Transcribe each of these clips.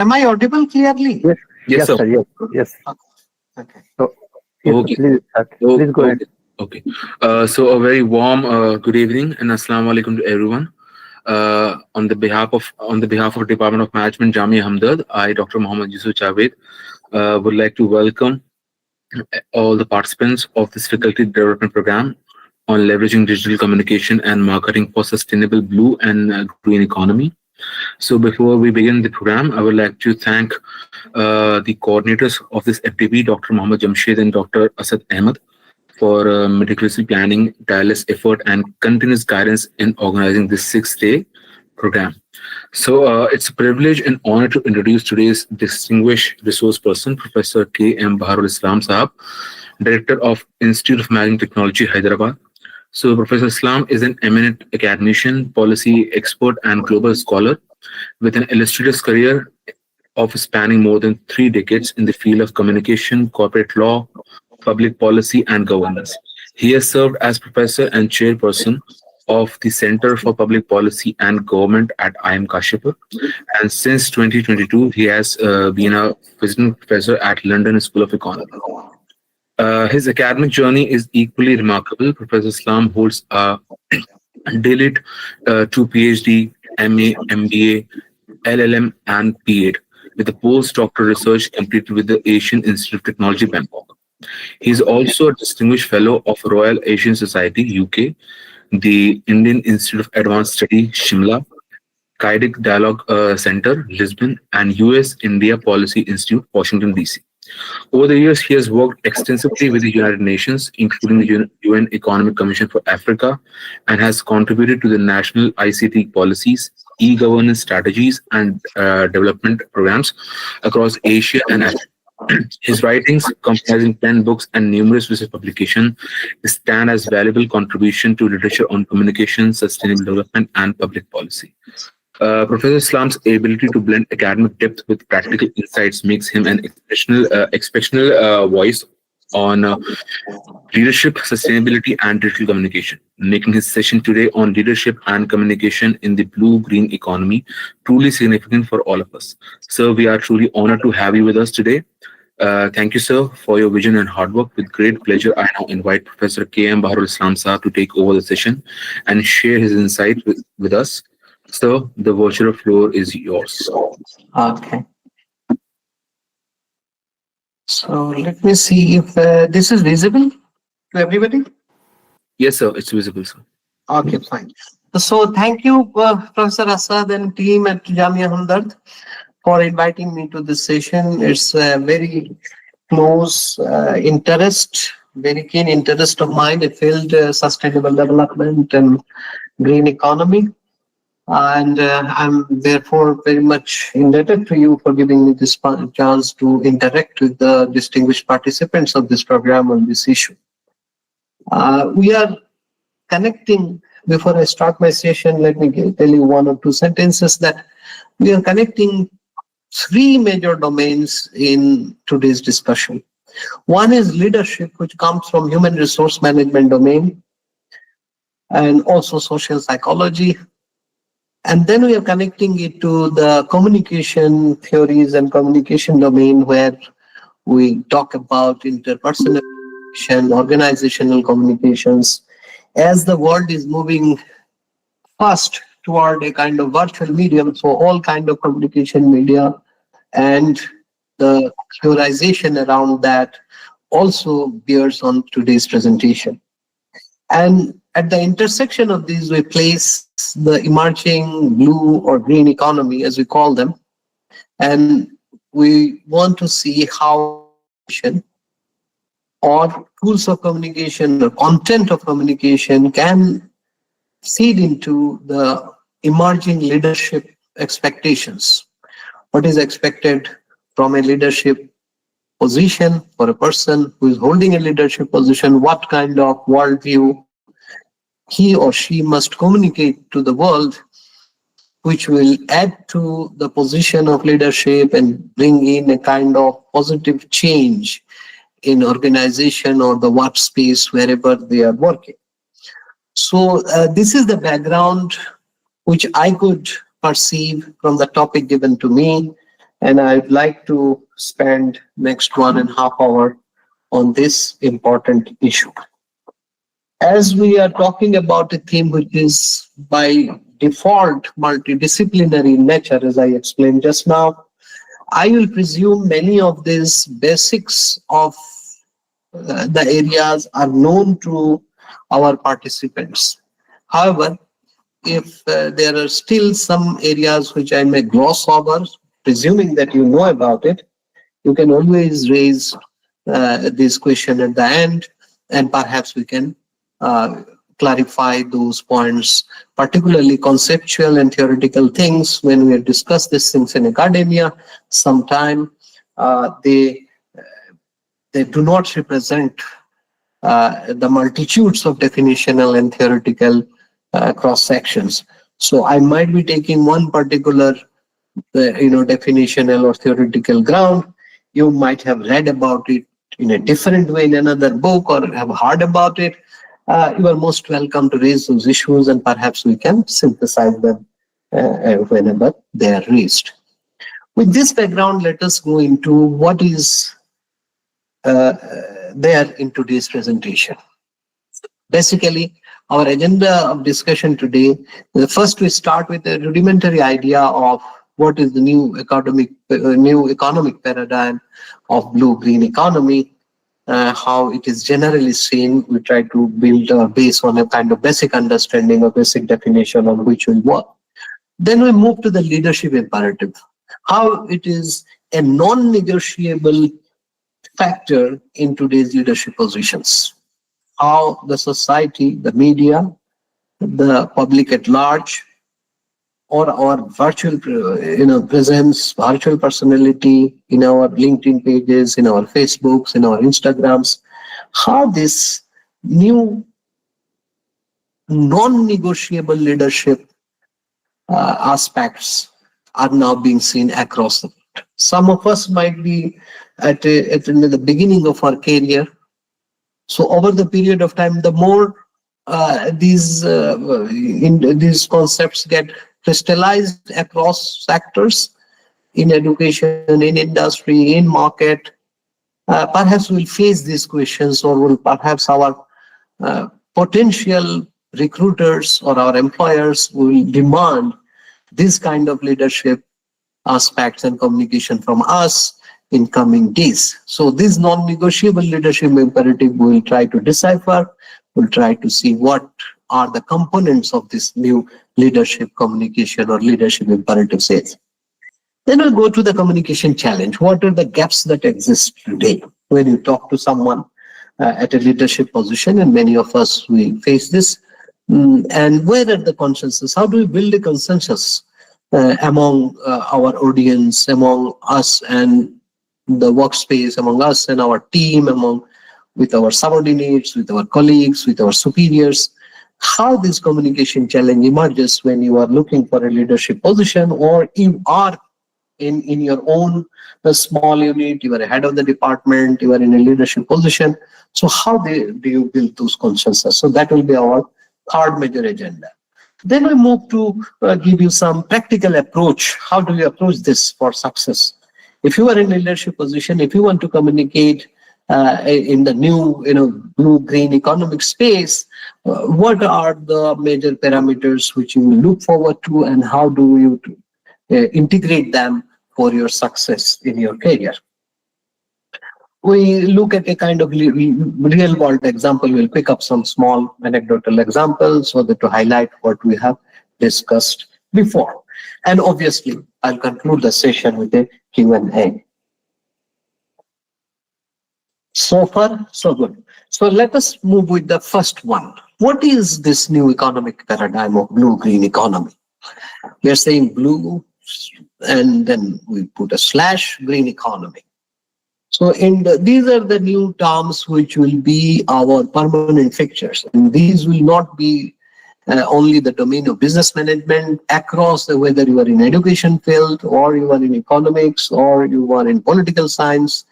Am I audible clearly? Yes, Yes, yes, sir. sir. Yes, yes. Okay. So, yes, sir. Okay. Please start. Oh, Please go ahead. okay. Okay. So a very warm good evening and assalamu alaikum to everyone. On the behalf of Department of Management, Jamia Hamdard, I, Dr. Mohammad Yusuf Javed, would like to welcome all the participants of this faculty development program on leveraging digital communication and marketing for sustainable blue and green economy. So before we begin the program, I would like to thank the coordinators of this FDP, Dr. Mohammad Jamshed and Dr. Asad Ahmed, for meticulously planning, tireless effort, and continuous guidance in organizing this 6-day program. So it's a privilege and honor to introduce today's distinguished resource person, Professor K.M. Baharul Islam Saab, Director of Institute of Marine Technology, Hyderabad. So Professor Islam is an eminent academician, policy expert, and global scholar with an illustrious career of spanning more than 3 decades in the field of communication, corporate law, public policy, and governance. He has served as professor and chairperson of the Center for Public Policy and Government at IIM Kashipur. And since 2022, he has been a visiting professor at London School of Economics. His academic journey is equally remarkable. Professor Islam holds a DLIT, 2 PhD, MA, MBA, LLM, and PhD with a postdoctoral research completed with the Asian Institute of Technology, Bangkok. He is also a distinguished fellow of Royal Asian Society, UK, the Indian Institute of Advanced Study, Shimla, Kaidik Dialogue Center, Lisbon, and US India Policy Institute, Washington, DC. Over the years, he has worked extensively with the United Nations, including the UN Economic Commission for Africa, and has contributed to the national ICT policies, e-governance strategies, and development programs across Asia and Africa. His writings, comprising 10 books and numerous research publications, stand as valuable contribution to literature on communication, sustainable development, and public policy. Professor Islam's ability to blend academic depth with practical insights makes him an exceptional voice on leadership, sustainability, and digital communication, making his session today on leadership and communication in the blue-green economy truly significant for all of us. Sir, we are truly honored to have you with us today. Thank you, sir, for your vision and hard work. With great pleasure, I now invite Professor K.M. Baharul Islam Saab to take over the session and share his insight with us. Sir, the virtual floor is yours. Okay. So let me see if this is visible to everybody. Yes, sir, it's visible, sir. Okay, fine. So thank you, Professor Asad and team at Jamia Hamdard for inviting me to this session. It's a very close interest, very keen interest of mine. I field sustainable development and green economy. And I'm therefore very much indebted to you for giving me this chance to interact with the distinguished participants of this program on this issue. We are connecting, before I start my session, let me tell you one or two sentences that we are connecting three major domains in today's discussion. One is leadership, which comes from human resource management domain and also social psychology. And then we are connecting it to the communication theories and communication domain, where we talk about interpersonal communication, organizational communications. As the world is moving fast toward a kind of virtual medium, so all kind of communication media and the theorization around that also bears on today's presentation. And at the intersection of these, we place the emerging blue or green economy, as we call them. And we want to see how or tools of communication or content of communication can feed into the emerging leadership expectations. What is expected from a leadership position for a person who is holding a leadership position, what kind of worldview he or she must communicate to the world, which will add to the position of leadership and bring in a kind of positive change in organization or the workspace wherever they are working. So this is the background which I could perceive from the topic given to me. and I'd like to spend next 1.5 hours on this important issue. As we are talking about a theme which is by default multidisciplinary in nature, as I explained just now, I will presume many of these basics of the areas are known to our participants. However, if there are still some areas which I may gloss over, presuming that you know about it, you can always raise this question at the end, and perhaps we can clarify those points, particularly conceptual and theoretical things. When we discuss these things in academia, sometime they do not represent the multitudes of definitional and theoretical cross sections. So I might be taking one particular definitional or theoretical ground. You might have read about it in a different way in another book or have heard about it. You are most welcome to raise those issues, and perhaps we can synthesize them whenever they are raised. With this background, let us go into what is there in today's presentation. Basically, our agenda of discussion today, first we start with a rudimentary idea of what is the new economic paradigm of blue-green economy, how it is generally seen. We try to build a base on a kind of basic understanding or basic definition on which we work. Then we move to the leadership imperative, how it is a non-negotiable factor in today's leadership positions, how the society, the media, the public at large, or our virtual presence, virtual personality in our LinkedIn pages, in our Facebooks, in our Instagrams, how this new non-negotiable leadership aspects are now being seen across the world. Some of us might be at the beginning of our career. So over the period of time, the more these concepts get crystallized across sectors, in education, in industry, in market, perhaps we'll face these questions, or will perhaps our potential recruiters or our employers will demand this kind of leadership aspects and communication from us in coming days. So this non-negotiable leadership imperative we will try to decipher. We'll try to see what are the components of this new leadership communication or leadership imperative says. Then we'll go to the communication challenge. What are the gaps that exist today when you talk to someone at a leadership position? And many of us, we face this. And where are the consensus? How do we build a consensus among our audience, among us and the workspace, among us and our team, with our subordinates, with our colleagues, with our superiors? How this communication challenge emerges when you are looking for a leadership position, or you are in your own small unit, you are a head of the department, you are in a leadership position. So how do you build those consensus? So that will be our third major agenda. Then we move to give you some practical approach. How do you approach this for success? If you are in a leadership position, if you want to communicate in the new blue-green economic space, what are the major parameters which you will look forward to, and how do you integrate them for your success in your career? We look at a kind of real world example. We'll pick up some small anecdotal examples so that to highlight what we have discussed before. And obviously, I'll conclude the session with a Q&A. So far, so good. So let us move with the first one. What is this new economic paradigm of blue-green economy? We are saying blue, and then we put a slash green economy. So these are the new terms which will be our permanent fixtures. And these will not be only the domain of business management across whether you are in education field, or you are in economics, or you are in political science.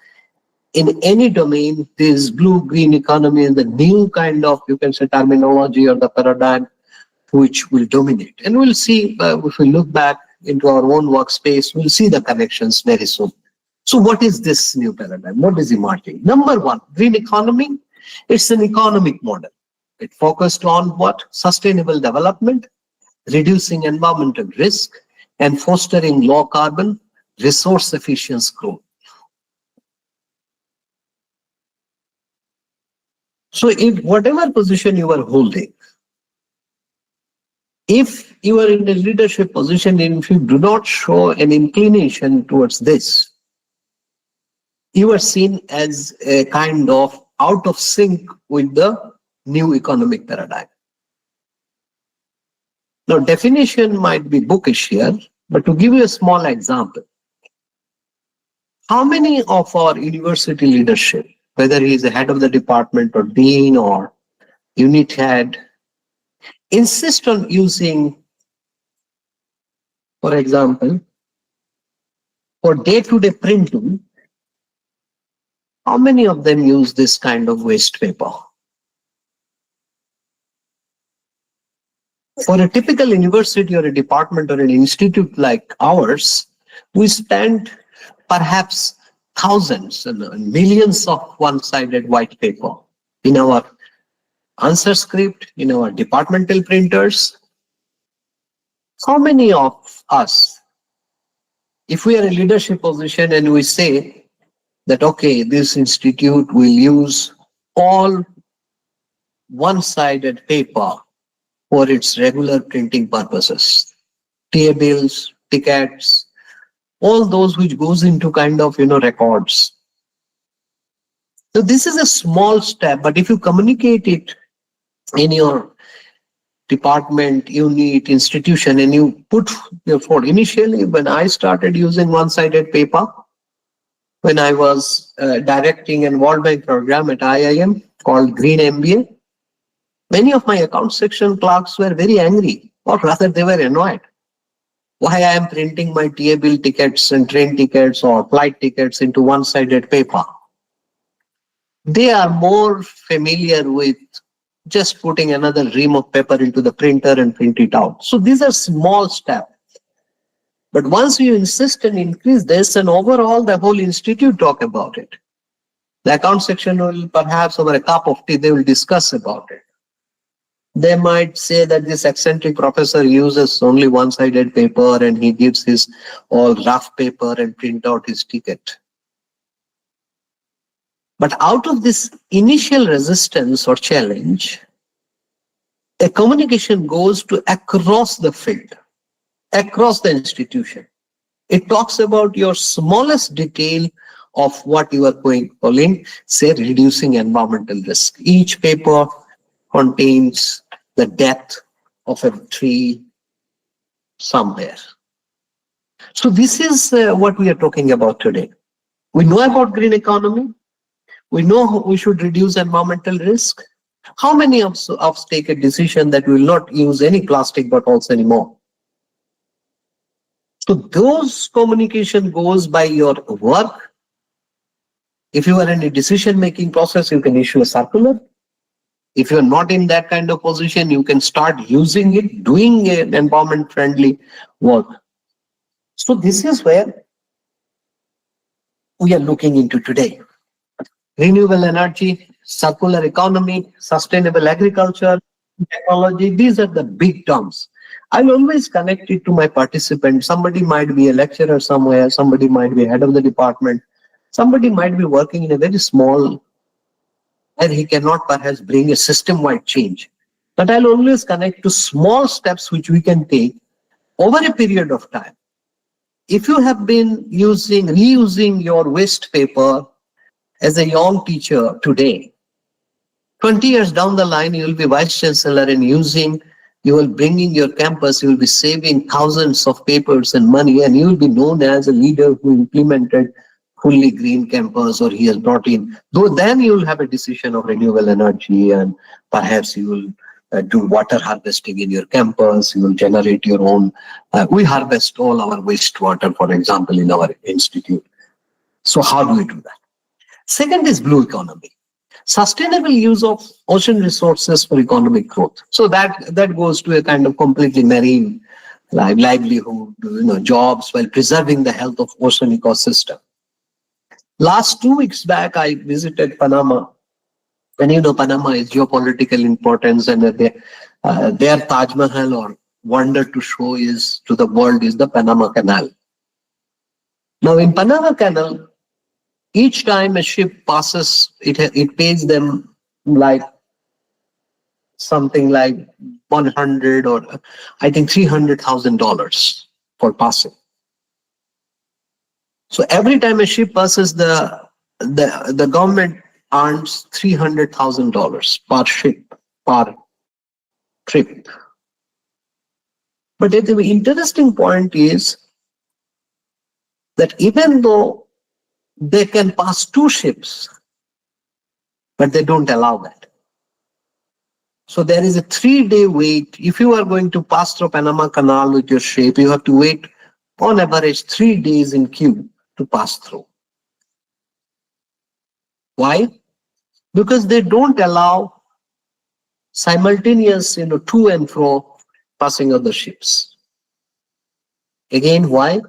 In any domain, this blue-green economy is the new kind of, you can say, terminology or the paradigm which will dominate. And we'll see, if we look back into our own workspace, we'll see the connections very soon. So what is this new paradigm? What is emerging? Number one, green economy. It's an economic model. It focused on what? Sustainable development, reducing environmental risk, and fostering low carbon, resource efficient growth. So if whatever position you are holding, if you are in a leadership position and if you do not show an inclination towards this, you are seen as a kind of out of sync with the new economic paradigm. Now, definition might be bookish here, but to give you a small example, how many of our university leadership, whether he is the head of the department or dean or unit head, insist on using, for example, for day-to-day printing, how many of them use this kind of waste paper? For a typical university or a department or an institute like ours, we spend perhaps thousands and millions of one-sided white paper in our answer script, in our departmental printers. How many of us, if we are in a leadership position and we say that, okay, this institute will use all one-sided paper for its regular printing purposes, TA bills, tickets, all those which goes into kind of, records. So this is a small step, but if you communicate it in your department, unit, institution, and you put your forward. Initially, when I started using one-sided paper, when I was directing an World Bank program at IIM called Green MBA, many of my account section clerks were very angry, or rather they were annoyed. Why I am printing my TA bill tickets and train tickets or flight tickets into one-sided paper? They are more familiar with just putting another ream of paper into the printer and print it out. So these are small steps. But once you insist and increase this, and overall the whole institute talk about it. The account section will perhaps over a cup of tea, they will discuss about it. They might say that this eccentric professor uses only one-sided paper and he gives his all rough paper and print out his ticket. But out of this initial resistance or challenge, a communication goes to across the field, across the institution. It talks about your smallest detail of what you are calling, say, reducing environmental risk. Each paper contains the death of a tree somewhere. So this is what we are talking about today. We know about green economy. We know we should reduce environmental risk. How many of us take a decision that we will not use any plastic bottles anymore? So those communication goes by your work. If you are in a decision-making process, you can issue a circular. If you're not in that kind of position, you can start using it, doing an environment-friendly work. So this is where we are looking into today. Renewable energy, circular economy, sustainable agriculture, technology, these are the big terms. I'll always connect it to my participants. Somebody might be a lecturer somewhere, somebody might be head of the department, somebody might be working in a very small, and he cannot perhaps bring a system-wide change. But I'll always connect to small steps which we can take over a period of time. If you have been reusing your waste paper as a young teacher today, 20 years down the line, you will be vice chancellor and you will bring in your campus, you will be saving thousands of papers and money, and you will be known as a leader who implemented fully green campus, or he has brought in. Though then you will have a decision of renewable energy, and perhaps you will do water harvesting in your campus, you will generate your own. We harvest all our wastewater, for example, in our institute. So how do we do that? Second is blue economy. Sustainable use of ocean resources for economic growth. So that goes to a kind of completely marine livelihood, jobs, while preserving the health of ocean ecosystem. Last 2 weeks back, I visited Panama, and Panama is geopolitical importance, and their Taj Mahal or wonder to show is to the world is the Panama Canal. Now, in Panama Canal, each time a ship passes, it pays them like something like 100 or I think $300,000 for passing. So every time a ship passes, the government earns $300,000 per ship per trip. But the interesting point is that even though they can pass 2 ships, but they don't allow that. So there is a 3-day wait. If you are going to pass through Panama Canal with your ship, you have to wait on average 3 days in queue to pass through. Why? Because they don't allow simultaneous, to and fro passing of the ships. Again, why?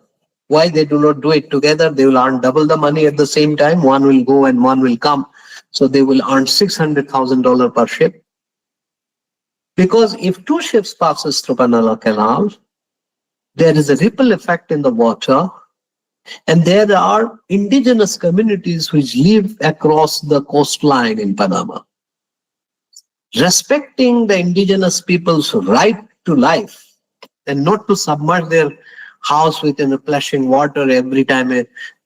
Why they do not do it together? They will earn double the money at the same time. One will go and one will come. So they will earn $600,000 per ship. Because if 2 ships passes through Panama Canal, there is a ripple effect in the water, and there are indigenous communities which live across the coastline in Panama. Respecting the indigenous people's right to life and not to submerge their house within a plashing water every time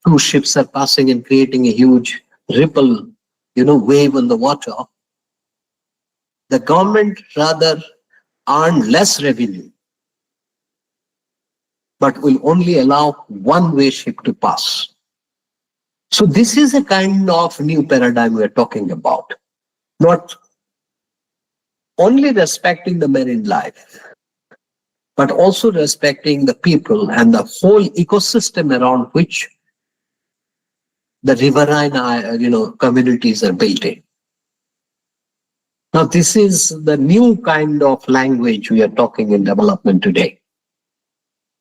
2 ships are passing and creating a huge ripple, wave on the water. The government rather earn less revenue, but will only allow one-way ship to pass. So this is a kind of new paradigm we are talking about. Not only respecting the marine life, but also respecting the people and the whole ecosystem around which the riverine, communities are built in. Now, this is the new kind of language we are talking in development today.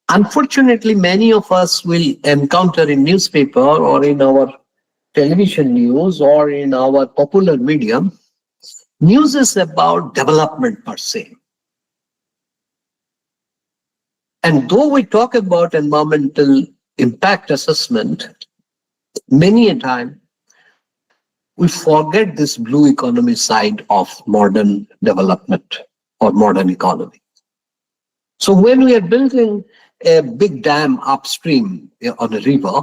Unfortunately, many of us will encounter in newspaper or in our television news or in our popular media, news is about development per se. And though we talk about environmental impact assessment, many a time we forget this blue economy side of modern development or modern economy. So when we are building a big dam upstream on a river,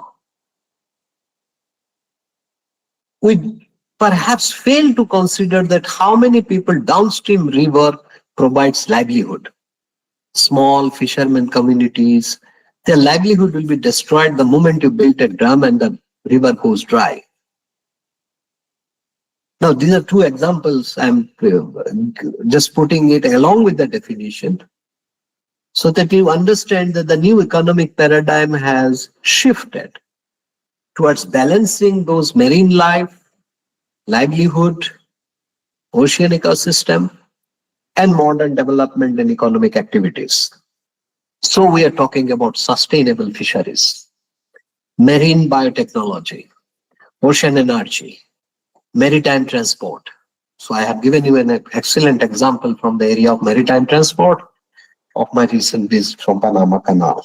we perhaps fail to consider that how many people downstream river provides livelihood. Small fishermen communities, their livelihood will be destroyed the moment you build a dam and the river goes dry. Now, these are 2 examples. I'm just putting it along with the definition so that you understand that the new economic paradigm has shifted towards balancing those marine life, livelihood, ocean ecosystem, and modern development and economic activities. So we are talking about sustainable fisheries, marine biotechnology, ocean energy, maritime transport. So I have given you an excellent example from the area of maritime transport of my recent visit from Panama Canal.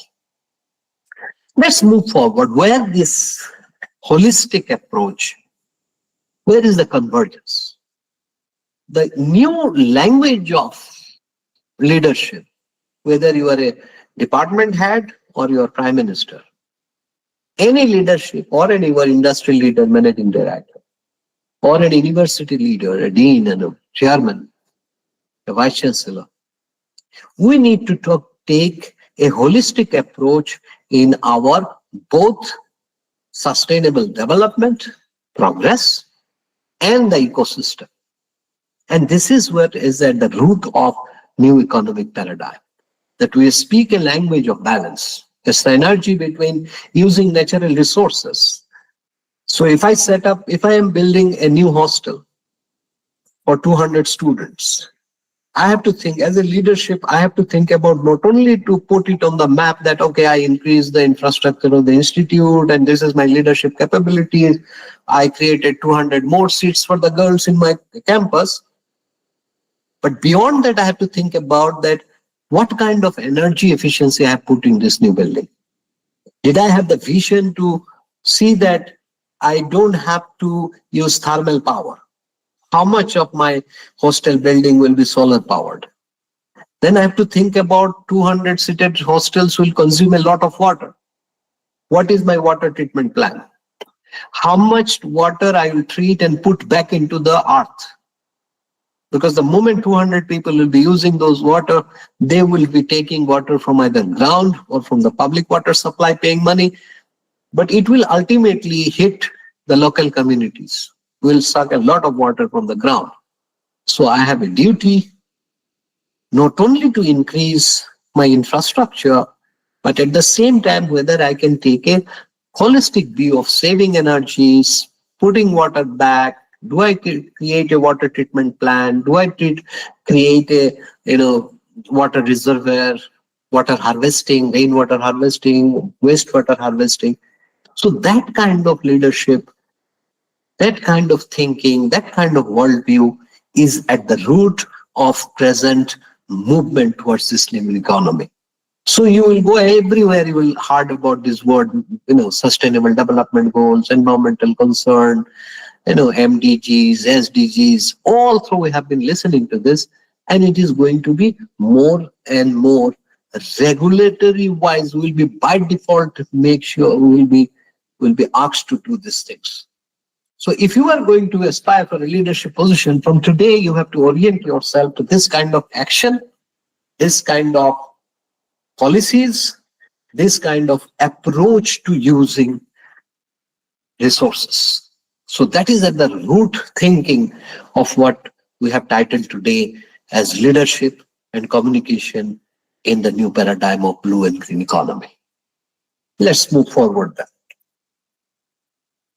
Let's move forward. Where this holistic approach, where is the convergence? The new language of leadership, whether you are a department head or you are prime minister, any leadership or any industry leader, managing director, or a university leader, a dean and a chairman, a vice chancellor, we need to take a holistic approach in our both sustainable development, progress, and the ecosystem. And this is what is at the root of new economic paradigm, that we speak a language of balance. It's the synergy between using natural resources. So if I am building a new hostel for 200 students, I have to think as a leadership, I have to think about not only to put it on the map that, okay, I increase the infrastructure of the institute and this is my leadership capabilities. I created 200 more seats for the girls in my campus. But beyond that, I have to think about that what kind of energy efficiency I have put in this new building. Did I have the vision to see that I don't have to use thermal power? How much of my hostel building will be solar powered? Then I have to think about 200 seated hostels will consume a lot of water. What is my water treatment plan? How much water I will treat and put back into the earth? Because the moment 200 people will be using those water, they will be taking water from either ground or from the public water supply, paying money, but it will ultimately hit the local communities. Will suck a lot of water from the ground. So I have a duty not only to increase my infrastructure, but at the same time, whether I can take a holistic view of saving energies, putting water back. Do I create a water treatment plan? Do I create a water reservoir, water harvesting, rainwater harvesting, wastewater harvesting? So that kind of leadership, that kind of thinking, that kind of worldview is at the root of present movement towards sustainable economy. So you will go everywhere, you will heard about this word, sustainable development goals, environmental concern, MDGs, SDGs, all through we have been listening to this, and it is going to be more and more regulatory wise. We will be by default make sure we will be asked to do these things. So if you are going to aspire for a leadership position, from today you have to orient yourself to this kind of action, this kind of policies, this kind of approach to using resources. So that is at the root thinking of what we have titled today as leadership and communication in the new paradigm of blue and green economy. Let's move forward then.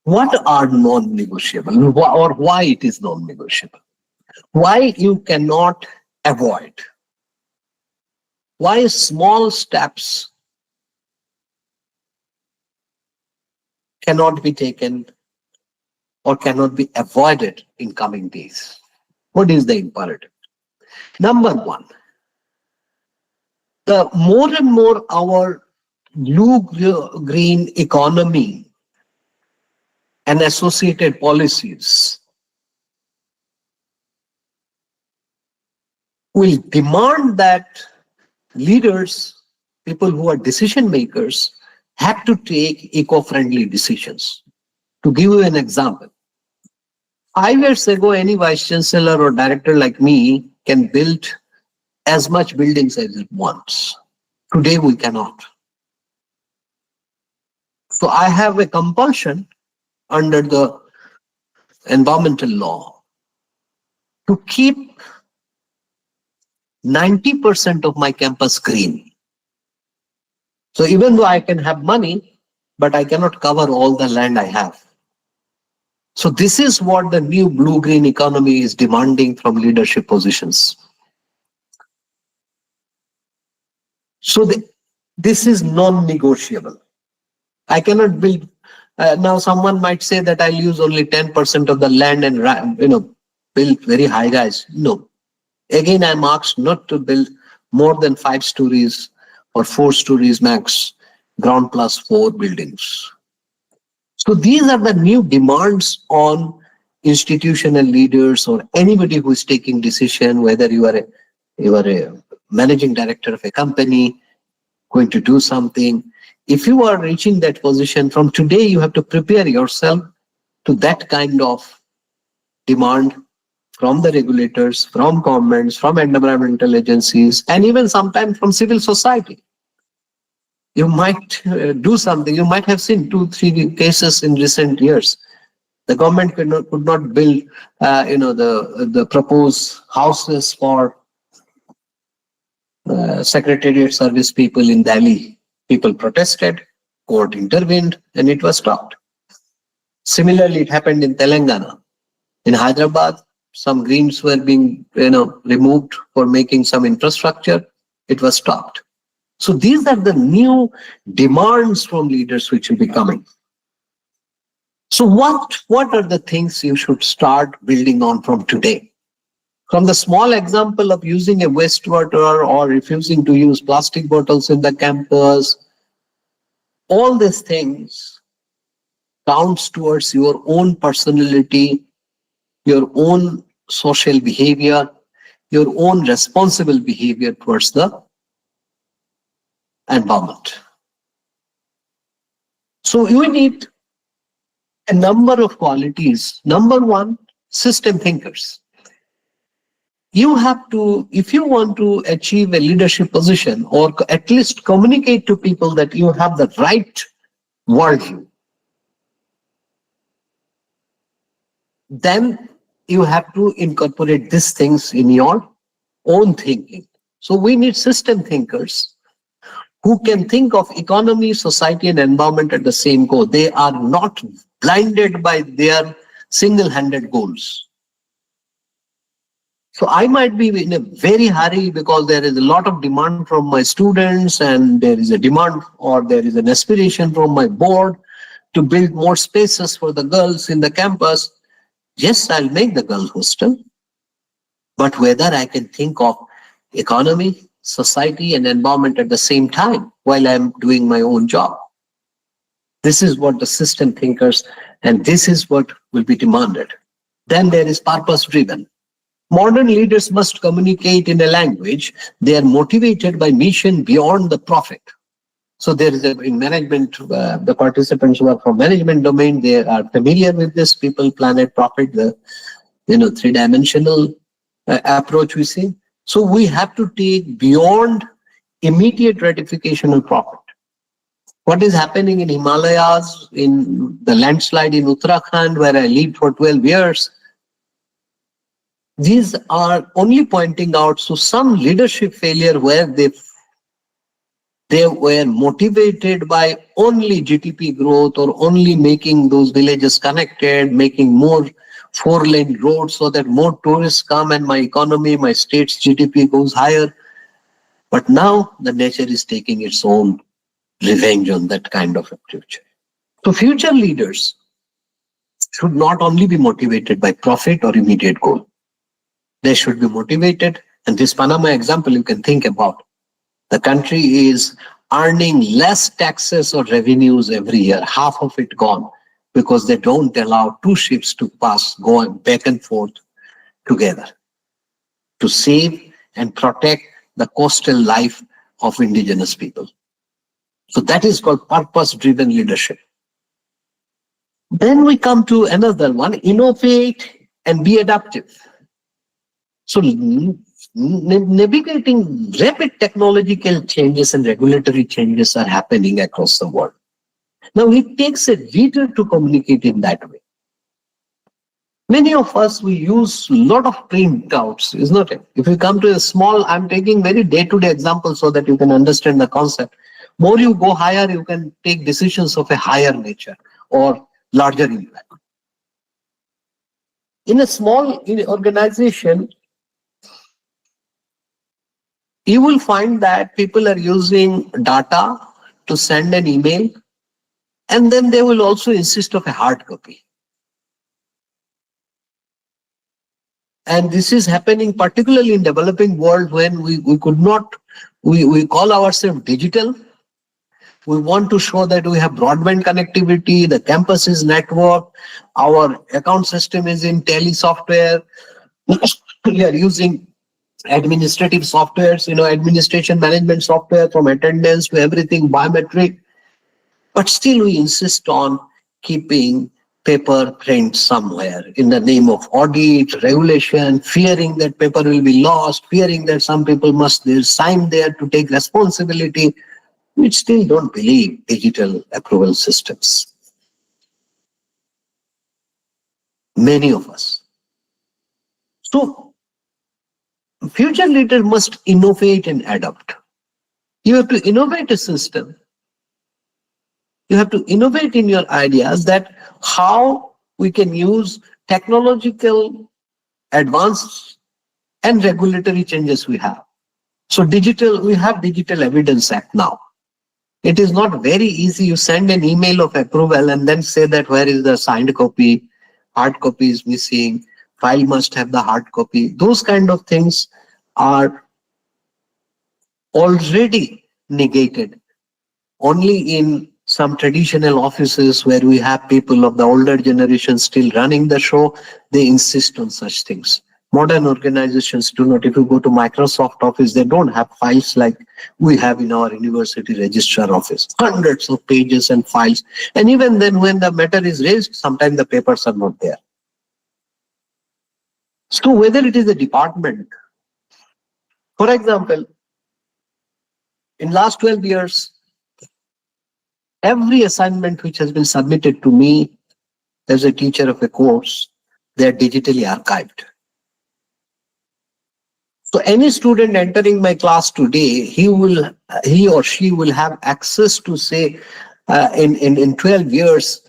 What are non-negotiable, or why it is non-negotiable? Why you cannot avoid? Why small steps cannot be taken or cannot be avoided in coming days? What is the imperative? Number one, the more and more our blue-green economy and associated policies will demand that leaders, people who are decision makers, have to take eco-friendly decisions. To give you an example, 5 years ago, any vice chancellor or director like me can build as much buildings as it wants. Today, we cannot. So I have a compulsion under the environmental law to keep 90% of my campus green. So even though I can have money, but I cannot cover all the land I have. So this is what the new blue-green economy is demanding from leadership positions. So this is non-negotiable. I cannot build. Now someone might say that I'll use only 10% of the land and build very high rise. No. Again, I'm asked not to build more than 5 stories or 4 stories max, ground plus 4 buildings. So these are the new demands on institutional leaders or anybody who is taking decision, whether you are a managing director of a company, going to do something. If you are reaching that position, from today you have to prepare yourself to that kind of demand from the regulators, from governments, from environmental agencies, and even sometimes from civil society. You might do something. You might have seen 2-3 cases in recent years. The government could not build, the proposed houses for Secretariat service people in Delhi. People protested, court intervened, and it was stopped. Similarly, it happened in Telangana. In Hyderabad, some greens were being, removed for making some infrastructure. It was stopped. So these are the new demands from leaders which will be coming. So what are the things you should start building on from today? From the small example of using a wastewater or refusing to use plastic bottles in the campus, all these things counts towards your own personality, your own social behavior, your own responsible behavior towards the environment. So you need a number of qualities. Number one, system thinkers. You have to, if you want to achieve a leadership position or at least communicate to people that you have the right worldview, then you have to incorporate these things in your own thinking. So we need system thinkers who can think of economy, society, and environment at the same goal. They are not blinded by their single-handed goals. So I might be in a very hurry because there is a lot of demand from my students, and there is a demand or there is an aspiration from my board to build more spaces for the girls in the campus. Yes, I'll make the girls' hostel, but whether I can think of economy, society, and environment at the same time while I'm doing my own job. This is what the system thinkers, and this is what will be demanded. Then there is purpose-driven. Modern leaders must communicate in a language they are motivated by mission beyond the profit. So there is in management, the participants who are from management domain, they are familiar with this people, planet, profit, the three-dimensional approach we see. So we have to take beyond immediate gratification and profit. What is happening in Himalayas, in the landslide in Uttarakhand, where I lived for 12 years, these are only pointing out to some leadership failure where they were motivated by only GDP growth or only making those villages connected, making more 4-lane roads so that more tourists come and my economy, my state's GDP goes higher. But now the nature is taking its own revenge on that kind of a future. So future leaders should not only be motivated by profit or immediate goal. They should be motivated, and this Panama example you can think about. The country is earning less taxes or revenues every year, half of it gone, because they don't allow two ships to pass, go back and forth together to save and protect the coastal life of indigenous people. So that is called purpose-driven leadership. Then we come to another one, innovate and be adaptive. So navigating rapid technological changes and regulatory changes are happening across the world. Now it takes a leader to communicate in that way. Many of us, we use a lot of printouts, is not it? If you come to a small, I'm taking very day-to-day examples so that you can understand the concept. More you go higher, you can take decisions of a higher nature or larger impact. In a small organization, you will find that people are using data to send an email, and then they will also insist of a hard copy. And this is happening particularly in developing world when we could not, we call ourselves digital. We want to show that we have broadband connectivity, the campus is networked, our account system is in tele software, we are using administrative softwares, administration management software from attendance to everything biometric, but still we insist on keeping paper print somewhere in the name of audit, regulation, fearing that paper will be lost, fearing that some people must sign there to take responsibility. We still don't believe digital approval systems. Many of us. So future leaders must innovate and adapt. You have to innovate a system. You have to innovate in your ideas that how we can use technological advanced and regulatory changes we have. So we have Digital Evidence Act now. It is not very easy. You send an email of approval and then say that where is the signed copy, hard copy is missing, file must have the hard copy. Those kind of things are already negated. Only in some traditional offices where we have people of the older generation still running the show, they insist on such things. Modern organizations do not. If you go to Microsoft Office, they don't have files like we have in our university registrar office. Hundreds of pages and files. And even then, when the matter is raised, sometimes the papers are not there. So whether it is a department, for example, in last 12 years, every assignment which has been submitted to me as a teacher of a course, they are digitally archived. So any student entering my class today, he or she will have access to, say, in 12 years,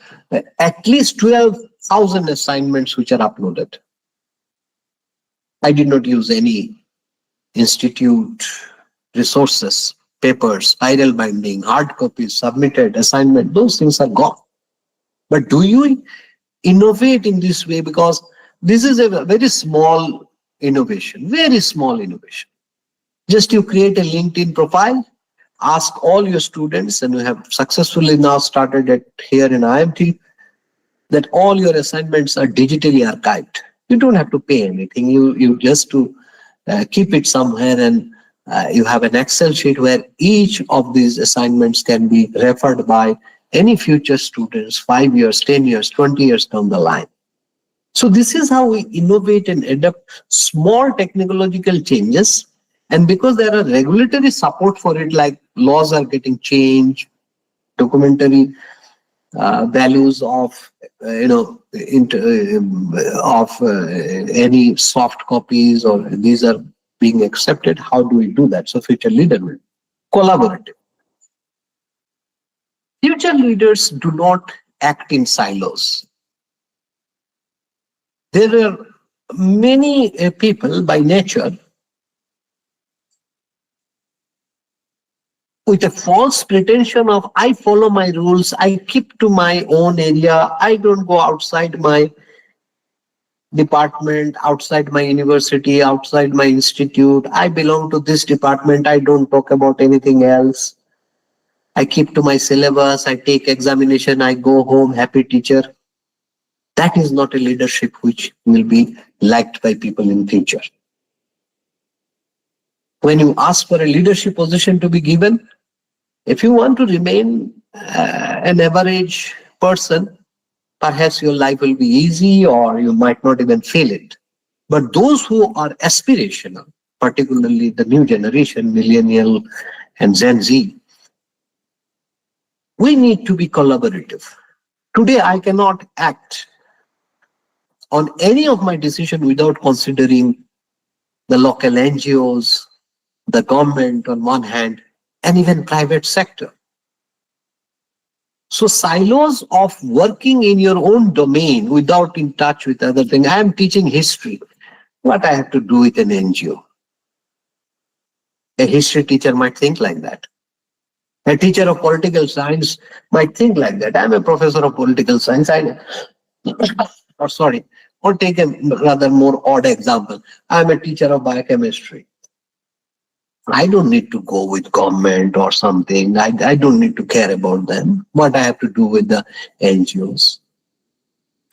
at least 12,000 assignments which are uploaded. I did not use any institute resources, papers, spiral binding, hard copies, submitted, assignment, those things are gone. But do you innovate in this way? Because this is a very small innovation, very small innovation. Just you create a LinkedIn profile, ask all your students, and we have successfully now started it here in IMT, that all your assignments are digitally archived. You don't have to pay anything. You just to keep it somewhere, and you have an Excel sheet where each of these assignments can be referred by any future students 5 years, 10 years, 20 years down the line. So this is how we innovate and adapt small technological changes. And because there are regulatory support for it, like laws are getting changed, documentary values of any soft copies, or these are being accepted. How do we do that? So future leader will collaborative. Future leaders do not act in silos. There are many people by nature with a false pretension of I follow my rules, I keep to my own area, I don't go outside my department, outside my university, outside my institute, I belong to this department, I don't talk about anything else. I keep to my syllabus, I take examination, I go home, happy teacher. That is not a leadership which will be liked by people in future. When you ask for a leadership position to be given, if you want to remain an average person, perhaps your life will be easy or you might not even feel it. But those who are aspirational, particularly the new generation, millennial and Gen Z, we need to be collaborative. Today, I cannot act on any of my decisions without considering the local NGOs, the government on one hand, and even private sector. So silos of working in your own domain without in touch with other things. I am teaching history. What I have to do with an NGO? A history teacher might think like that. A teacher of political science might think like that. I'm a professor of political science. Or take a rather more odd example. I'm a teacher of biochemistry. I don't need to go with government or something. I don't need to care about them. What I have to do with the NGOs.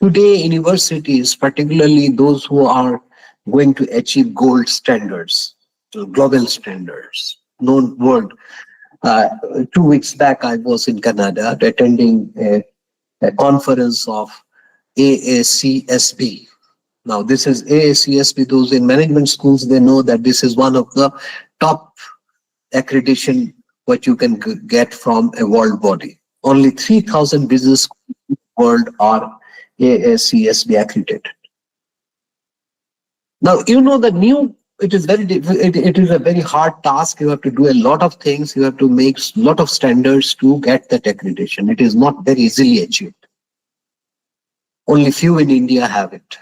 Today, universities, particularly those who are going to achieve gold standards, global standards, known world. 2 weeks back, I was in Canada attending a conference of AACSB. Now, this is AACSB. Those in management schools, they know that this is one of the top accreditation what you can get from a world body. Only 3,000 business schools in the world are AACSB accredited. Now, you know the new, it is a very hard task. You have to do a lot of things. You have to make a lot of standards to get that accreditation. It is not very easily achieved. Only few in India have it.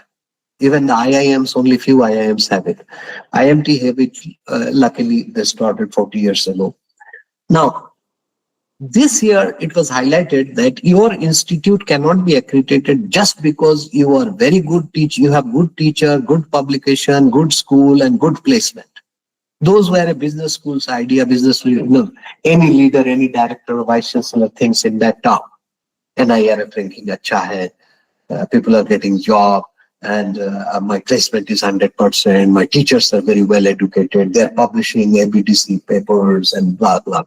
Even the IIMs, only few IIMs have it. IMT have it, luckily they started 40 years ago. Now, this year it was highlighted that your institute cannot be accredited just because you are very good teacher, you have good teacher, good publication, good school and good placement. Those were a business school's idea, any leader, any director or vice chancellor thinks in that term. NIRF ranking acha hai, people are getting job, and my placement is 100%, my teachers are very well educated, they're publishing ABDC papers and blah, blah.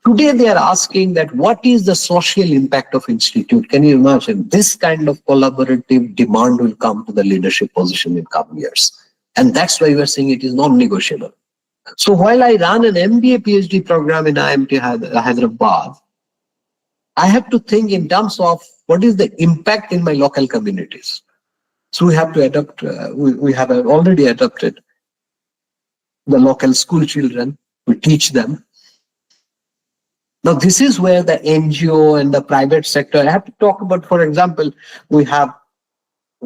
Today they are asking that what is the social impact of institute? Can you imagine? This kind of collaborative demand will come to the leadership position in coming years. And that's why we are saying it is non-negotiable. So while I run an MBA PhD program in IMT Hyderabad, I have to think in terms of what is the impact in my local communities. So we have to adopt, we have already adopted the local school children, we teach them. Now, this is where the NGO and the private sector, I have to talk about, for example, we have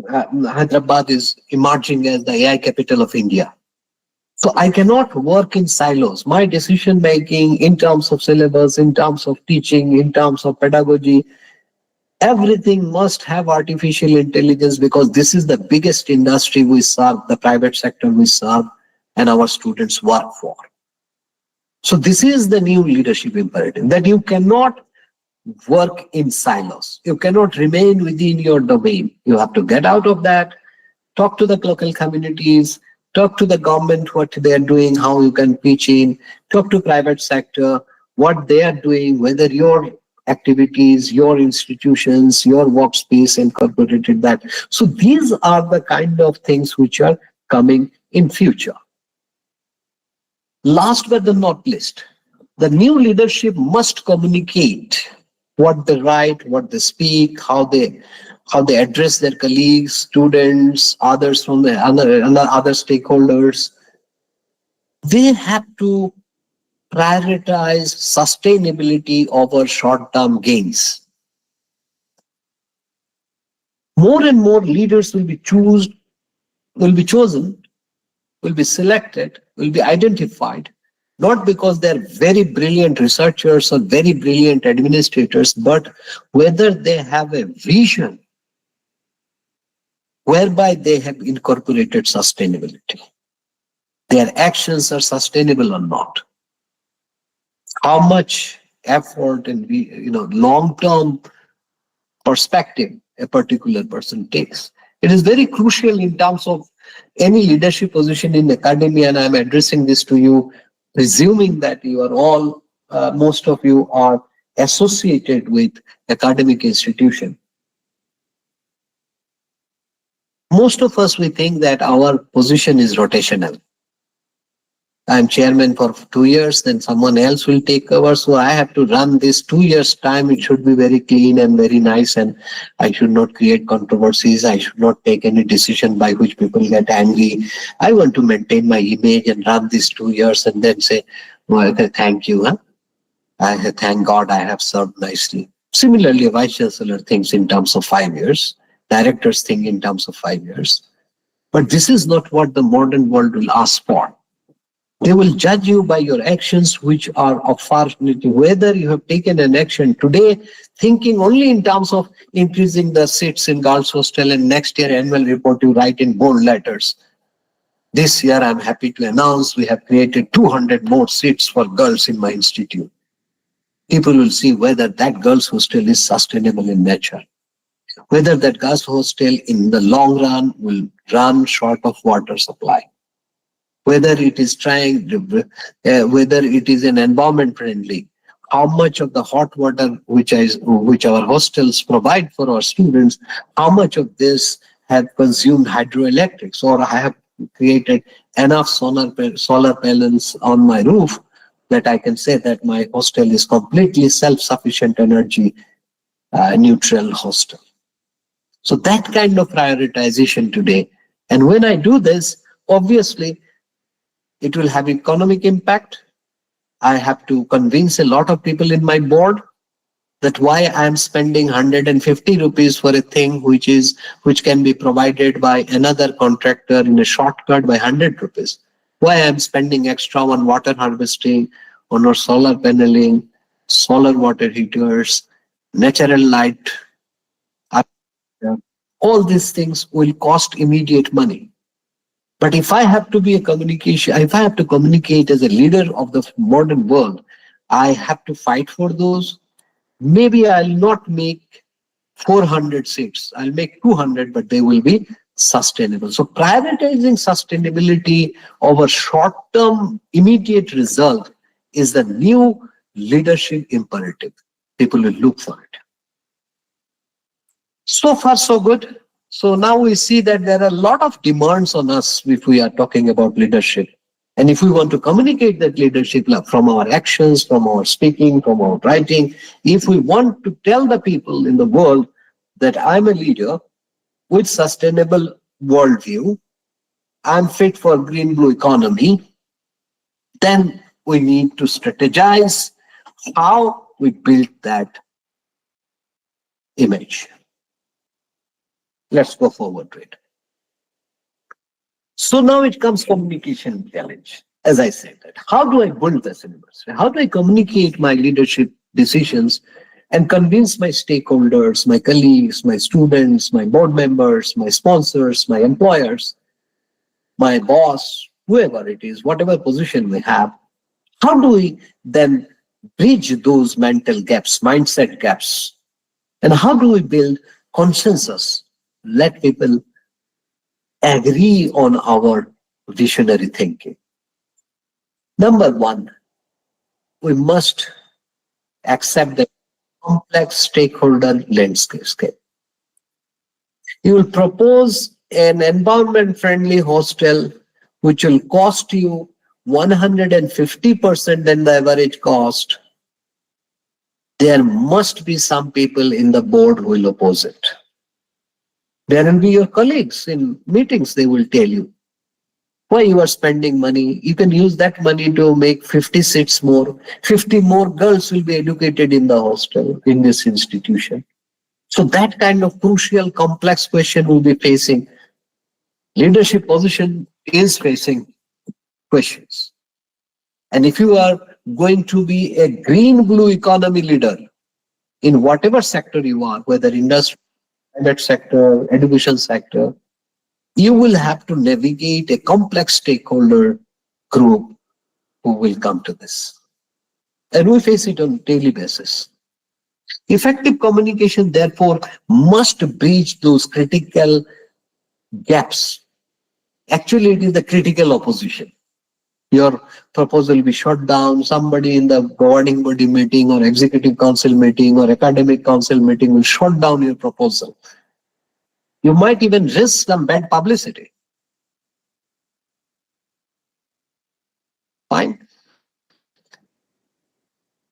Hyderabad is emerging as the AI capital of India. So I cannot work in silos. My decision making in terms of syllabus, in terms of teaching, in terms of pedagogy, everything must have artificial intelligence because this is the biggest industry we serve, the private sector we serve, and our students work for. So this is the new leadership imperative, that you cannot work in silos. You cannot remain within your domain. You have to get out of that, talk to the local communities, talk to the government, what they are doing, how you can pitch in, talk to private sector, what they are doing, whether your activities, your institutions, your workspace incorporated that. So these are the kind of things which are coming in future. Last but not least, the new leadership must communicate what they write, what they speak, how they address their colleagues, students, others from the other stakeholders. They have to prioritize sustainability over short-term gains. More and more leaders will be chosen, will be selected, will be identified, not because they're very brilliant researchers or very brilliant administrators, but whether they have a vision whereby they have incorporated sustainability. Their actions are sustainable or not. How much effort and long-term perspective a particular person takes. It is very crucial in terms of any leadership position in academia, and I'm addressing this to you, presuming that you are all, most of you are associated with academic institution. Most of us, we think that our position is rotational. I'm chairman for 2 years, then someone else will take over. So I have to run this 2 years time. It should be very clean and very nice, and I should not create controversies. I should not take any decision by which people get angry. I want to maintain my image and run these 2 years and then say, well, thank you. Thank God I have served nicely. Similarly, a vice chancellor thinks in terms of 5 years. Directors think in terms of 5 years. But this is not what the modern world will ask for. They will judge you by your actions, which are of farfinity. Whether you have taken an action today, thinking only in terms of increasing the seats in girls' hostel, and next year annual report you write in bold letters. This year, I'm happy to announce we have created 200 more seats for girls in my institute. People will see whether that girls' hostel is sustainable in nature. Whether that girls' hostel in the long run will run short of water supply. Whether it is whether it is an environment friendly, how much of the hot water which our hostels provide for our students, how much of this have consumed hydroelectrics, or I have created enough solar panels on my roof that I can say that my hostel is completely self-sufficient energy neutral hostel. So that kind of prioritization today. And when I do this, obviously, it will have economic impact. I have to convince a lot of people in my board. that why I am spending 150 rupees for a thing which can be provided by another contractor in a shortcut by 100 rupees. Why I am spending extra on water harvesting, on our solar paneling, solar water heaters, natural light. All these things will cost immediate money. But if I have to be if I have to communicate as a leader of the modern world, I have to fight for those. Maybe I'll not make 400 seats. I'll make 200, but they will be sustainable. So prioritizing sustainability over short-term immediate result is the new leadership imperative. People will look for it. So far, so good. So now we see that there are a lot of demands on us if we are talking about leadership. And if we want to communicate that leadership from our actions, from our speaking, from our writing, if we want to tell the people in the world that I'm a leader with sustainable worldview, I'm fit for green-blue economy, then we need to strategize how we build that image. Let's go forward to it. So now it comes communication challenge. As I said, that how do I build this universe? How do I communicate my leadership decisions and convince my stakeholders, my colleagues, my students, my board members, my sponsors, my employers, my boss, whoever it is, whatever position we have, how do we then bridge those mental gaps, mindset gaps? And how do we build consensus? Let people agree on our visionary thinking. Number one, we must accept the complex stakeholder landscape. You will propose an environment-friendly hostel which will cost you 150% than the average cost. There must be some people in the board who will oppose it. There will be your colleagues in meetings, they will tell you why you are spending money. You can use that money to make 50 seats more. 50 more girls will be educated in the hostel, in this institution. So that kind of crucial, complex question will be facing. Leadership position is facing questions. And if you are going to be a green-blue economy leader in whatever sector you are, whether industry, private sector, education sector, you will have to navigate a complex stakeholder group who will come to this. And we face it on a daily basis. Effective communication, therefore, must bridge those critical gaps. Actually, it is the critical opposition. Your proposal will be shot down. Somebody in the governing body meeting or executive council meeting or academic council meeting will shut down your proposal. You might even risk some bad publicity. Fine.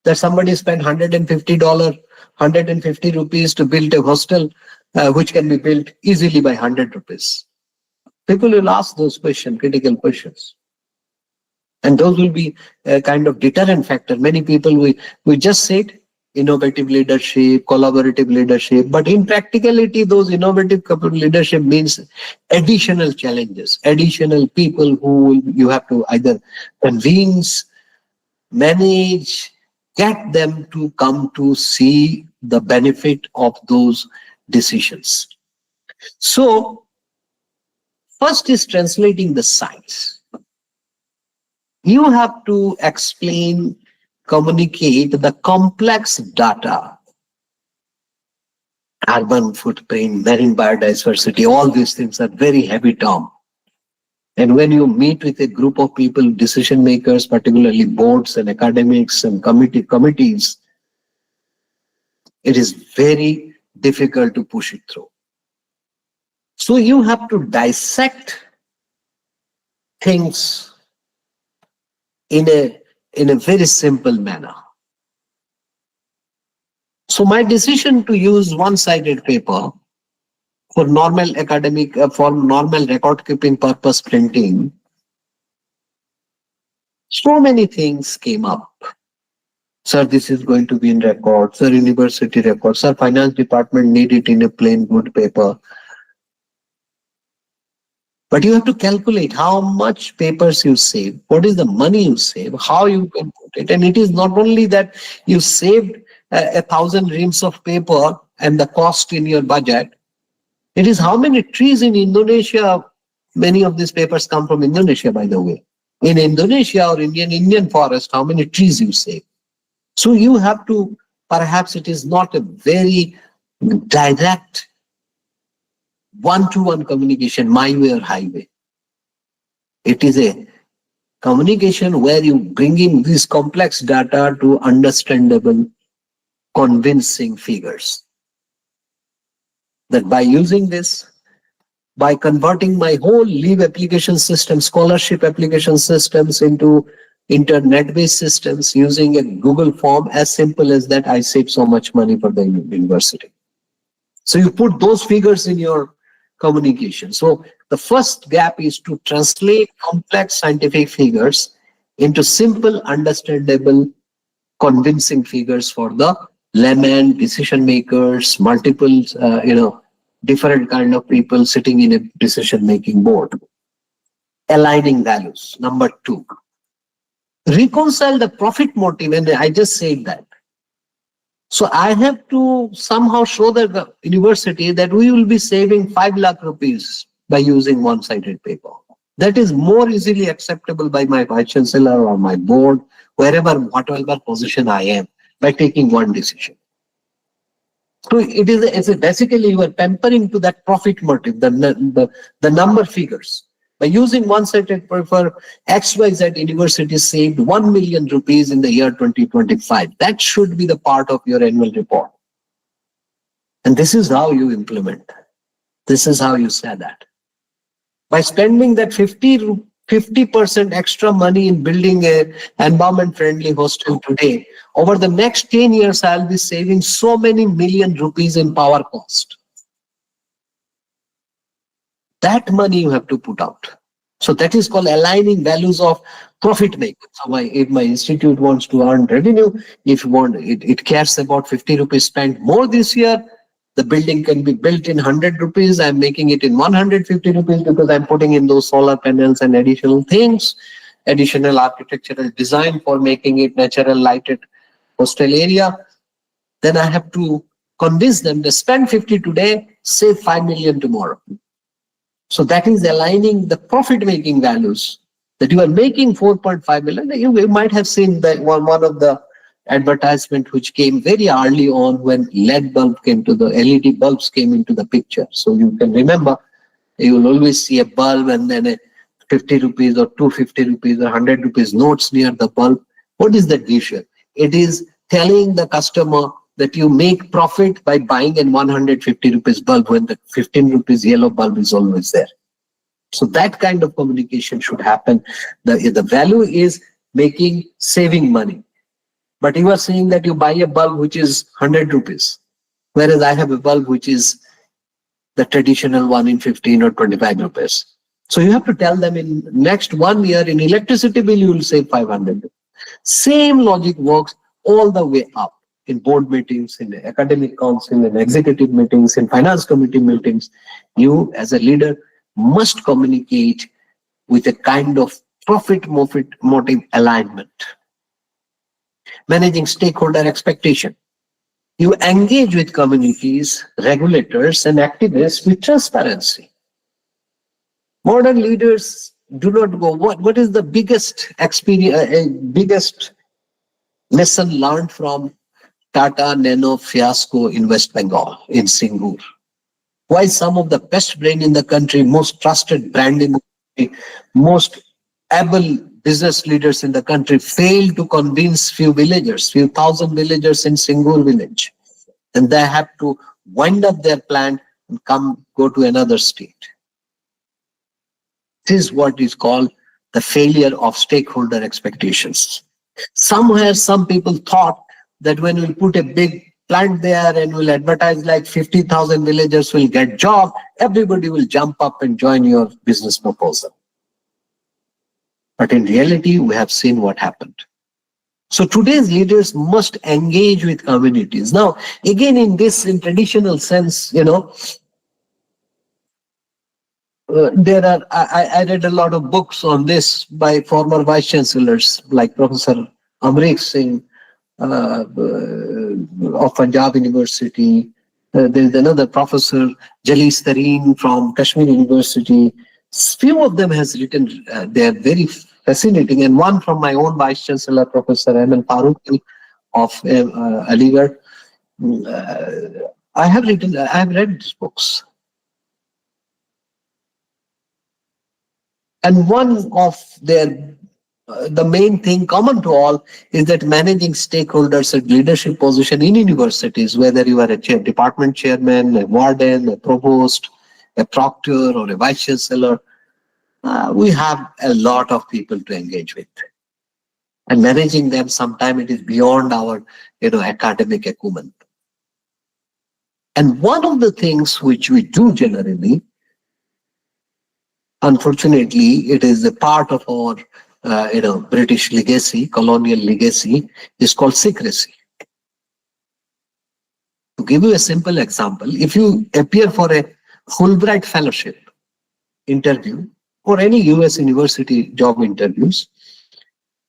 That somebody spent $150, 150 rupees to build a hostel, which can be built easily by 100 rupees. People will ask those questions, critical questions. And those will be a kind of deterrent factor. Many people, we just said innovative leadership, collaborative leadership, but in practicality, those innovative leadership means additional challenges, additional people who you have to either convince, manage, get them to come to see the benefit of those decisions. So, first is translating the science. You have to explain, communicate the complex data, carbon footprint, marine biodiversity, all these things are very heavy term. And when you meet with a group of people, decision makers, particularly boards and academics and committees, it is very difficult to push it through. So you have to dissect things in a very simple manner. So my decision to use one-sided paper for normal academic, for normal record keeping purpose printing, so many things came up. Sir, this is going to be in record. Sir, university record. Sir, finance department need it in a plain good paper. But you have to calculate how much papers you save, what is the money you save, how you can put it. And it is not only that you saved 1,000 reams of paper and the cost in your budget. It is how many trees in Indonesia. Many of these papers come from Indonesia, by the way. In Indonesia or Indian forest, how many trees you save. So you have to, perhaps it is not a very direct one-to-one communication, my way or highway. It is a communication where you bring in this complex data to understandable, convincing figures. That by using this, by converting my whole leave application system, scholarship application systems into internet-based systems using a Google form, as simple as that, I save so much money for the university. So you put those figures in your communication. So the first gap is to translate complex scientific figures into simple, understandable, convincing figures for the layman, decision makers, multiple, different kind of people sitting in a decision-making board. Aligning values. Number 2. Reconcile the profit motive, and I just said that. So I have to somehow show the university that we will be saving 5 lakh rupees by using one-sided paper. That is more easily acceptable by my vice chancellor or my board, whatever position I am, by taking one decision. So it's basically you are pampering to that profit motive, the number figures. By using one-sided paper, XYZ University saved 1 million rupees in the year 2025. That should be the part of your annual report. And this is how you implement. This is how you say that. By spending that 50% extra money in building an environment-friendly hostel today, over the next 10 years, I'll be saving so many million rupees in power cost. That money you have to put out. So that is called aligning values of profit making. So if my institute wants to earn revenue, if it cares about 50 rupees spent more this year, the building can be built in 100 rupees. I'm making it in 150 rupees because I'm putting in those solar panels and additional things, additional architectural design for making it natural lighted hostel area. Then I have to convince them to spend 50 today, save 5 million tomorrow. So that is aligning the profit-making values that you are making 4.5 million. You might have seen that one of the advertisement which came very early on when LED bulbs came into the picture. So you can remember, you will always see a bulb and then a 50 rupees or 250 rupees or 100 rupees notes near the bulb. What is that visual? It is telling the customer that you make profit by buying a 150 rupees bulb when the 15 rupees yellow bulb is always there. So that kind of communication should happen. The value is saving money. But you are saying that you buy a bulb which is 100 rupees, whereas I have a bulb which is the traditional one in 15 or 25 rupees. So you have to tell them in next 1 year in electricity bill, you will save 500. Same logic works all the way up. In board meetings, in the academic council, in executive meetings, in finance committee meetings, you as a leader must communicate with a kind of profit motive alignment. Managing stakeholder expectation. You engage with communities, regulators, and activists with transparency. Modern leaders do not go, what is the biggest lesson learned from Tata Nano fiasco in West Bengal, in Singur? Why some of the best brain in the country, most trusted brand in the country, most able business leaders in the country failed to convince few thousand villagers in Singur village. And they have to wind up their plant and go to another state. This is what is called the failure of stakeholder expectations. Somewhere, some people thought that when we put a big plant there and we'll advertise like 50,000 villagers will get job, everybody will jump up and join your business proposal. But in reality, we have seen what happened. So today's leaders must engage with communities. Now, again, in traditional sense, there are, I read a lot of books on this by former vice chancellors like Professor Amrik Singh of Punjab University. There is another professor, Jalis Tareen from Kashmir University. Few of them has written, they are very fascinating. And one from my own vice chancellor, Professor Aman Farooqi of Aligarh. I have read these books. And one of their, the main thing common to all is that managing stakeholders at leadership position in universities, whether you are a department chairman, a warden, a provost, a proctor, or a vice chancellor, we have a lot of people to engage with. And managing them, sometimes it is beyond our, academic acumen. And one of the things which we do generally, unfortunately, it is a part of our, British legacy, colonial legacy, is called secrecy. To give you a simple example, if you appear for a Fulbright fellowship interview or any US university job interviews,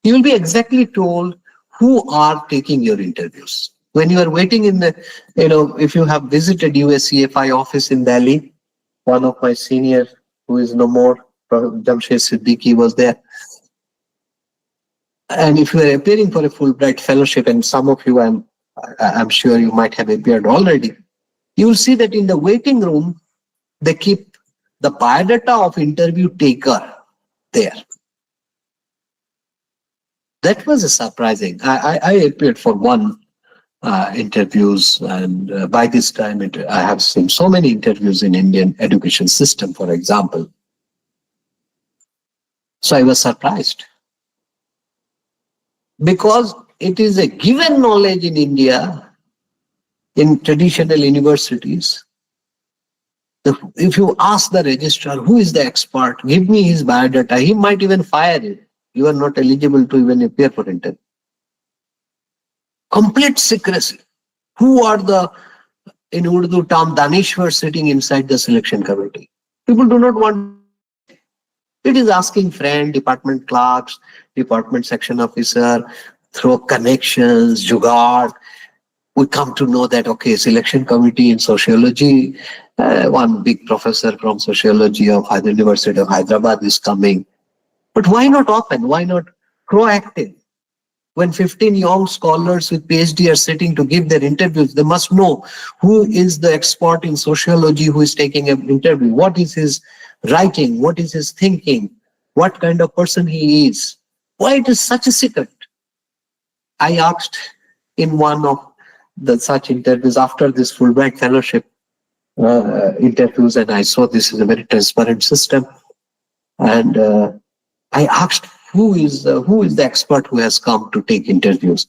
you will be exactly told who are taking your interviews. When you are waiting in the, if you have visited USCFI office in Delhi, one of my senior who is no more, Jamshed Siddiqui, was there. And if you are appearing for a Fulbright fellowship, and some of you, I'm sure you might have appeared already, you will see that in the waiting room, they keep the biodata of interview taker there. That was a surprising. I appeared for one interviews, and by this time I have seen so many interviews in Indian education system, for example. So I was surprised, because it is a given knowledge in India, in traditional universities. If you ask the registrar, who is the expert, give me his biodata, he might even fire you. You are not eligible to even appear for interview. Complete secrecy. Who are the, in Urdu term, Danishwar sitting inside the selection committee? People do not want. It is asking friend, department clerks, department section officer, through connections, jugaad. We come to know that, okay, selection committee in sociology, one big professor from sociology of the University of Hyderabad is coming. But why not open? Why not proactive? When 15 young scholars with PhD are sitting to give their interviews, they must know who is the expert in sociology who is taking an interview. What is his writing? What is his thinking? What kind of person he is? Why it is such a secret? I asked in one of the such interviews after this Fulbright fellowship interviews, and I saw this is a very transparent system. And I asked, who is the expert who has come to take interviews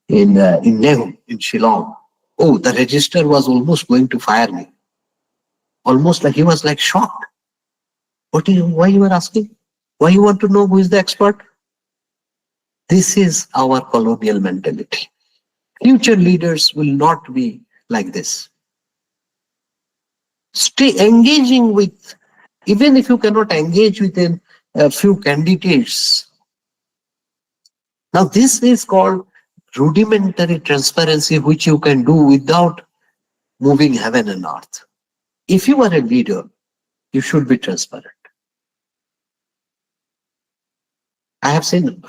in Nehru, in Shillong? Oh, the registrar was almost going to fire me. Almost like he was like shocked. Why you are asking? Why you want to know who is the expert? This is our colonial mentality. Future leaders will not be like this. Stay engaging with, even if you cannot engage within a few candidates. Now this is called rudimentary transparency, which you can do without moving heaven and earth. If you are a leader, you should be transparent. I have seen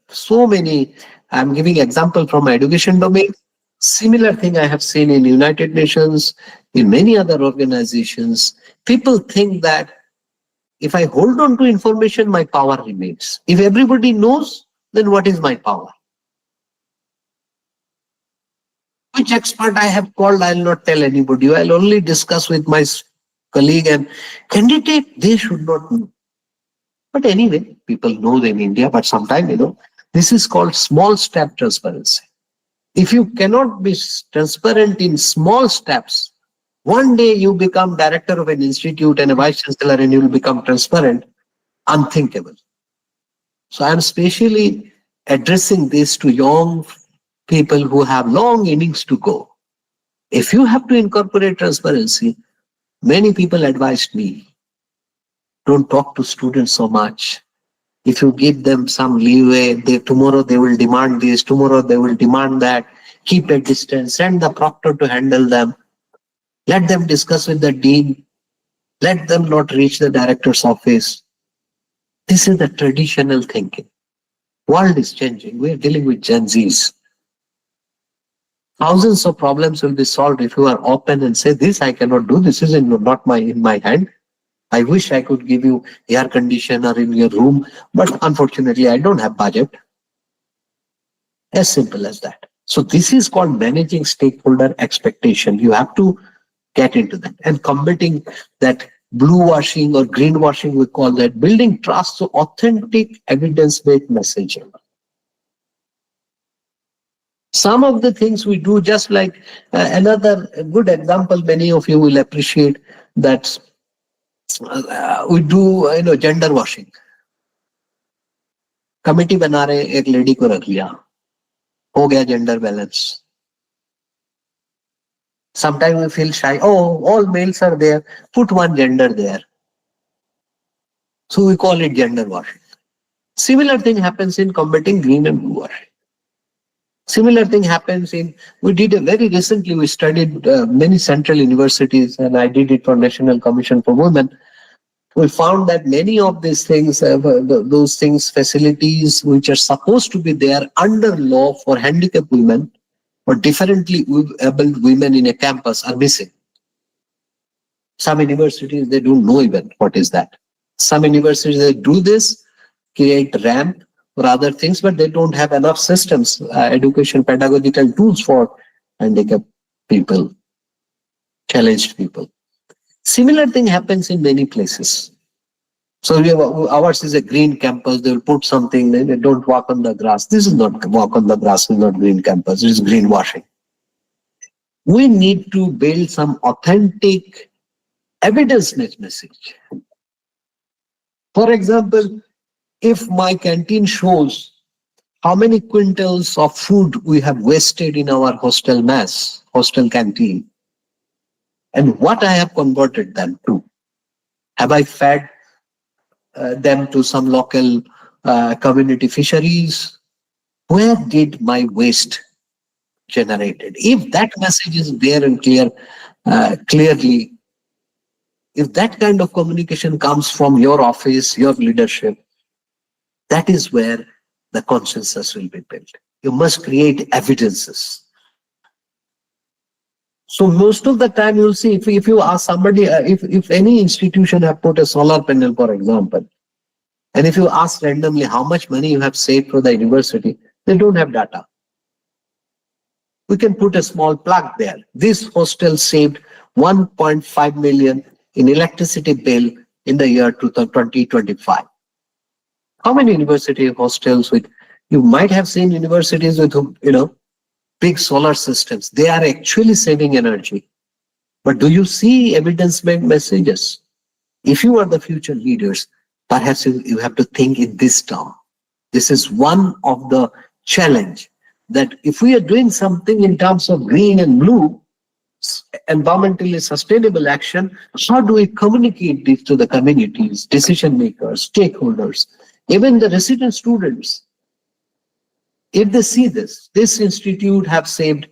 so many, I'm giving example from my education domain. Similar thing I have seen in United Nations, in many other organizations. People think that if I hold on to information, my power remains. If everybody knows, then what is my power? Which expert I have called, I'll not tell anybody. I'll only discuss with my colleague and candidate, they should not know. But anyway, people know in India, but sometimes, this is called small step transparency. If you cannot be transparent in small steps, one day you become director of an institute and a vice chancellor and you will become transparent, unthinkable. So I am especially addressing this to young people who have long innings to go. If you have to incorporate transparency, many people advised me, don't talk to students so much. If you give them some leeway, tomorrow they will demand this, tomorrow they will demand that. Keep a distance, send the proctor to handle them. Let them discuss with the dean. Let them not reach the director's office. This is the traditional thinking. World is changing. We are dealing with Gen Zs. Thousands of problems will be solved if you are open and say, this I cannot do. This is not in my hand. I wish I could give you air conditioner in your room, but unfortunately I don't have budget. As simple as that. So this is called managing stakeholder expectation. You have to get into that and combating that blue washing or greenwashing, we call that, building trust, so authentic evidence-based messaging. Some of the things we do, just like another good example, many of you will appreciate that we do, gender washing. Committee बना रहे, एक lady को रख लिया, हो गया gender balance. Sometimes we feel shy. Oh, all males are there. Put one gender there. So we call it gender washing. Similar thing happens in combating green and blue washing. Similar thing happens we did very recently, we studied many central universities, and I did it for National Commission for Women. We found that many of these things, those things, facilities which are supposed to be there under law for handicapped women or differently abled women in a campus are missing. Some universities, they don't know even what is that. Some universities, they do this, create ramp or other things, but they don't have enough systems, education, pedagogical tools for handicapped people, challenged people. Similar thing happens in many places. So ours is a green campus. They will put something, they don't walk on the grass. This is not walk on the grass, is not green campus. It is greenwashing. We need to build some authentic evidence-based message. For example, if my canteen shows how many quintals of food we have wasted in our hostel mess, hostel canteen, and what I have converted them to. Have I fed them to some local community fisheries? Where did my waste generated? If that message is there and clearly, if that kind of communication comes from your office, your leadership, that is where the consensus will be built. You must create evidences. So most of the time you'll see, if you ask somebody, if any institution have put a solar panel, for example, and if you ask randomly how much money you have saved for the university, they don't have data. We can put a small plug there. This hostel saved 1.5 million in electricity bill in the year 2025. How many university hostels you might have seen universities with, big solar systems. They are actually saving energy. But do you see evidence-based messages? If you are the future leaders, perhaps you have to think in this term. This is one of the challenge, that if we are doing something in terms of green and blue, environmentally sustainable action, how do we communicate this to the communities, decision makers, stakeholders, even the resident students? If they see this institute have saved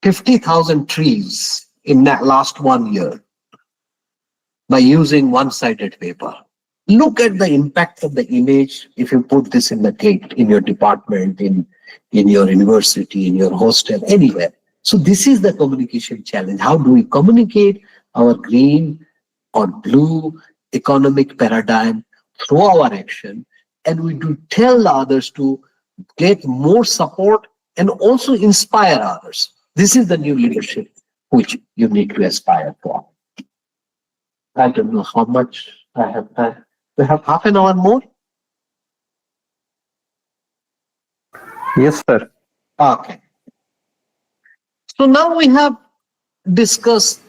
50,000 trees in that last 1 year by using one-sided paper. Look at the impact of the image if you put this in the gate, in your department, in your university, in your hostel, anywhere. So this is the communication challenge. How do we communicate our green or blue economic paradigm through our action? And we do tell others to get more support and also inspire others. This is the new leadership which you need to aspire for. I don't know how much I have time. We have half an hour more? Yes, sir. Okay. So now we have discussed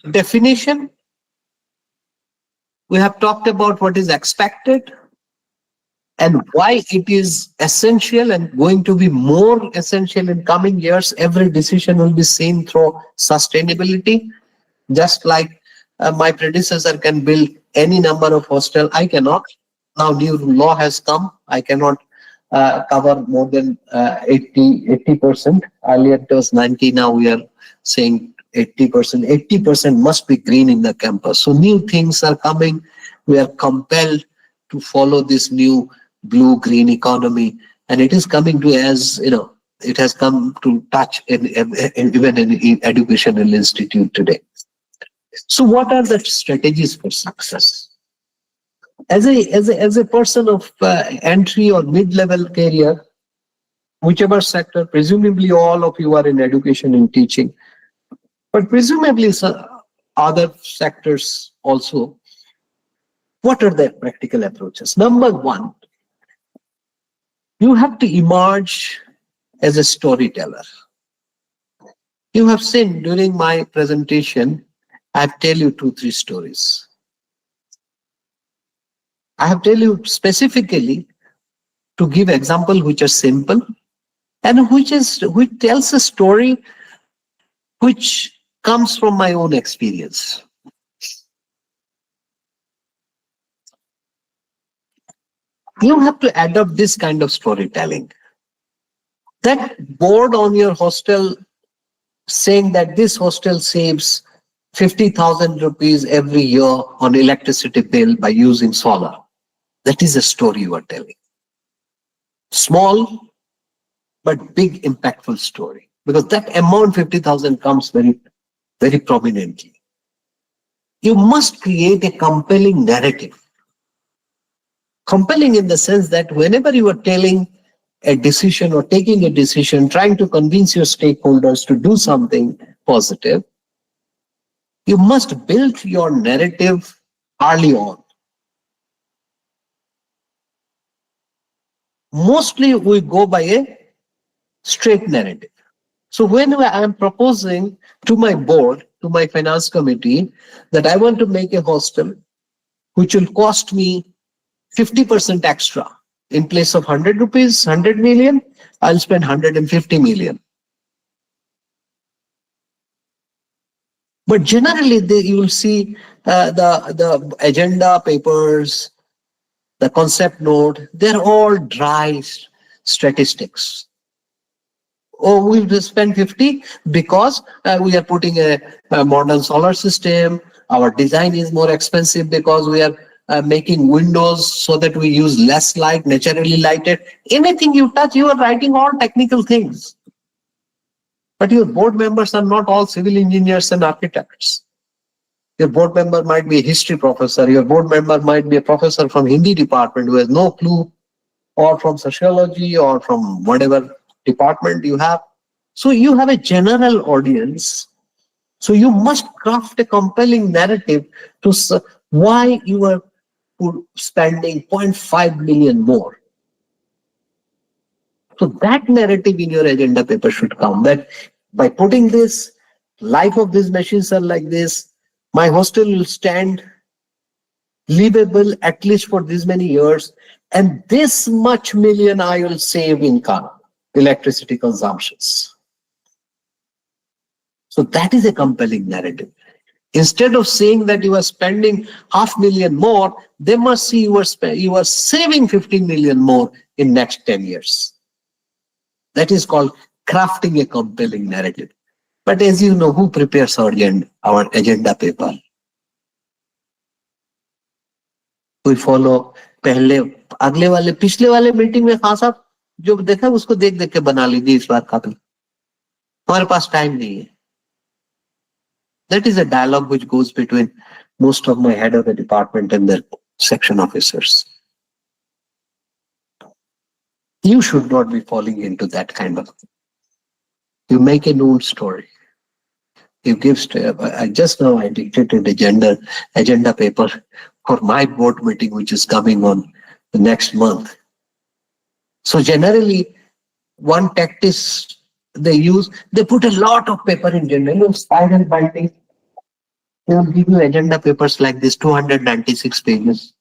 definition. We have talked about what is expected. and why it is essential and going to be more essential in coming years. Every decision will be seen through sustainability. Just like my predecessor can build any number of hostel, I cannot. Now new law has come. I cannot cover more than 80%. Earlier it was 90. Now we are saying 80%. 80% must be green in the campus. So new things are coming. We are compelled to follow this new blue-green economy, and it is coming to, as you know, it has come to touch even in educational institute today. So what are the strategies for success? As a person of entry or mid-level career, whichever sector, presumably all of you are in education and teaching, but presumably other sectors also, what are the practical approaches? Number one, you have to emerge as a storyteller. You have seen during my presentation, I have tell you 2-3 stories. I have tell you specifically to give example which are simple and which tells a story which comes from my own experience. You have to adopt this kind of storytelling. That board on your hostel saying that this hostel saves 50,000 rupees every year on electricity bill by using solar. That is a story you are telling. Small, but big impactful story. Because that amount 50,000 comes very, very prominently. You must create a compelling narrative. Compelling in the sense that whenever you are telling a decision or taking a decision, trying to convince your stakeholders to do something positive, you must build your narrative early on. Mostly we go by a straight narrative. So when I am proposing to my board, to my finance committee, that I want to make a hostel which will cost me 50% extra. In place of 100 rupees, 100 million, I'll spend 150 million. But generally, you will see the agenda papers, the concept note, they're all dry statistics. Oh, we'll spend 50 because we are putting a modern solar system. Our design is more expensive because we are making windows so that we use less light, naturally lighted. Anything you touch, you are writing all technical things. But your board members are not all civil engineers and architects. Your board member might be a history professor. Your board member might be a professor from Hindi department who has no clue, or from sociology, or from whatever department you have. So you have a general audience. So you must craft a compelling narrative to why you are spending 0.5 million more. So that narrative in your agenda paper should come, that by putting this, life of these machines are like this, my hostel will stand livable at least for this many years, and this much million I will save in electricity consumptions. So that is a compelling narrative. Instead of saying that you are spending 500,000 more, they must see you are saving 15 million more in next 10 years. That is called crafting a compelling narrative. But as you know, who prepares our agenda paper? We follow पहले अगले वाले पिछले वाले meeting में खास आप जो देखा उसको देख देख के बना लीजिए इस बार का भी हमारे पास टाइम नहीं है. That is a dialogue which goes between most of my head of the department and their section officers. You should not be falling into that kind of thing. You make a known story. You give, just now I dictated agenda paper for my board meeting, which is coming on the next month. So generally, one tactic they use, they put a lot of paper in general, spiral binding. They will give you agenda papers like this, 296 pages.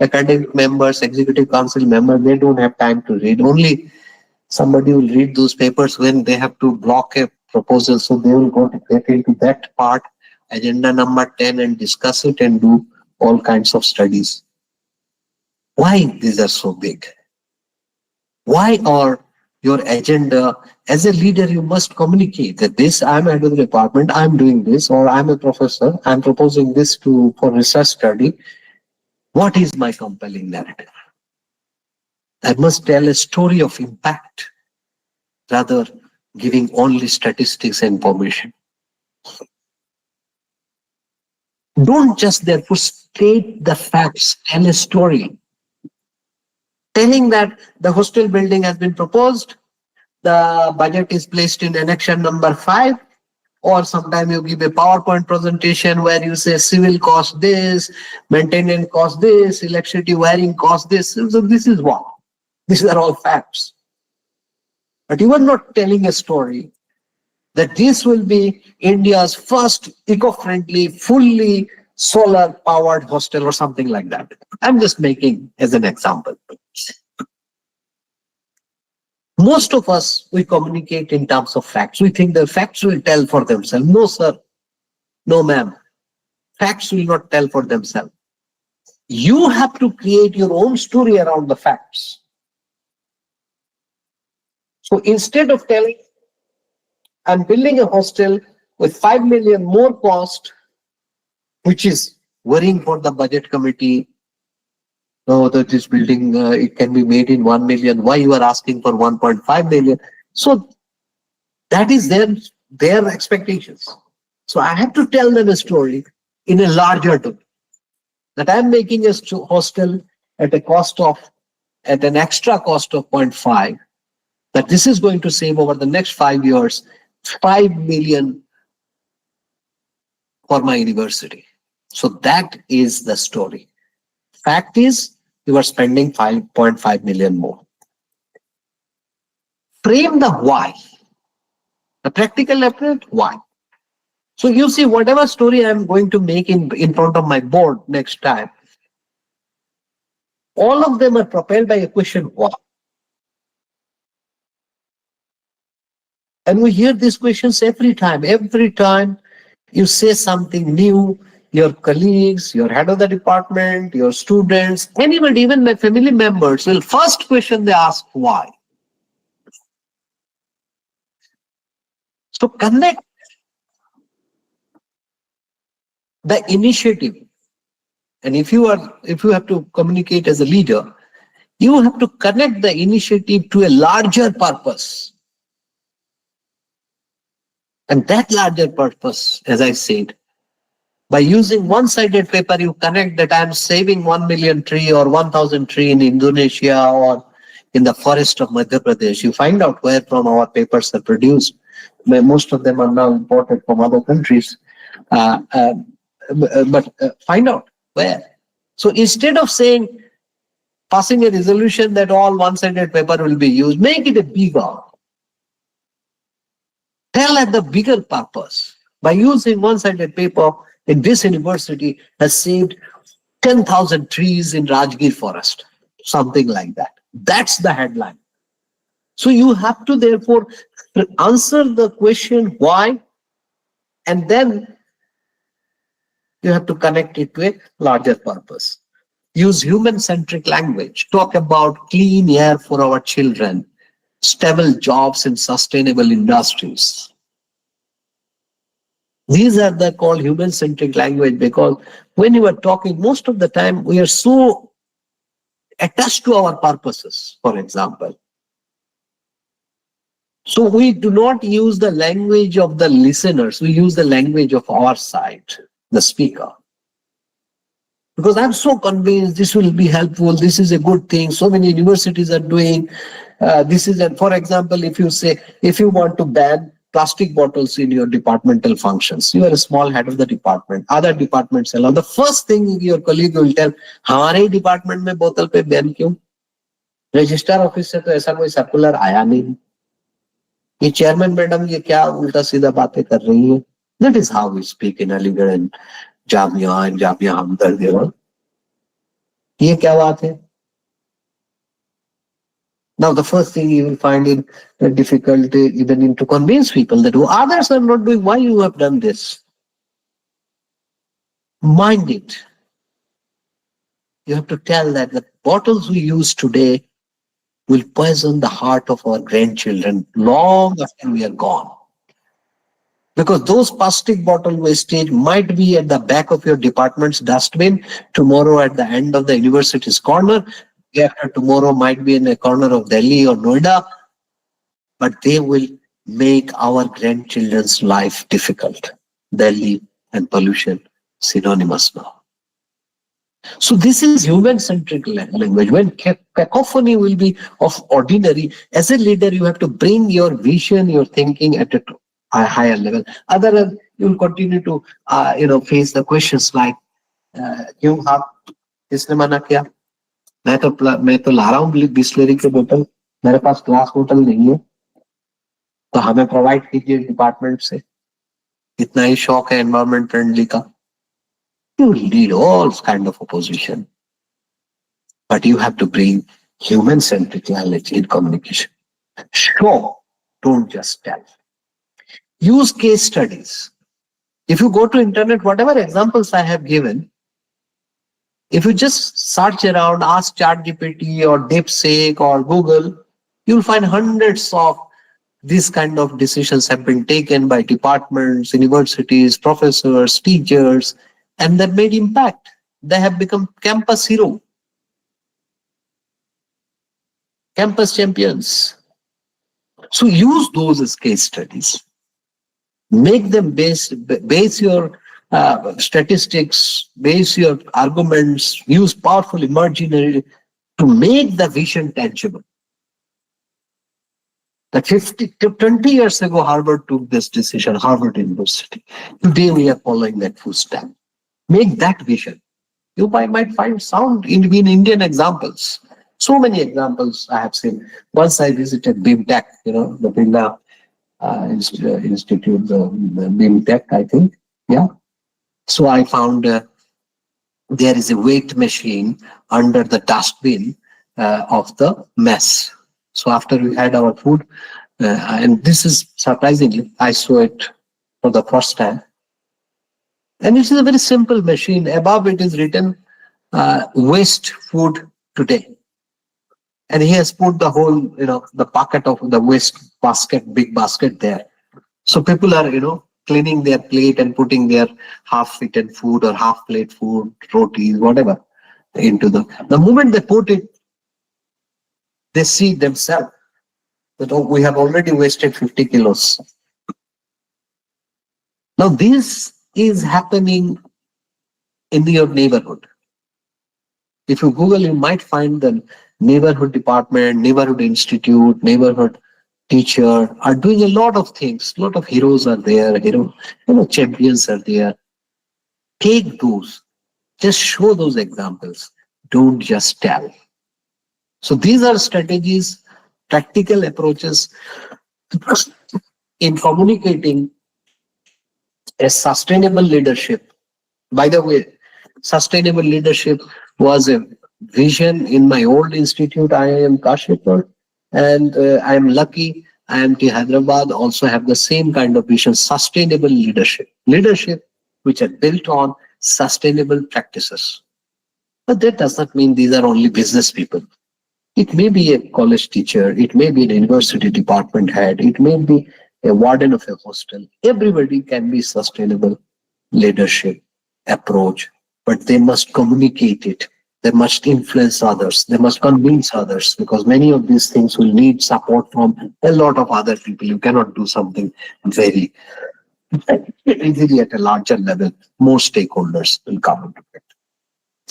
academic members, executive council members, they don't have time to read. Only somebody will read those papers when they have to block a proposal. So they will go to get into that part, agenda number 10, and discuss it and do all kinds of studies. Why these are so big? Why are your agenda, as a leader, you must communicate that this, I'm head of the department, I'm doing this, or I'm a professor, I'm proposing this for research study. What is my compelling narrative? I must tell a story of impact rather giving only statistics and information. Don't just therefore state the facts, tell a story. Telling that the hostel building has been proposed, the budget is placed in annexure number 5, or sometime you give a PowerPoint presentation where you say civil cost this, maintenance cost this, electricity wiring cost this. So this is what? These are all facts. But you are not telling a story that this will be India's first eco-friendly, fully solar-powered hostel or something like that. I'm just making as an example. Most of us, we communicate in terms of facts. We think the facts will tell for themselves. No, sir. No, ma'am. Facts will not tell for themselves. You have to create your own story around the facts. So instead of telling, I'm building a hostel with 5 million more cost, which is worrying for the budget committee. No, that this building, it can be made in 1 million. Why you are asking for 1.5 million? So that is their expectations. So I have to tell them a story in a larger domain. That I'm making a hostel at an extra cost of 0.5. That this is going to save over the next 5 years, 5 million for my university. So that is the story. Fact is, you are spending 5.5 million more. Frame the why. The practical approach, why. So you see, whatever story I'm going to make in front of my board next time, all of them are propelled by a question, why. And we hear these questions every time. Every time you say something new, your colleagues, your head of the department, your students, anybody, even my family members will first question they ask, why? So connect the initiative. And if you have to communicate as a leader, you have to connect the initiative to a larger purpose. And that larger purpose, as I said, by using one-sided paper, you connect that I'm saving 1 million tree or 1,000 tree in Indonesia or in the forest of Madhya Pradesh. You find out where from our papers are produced. Most of them are now imported from other countries. But find out where. So instead of saying, passing a resolution that all one-sided paper will be used, make it a bigger. Tell at the bigger purpose. By using one-sided paper, in this university has saved 10,000 trees in Rajgir forest. Something like that. That's the headline. So you have to therefore answer the question why, and then you have to connect it to a larger purpose. Use human-centric language. Talk about clean air for our children, stable jobs in sustainable industries. These are the called human-centric language, because when you are talking, most of the time we are so attached to our purposes, for example. So we do not use the language of the listeners, we use the language of our side, the speaker. Because I'm so convinced this will be helpful, this is a good thing, so many universities are doing, this is, for example, if you want to ban plastic bottles in your departmental functions, you are a small head of the department, other departments allow, the first thing your colleague will tell, हमारे department में बोतल पे ban क्यों? Registrar office से तो ऐसा कोई circular आया नहीं, ये चेयरमैन मैडम ये क्या उल्टा सीधा बातें कर रही है. That is how we speak in Aligarh and Jamia Hamdard. ये क्या बात है? Now, the first thing you will find it difficult even to convince people that others are not doing, why you have done this? Mind it. You have to tell that the bottles we use today will poison the heart of our grandchildren long after we are gone. Because those plastic bottle wastage might be at the back of your department's dustbin, tomorrow at the end of the university's corner, day after tomorrow might be in a corner of Delhi or Noida, but they will make our grandchildren's life difficult. Delhi and pollution synonymous now. So this is human-centric language. When cacophony will be of ordinary, as a leader, you have to bring your vision, your thinking at a higher level. Otherwise, you will continue to, face the questions like, क्यों आप इसने मना किया? मैं तो ला रहा हूँ बिस्लरी के बोतल, मेरे पास ग्लास बोतल नहीं है, तो हमें प्रोवाइड कीजिए डिपार्टमेंट से. इतना ही शौक है एनवायरमेंट फ्रेंडली का. You lead all kind of opposition, but you have to bring human-centricality in communication. Show, don't just tell. Use case studies. If you go to internet, whatever examples I have given, if you just search around, ask ChatGPT or DeepSeek or Google, you'll find hundreds of these kind of decisions have been taken by departments, universities, professors, teachers, and that made impact. They have become campus hero, campus champions. So use those as case studies. Make them base your statistics, base your arguments, use powerful imaginary to make the vision tangible. That 20 years ago, Harvard took this decision, Harvard University. Today, we are following that footstep. Make that vision. You might find sound in Indian examples. So many examples I have seen. Once I visited BIMTech, the Birla Institute, the BIMTech, I think. Yeah. So I found there is a weight machine under the dustbin of the mess. So after we had our food, and this is surprisingly, I saw it for the first time. And it is a very simple machine. Above it is written, waste food today. And he has put the whole, the pocket of the waste basket, big basket there. So people are, cleaning their plate and putting their half-eaten food or half-plate food, rotis, whatever, into the moment they put it, they see themselves that, oh, we have already wasted 50 kilos. Now, this is happening in your neighborhood. If you Google, you might find the neighborhood department, neighborhood institute, neighborhood teacher are doing a lot of things. A lot of heroes are there, champions are there. Take those, just show those examples. Don't just tell. So these are strategies, practical approaches in communicating a sustainable leadership. By the way, sustainable leadership was a vision in my old institute, IIM Kashipur, and I am lucky IMT Hyderabad also have the same kind of vision, sustainable leadership. Leadership which are built on sustainable practices. But that does not mean these are only business people. It may be a college teacher, it may be an university department head, it may be a warden of a hostel. Everybody can be sustainable leadership approach, but they must communicate it. They must influence others. They must convince others, because many of these things will need support from a lot of other people. You cannot do something very easily at a larger level. More stakeholders will come into it.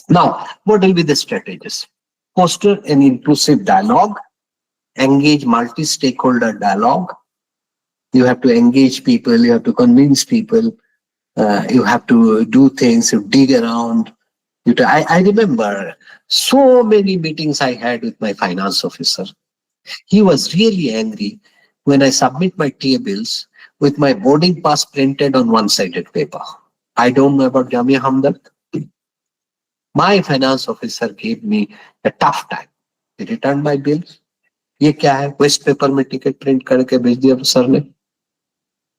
Now, what will be the strategies? Foster an inclusive dialogue, engage multi-stakeholder dialogue. You have to engage people, you have to convince people, you have to do things, you dig around. I remember so many meetings I had with my finance officer. He was really angry when I submit my TA bills with my boarding pass printed on one-sided paper. I don't know about Jamia Hamdard. My finance officer gave me a tough time. He returned my bills. ये क्या है? Waste paper में ticket print करके भेज दिया sir ने.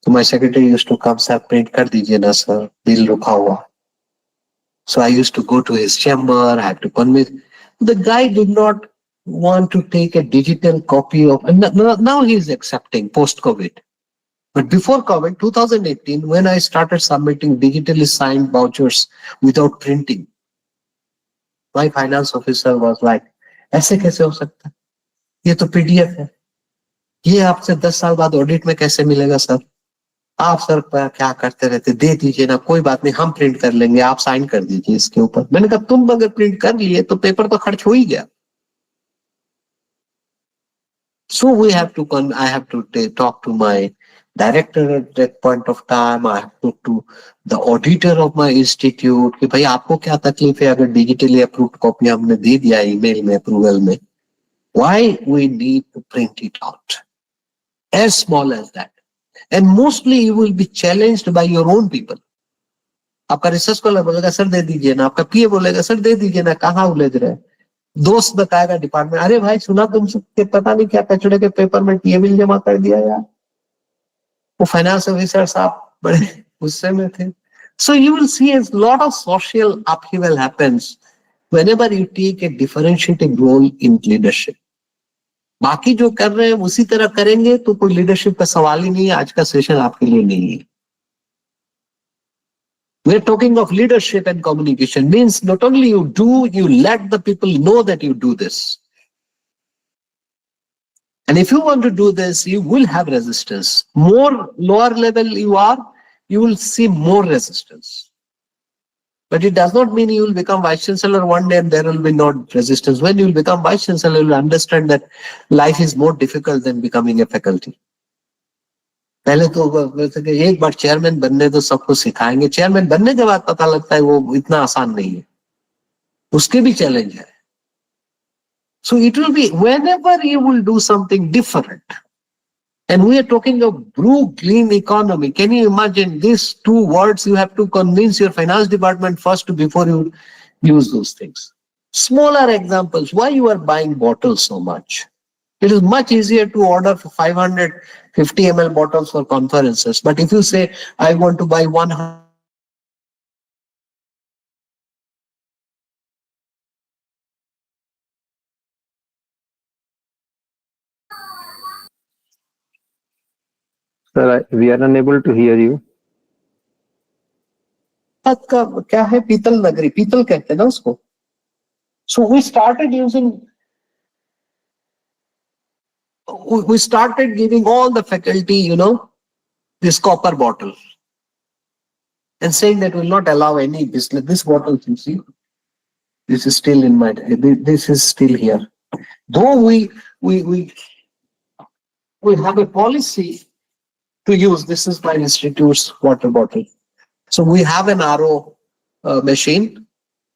तो my secretary used to come, sir, print कर दीजिए ना सर, बिल रुका हुआ. So I used to go to his chamber. I had to convince. The guy did not want to take a digital copy of. And now he is accepting post-COVID. But before COVID, 2018, when I started submitting digitally signed vouchers without printing, my finance officer was like, ऐसे कैसे हो सकता है? ये तो PDF है. ये आपसे 10 साल बाद ऑडिट में कैसे मिलेगा सर? आप सर क्या करते रहते, दे दीजिए ना, कोई बात नहीं, हम प्रिंट कर लेंगे, आप साइन कर दीजिए इसके ऊपर. मैंने कहा तुम अगर प्रिंट कर लिए तो पेपर तो खर्च हो ही गया. So we have to I have to talk to my director at that point of time. I have to the auditor of my institute कि भाई आपको क्या तकलीफ है अगर डिजिटली अप्रूव्ड कॉपी हमने दे दिया ईमेल में अप्रूवल में. Why we need to print it out? As small as that. And mostly you will be challenged by your own people. आपका रिसर्च स्कॉलर बोलेगा सर दे दीजिए ना, आपका पीए बोलेगा सर दे दीजिए ना, कहाँ उलझ रहे हैं. दोस्त बताएगा डिपार्टमेंट, अरे भाई सुना तुम सबके पता नहीं क्या कचड़े के पेपर में ये बिल जमा कर दिया यार. वो फाइनेंस ऑफिसर साहब बड़े गुस्से में थे. So you will see a lot of social upheaval happens whenever you take a differentiating role in leadership. बाकी जो कर रहे हैं उसी तरह करेंगे तो कोई लीडरशिप का सवाल ही नहीं है. आज का सेशन आपके लिए नहीं है. We're talking of leadership and communication. Means not only you do, you let the people know that you do this. And if you want to do this, you will have resistance. More lower level you are, you will see more resistance. But it does not mean you will become vice chancellor one day and there will be no resistance. When you will become vice chancellor, you will understand that life is more difficult than becoming a faculty. पहले तो एक बार chairman बनने तो सबको सिखाएंगे, chairman बनने के बाद पता लगता है वो इतना आसान नहीं है, उसके भी चैलेंज है. So it will be whenever you will do something different. And we are talking of blue green economy. Can you imagine these two words? You have to convince your finance department first before you use those things. Smaller examples, why you are buying bottles so much? It is much easier to order for 550 ml bottles for conferences. But if you say, I want to buy 100, Sir, we are unable to hear you. का क्या है, पीतल नगरी, पीतल कहते हैं ना उसको. So we started giving all the faculty, this copper bottle and saying that we'll not allow any business. This bottle, you see, this is still in my, this is still here. Though we have a policy to use, this is my institute's water bottle. So we have an RO machine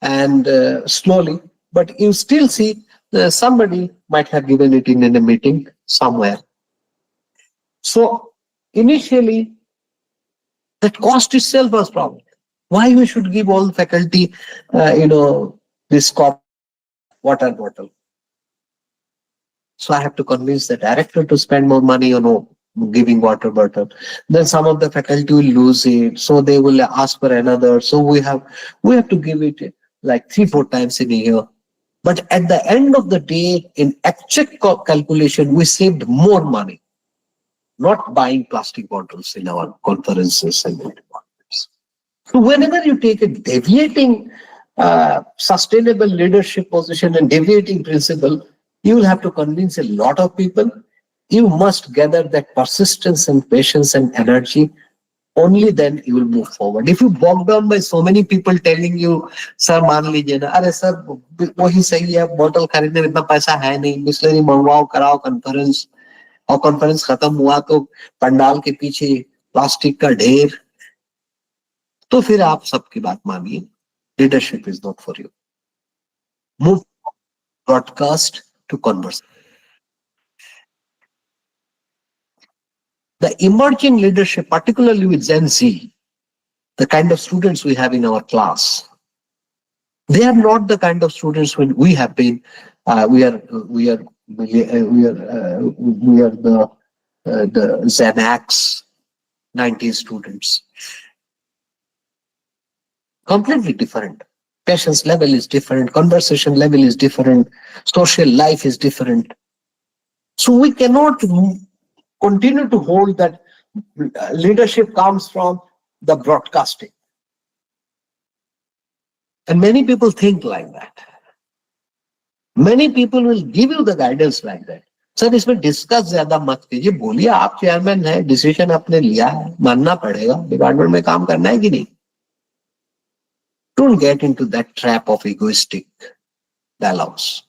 and slowly, but you still see somebody might have given it in a meeting somewhere. So initially, that cost itself was problem. Why we should give all faculty, this water bottle? So I have to convince the director to spend more money on giving water bottle. Then some of the faculty will lose it, so they will ask for another. So we have to give it like 3-4 times in a year. But at the end of the day, in actual calculation, we saved more money, not buying plastic bottles in our conferences and departments. So whenever you take a deviating sustainable leadership position and deviating principle, you will have to convince a lot of people. You must gather that persistence and patience and energy. Only then you will move forward. If you bogged down by so many people telling you, sir, मान लीजिए ना, अरे sir वही सही है, bottle खरीदने में इतना पैसा है नहीं, बिस्लरी मंगवाओ, कराओ कॉन्फ्रेंस, और कॉन्फ्रेंस खत्म हुआ तो पंडाल के पीछे प्लास्टिक का ढेर, तो फिर आप सबकी बात मानिए. Leadership is not for you. Move broadcast to conversation. The emerging leadership, particularly with Gen Z, the kind of students we have in our class, They are not the kind of students when we have been. We are the Xanax 90 students. Completely different. Patience level is different. Conversation level is different. Social life is different. So we cannot continue to hold that leadership comes from the broadcasting. And many people think like that. Many people will give you the guidance like that. Sir इसमें discuss ज्यादा मत कीजिए, बोलिए आप chairman है, decision आपने लिया है, मानना पड़ेगा, डिपार्टमेंट में काम करना है कि नहीं. Don't get into that trap of egoistic dialogues.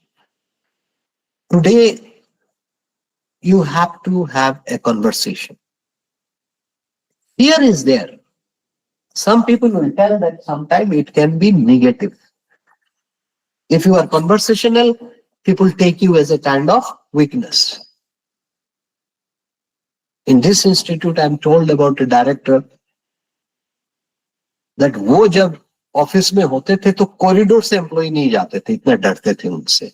Today, you have to have a conversation. Fear is there. Some people will tell that sometimes it can be negative. If you are conversational, people take you as a kind of weakness. In this institute, I'm told about a director that वो जब office में होते थे तो corridor से employ नहीं जाते थे, इतना डरते थे उनसे.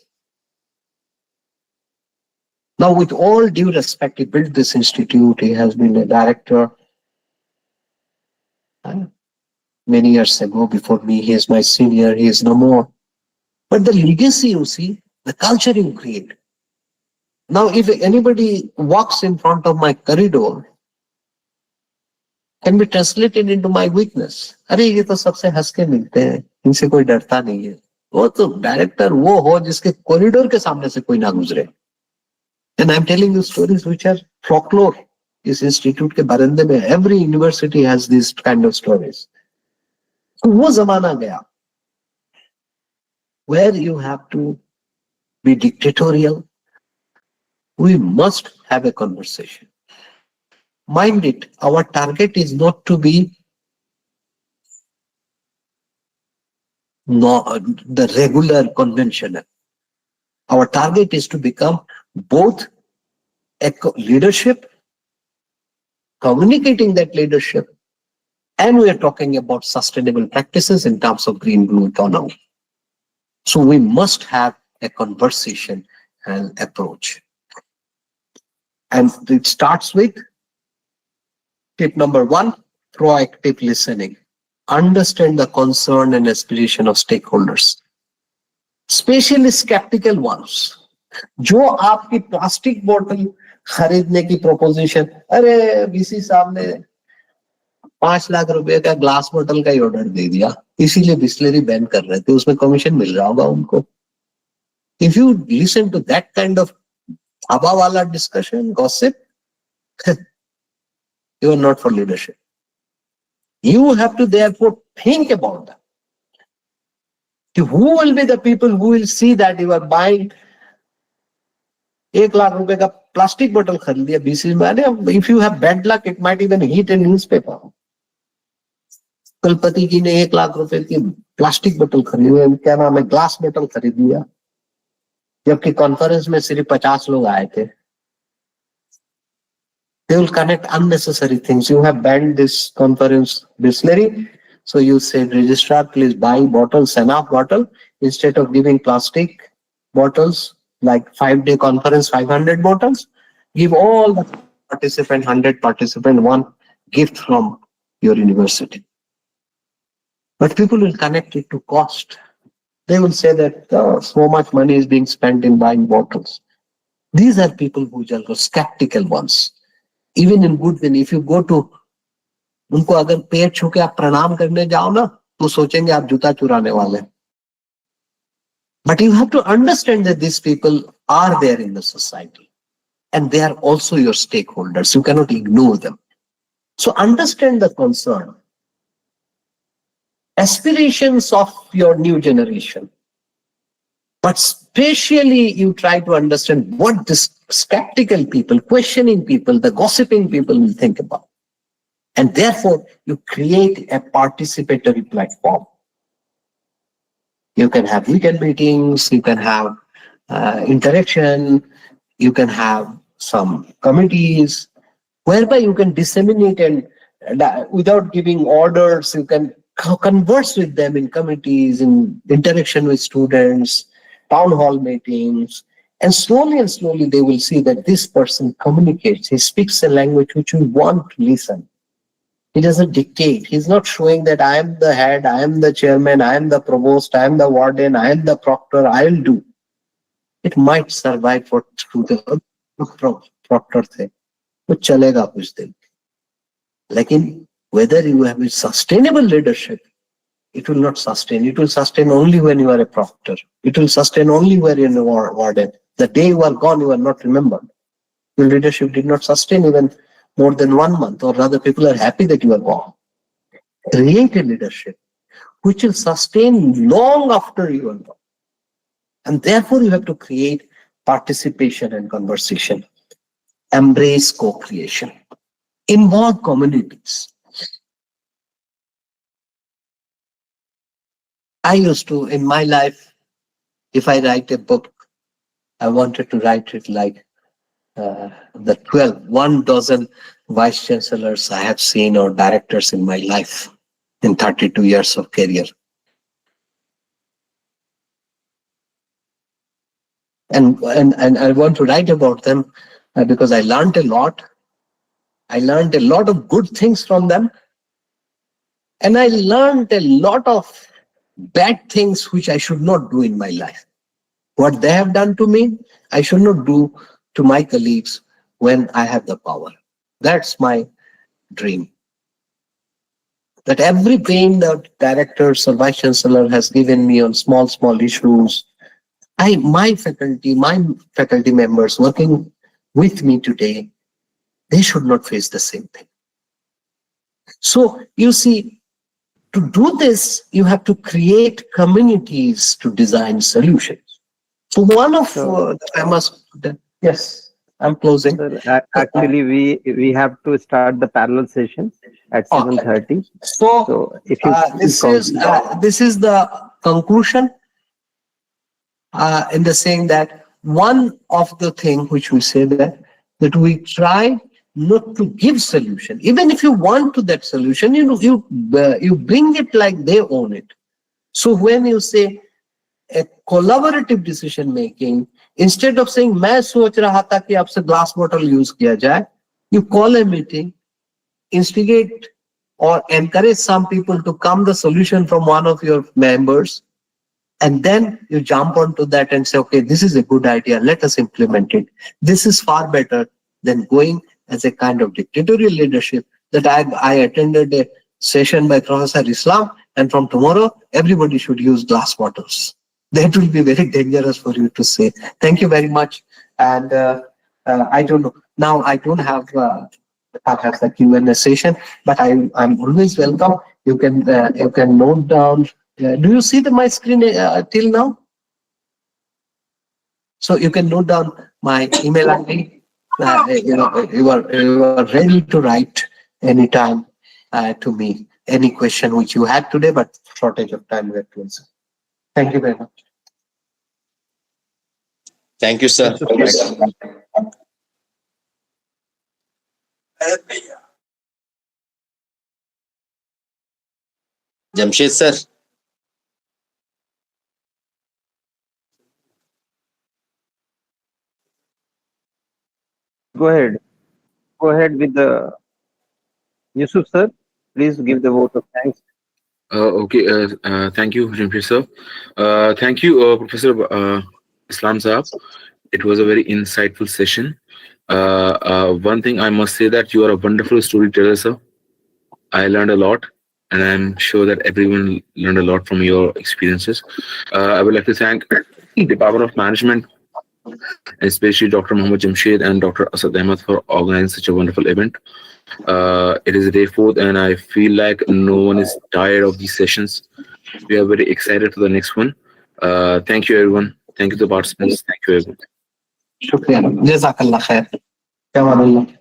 Now, with all due respect, he built this institute. He has been a director many years ago. Before me, he is my senior. He is no more. But the legacy you see, the culture you create. Now, if anybody walks in front of my corridor, can be translated into my weakness. अरे ये तो सबसे हंस के मिलते हैं, इनसे कोई डरता नहीं है. वो तो डायरेक्टर वो हो जिसके कॉरिडोर के सामने से कोई ना गुजरे. And I'm telling you stories which are folklore. इस इंस्टीट्यूट के बरंदे में every university has these kind of stories. तो वो जमाना गया where you have to be dictatorial. We must have a conversation. Mind it, our target is not to be the regular conventional. Our target is to become both leadership, communicating that leadership, and we are talking about sustainable practices in terms of green blue economy. So we must have a conversation and approach. And it starts with tip number 1, proactive listening. Understand the concern and aspiration of stakeholders, especially skeptical ones. जो आपकी plastic बोतल खरीदने की proposition, अरे BC साहब ने 5 लाख रुपए का ग्लास बोतल का ही ऑर्डर दे दिया, इसीलिए बिस्लरी बैन कर रहे थे, उसमें कमीशन मिल रहा होगा उनको. If you listen to that kind of hava wala discussion, gossip, you are not for leadership. You have to therefore think about that. Who will be the people who will see that you are buying 1 lakh रुपए का plastic बोतल खरीद लिया BC में. If you have bad luck, it might even hit a newspaper. कुलपति जी ने 1 लाख रुपए की प्लास्टिक बोतल खरीदी, क्या नाम है, ग्लास बोतल खरीद लिया, जबकि कॉन्फ्रेंस में सिर्फ 50 लोग आए थे. They will connect unnecessary things. You have banned this conference distillery, so you said, registrar, please buy bottles, enough bottle, instead of giving plastic bottles, like 5-day conference, 500 bottles, give all the participant, 100 participant, one gift from your university. But people will connect it to cost. They will say that so much money is being spent in buying bottles. These are people who are skeptical ones. Even in good way, if you go to उनको अगर पैर छू के आप प्रणाम करने जाओ ना, तो सोचेंगे आप जूता चुराने वाले. But you have to understand that these people are there in the society and they are also your stakeholders. You cannot ignore them. So understand the concern, aspirations of your new generation. But especially you try to understand what the skeptical people, questioning people, the gossiping people will think about. And therefore, you create a participatory platform. You can have weekend meetings, you can have interaction, you can have some committees, whereby you can disseminate and without giving orders, you can converse with them in committees, in interaction with students, town hall meetings, and slowly they will see that this person communicates. He speaks a language which we want to listen. He doesn't dictate. He's not showing that I am the head, I am the chairman, I am the provost, I am the warden, I am the proctor, I'll do. It might survive for through the proctor thing. वो चलेगा कुछ दिन. लेकिन whether you have a sustainable leadership, it will not sustain. It will sustain only when you are a proctor. It will sustain only when you are a warden. The day you are gone, you are not remembered. Your leadership did not sustain even more than 1 month, or rather people are happy that you are gone. Create a leadership which will sustain long after you are gone. And therefore you have to create participation and conversation. Embrace co-creation. Involve communities. I used to, in my life, if I write a book, I wanted to write it like the 1 dozen vice chancellors I have seen or directors in my life in 32 years of career. And I want to write about them because I learned a lot. I learned a lot of good things from them. And I learned a lot of bad things which I should not do in my life. What they have done to me, I should not do to my colleagues when I have the power. That's my dream. That every pain that directors or vice chancellor has given me on small issues, my faculty members working with me today, they should not face the same thing. So you see, to do this, you have to create communities to design solutions. So one of the famous, yes, I'm closing. Sir, actually, we have to start the parallel session at 7:30. So if you this is the conclusion in the saying that one of the thing which we say that we try not to give solution. Even if you want to that solution, you bring it like they own it. So when you say a collaborative decision making, instead of saying मैं सोच रहा था कि आपसे glass bottle use किया जाए, you call a meeting, instigate or encourage some people to come the solution from one of your members, and then you jump onto that and say, okay, this is a good idea, let us implement it. This is far better than going as a kind of dictatorial leadership that I attended a session by Professor Islam, and from tomorrow everybody should use glass bottles. That will be very dangerous for you to say. Thank you very much. And I don't know, now I don't have perhaps the Q&A session, but I'm always welcome. You can note down. Do you see my screen till now? So you can note down my email ID. You are ready to write anytime to me any question which you had today, but shortage of time we have to answer. Thank you very much. Thank you, sir. Jamshed sir. Go ahead with the Yusuf sir. Please give the vote of thanks. Okay. Thank you, Jamshid sir. Thank you, Professor Islam Saab. It was a very insightful session. One thing I must say that you are a wonderful storyteller, sir. I learned a lot, and I'm sure that everyone learned a lot from your experiences. I would like to thank the Department of Management, especially Dr. Muhammad Jamshed and Dr. Asad Ahmed for organizing such a wonderful event. It is day 4th, and I feel like no one is tired of these sessions. We are very excited for the next one. Thank you, everyone. Thank you to the participants. Thank you, everyone. Shukriya. Jazakallah khair. Jazakallah.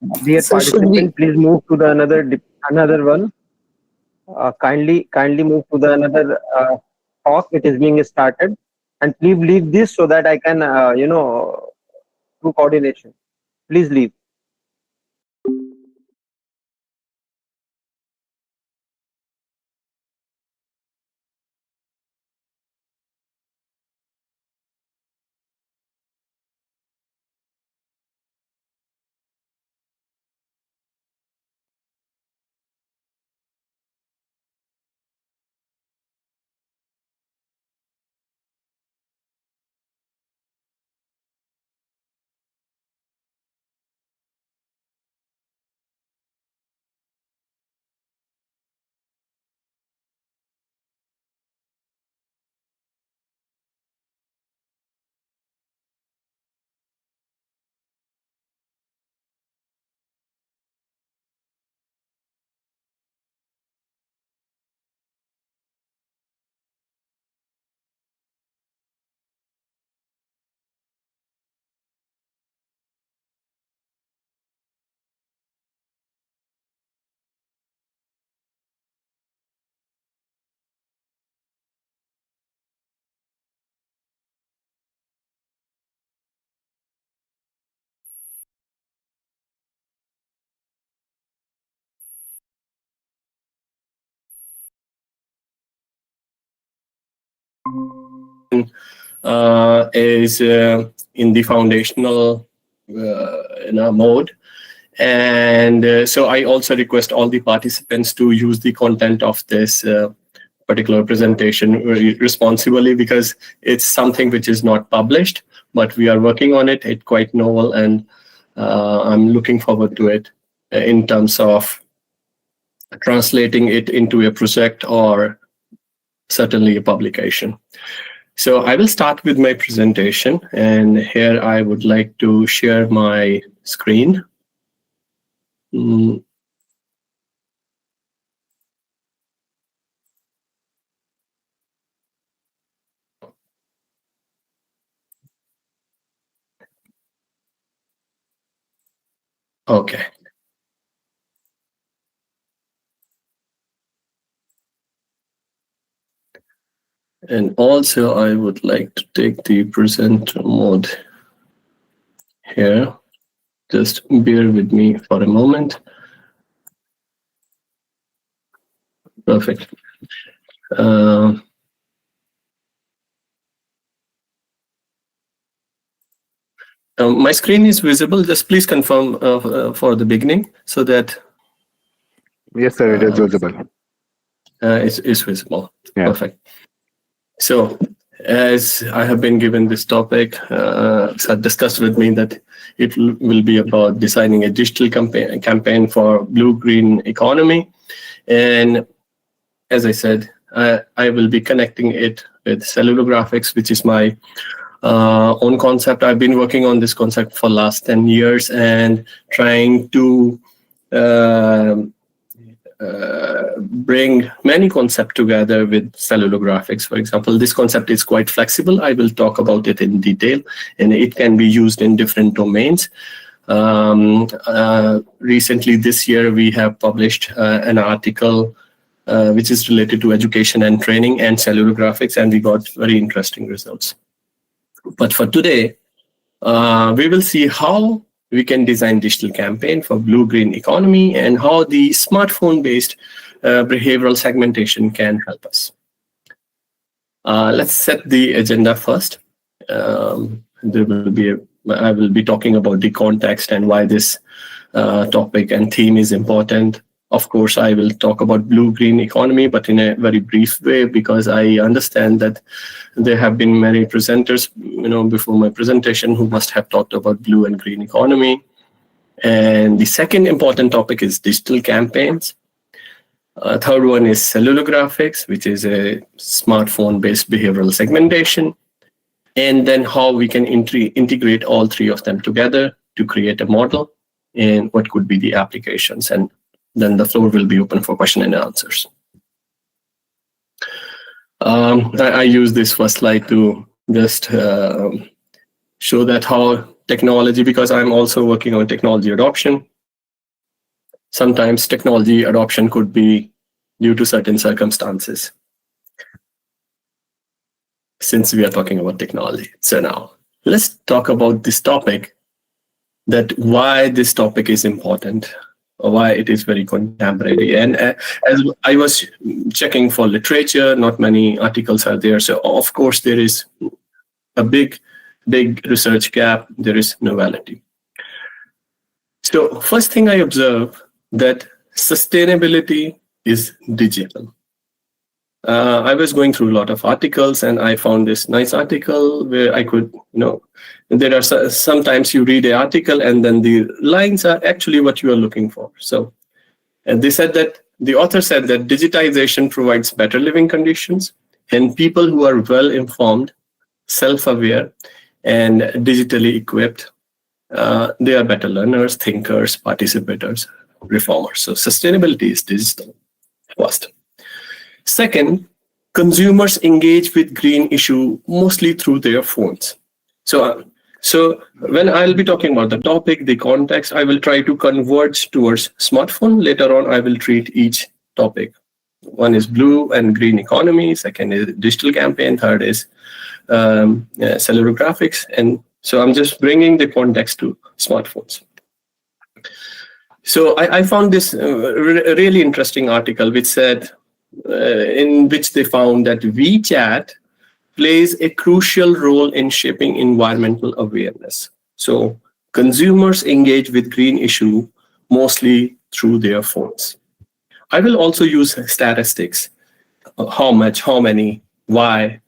Dear So should we- participant, please move to the another one. Kindly move to the another talk. It is being started, and please leave this so that I can do coordination. Please leave. Is in the foundational mode. And so I also request all the participants to use the content of this particular presentation very responsibly, because it's something which is not published, but we are working on it. It's quite novel, and I'm looking forward to it in terms of translating it into a project or certainly a publication. So I will start with my presentation, and here I would like to share my screen. Okay. And also I would like to take the present mode here. Just bear with me for a moment. Perfect. My screen is visible. Just please confirm for the beginning so that. Yes, sir, it is visible. It's visible. Yeah. Perfect. So, as I have been given this topic, so discussed with me that it will be about designing a digital campaign for blue-green economy. And as I said, I will be connecting it with cellulographics, which is my own concept. I've been working on this concept for last 10 years and trying to bring many concepts together with cellulographics. For example, this concept is quite flexible. I will talk about it in detail, and it can be used in different domains. Recently, this year, we have published an article which is related to education and training and cellulographics, and we got very interesting results. But for today, we will see how we can design digital campaign for blue-green economy and how the smartphone-based behavioral segmentation can help us. Let's set the agenda first. I will be talking about the context and why this topic and theme is important. Of course, I will talk about blue-green economy, but in a very brief way, because I understand that there have been many presenters, before my presentation who must have talked about blue and green economy. And the second important topic is digital campaigns. Third one is cellulographics, which is a smartphone-based behavioral segmentation. And then how we can integrate all three of them together to create a model and what could be the applications. And then the floor will be open for question and answers. I use this first slide to just show that how technology, because I'm also working on technology adoption, sometimes technology adoption could be due to certain circumstances. Since we are talking about technology. So now let's talk about this topic, that why this topic is important, or why it is very contemporary. And as I was checking for literature, not many articles are there. So of course there is a big research gap. There is novelty. So first thing I observe that sustainability is digital. I was going through a lot of articles and I found this nice article where I could, there are sometimes you read an article and then the lines are actually what you are looking for. So, and they said that the author said that digitization provides better living conditions, and people who are well informed, self-aware, and digitally equipped, they are better learners, thinkers, participators, reformers. So sustainability is digital. First. Second, consumers engage with green issue mostly through their phones. So when I'll be talking about the topic, the context, I will try to converge towards smartphone. Later on, I will treat each topic. One is blue and green economy. Second is digital campaign. Third is cellular graphics. And so I'm just bringing the context to smartphones. So I found this really interesting article which said, in which they found that WeChat plays a crucial role in shaping environmental awareness. So consumers engage with green issue mostly through their phones. I will also use statistics. How much, how many, why.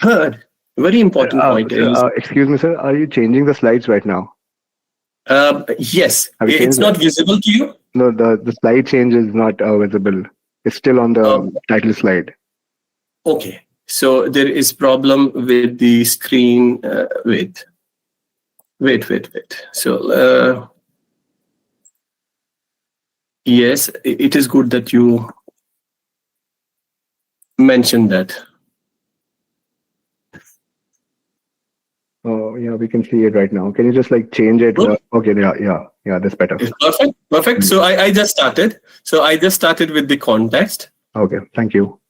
Third, very important point is... excuse me, sir. Are you changing the slides right now? Yes. Have you It's changed not it? visible to you? No, the slide change is not visible. It's still on the title slide. Okay. So there is problem with the screen. Wait. So yes, it is good that you mentioned that. Oh, yeah, we can see it right now. Can you just like change it? Good. Okay, yeah, that's better. It's perfect. So I just started. So I just started with the context. Okay, thank you.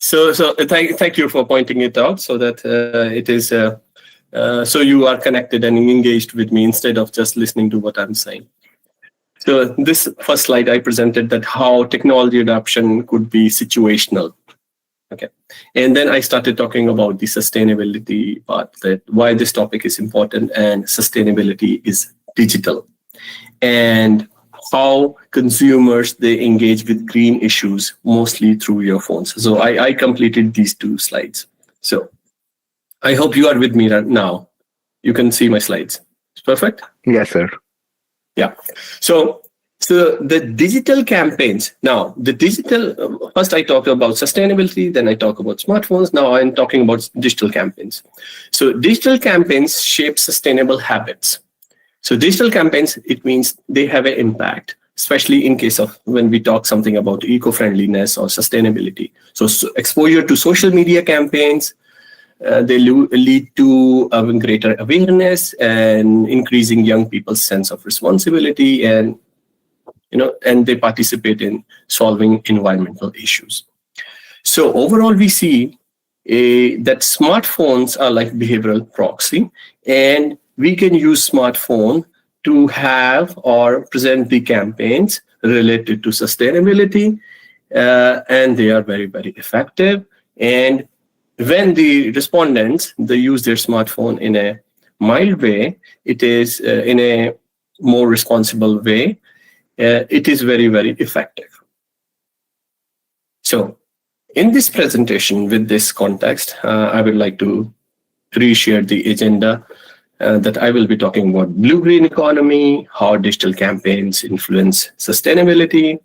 So thank you for pointing it out, so that it is so you are connected and engaged with me instead of just listening to what I'm saying. So this first slide I presented that how technology adoption could be situational. Okay, and then I started talking about the sustainability part, that why this topic is important, and sustainability is digital, and how consumers, they engage with green issues mostly through your phones. So I completed these two slides. So I hope you are with me right now. You can see my slides. It's perfect. Yes, sir. Yeah. So the digital campaigns, now the digital, first I talked about sustainability, then I talk about smartphones. Now I'm talking about digital campaigns. So digital campaigns shape sustainable habits. So digital campaigns, it means they have an impact, especially in case of when we talk something about eco-friendliness or sustainability. So exposure to social media campaigns, they lead to greater awareness and increasing young people's sense of responsibility, and and they participate in solving environmental issues. So overall, we see that smartphones are like behavioral proxy, and we can use smartphone to have or present the campaigns related to sustainability, and they are very, very effective. And when the respondents, they use their smartphone in a mild way, it is in a more responsible way, it is very, very effective. So in this presentation, with this context, I would like to reshare the agenda that I will be talking about blue-green economy, how digital campaigns influence sustainability,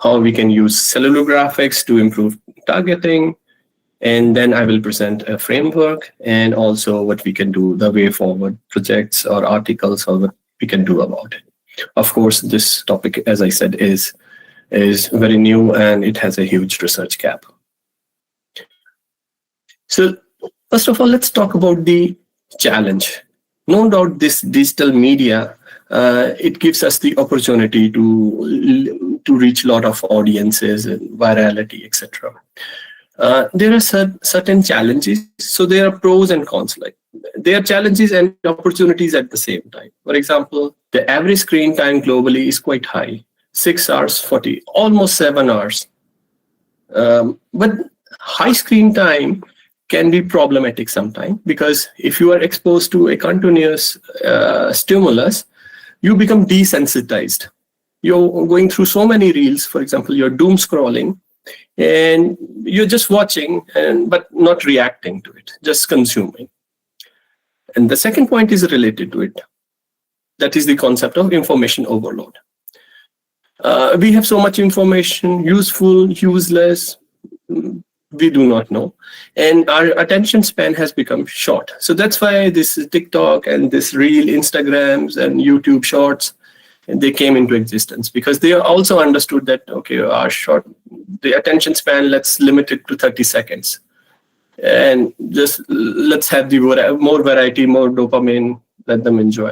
how we can use cellular graphics to improve targeting, and then I will present a framework and also what we can do, the way forward projects or articles, or what we can do about it. Of course, this topic, as I said, is very new and it has a huge research gap. So first of all, let's talk about the challenge. No doubt this digital media, it gives us the opportunity to reach a lot of audiences and virality, etc. There are certain challenges. So there are pros and cons. Like there are challenges and opportunities at the same time. For example, the average screen time globally is quite high, 6 hours 40, almost 7 hours. But high screen time can be problematic sometimes, because if you are exposed to a continuous stimulus, you become desensitized. You're going through so many reels, for example, you're doom scrolling, and you're just watching but not reacting to it, just consuming. And the second point is related to it. That is the concept of information overload. We have so much information, useful, useless, we do not know. And our attention span has become short. So that's why this TikTok and this Reel, Instagrams and YouTube Shorts, they came into existence, because they also understood that, okay, our the attention span, let's limit it to 30 seconds. And just let's have the more variety, more dopamine, let them enjoy.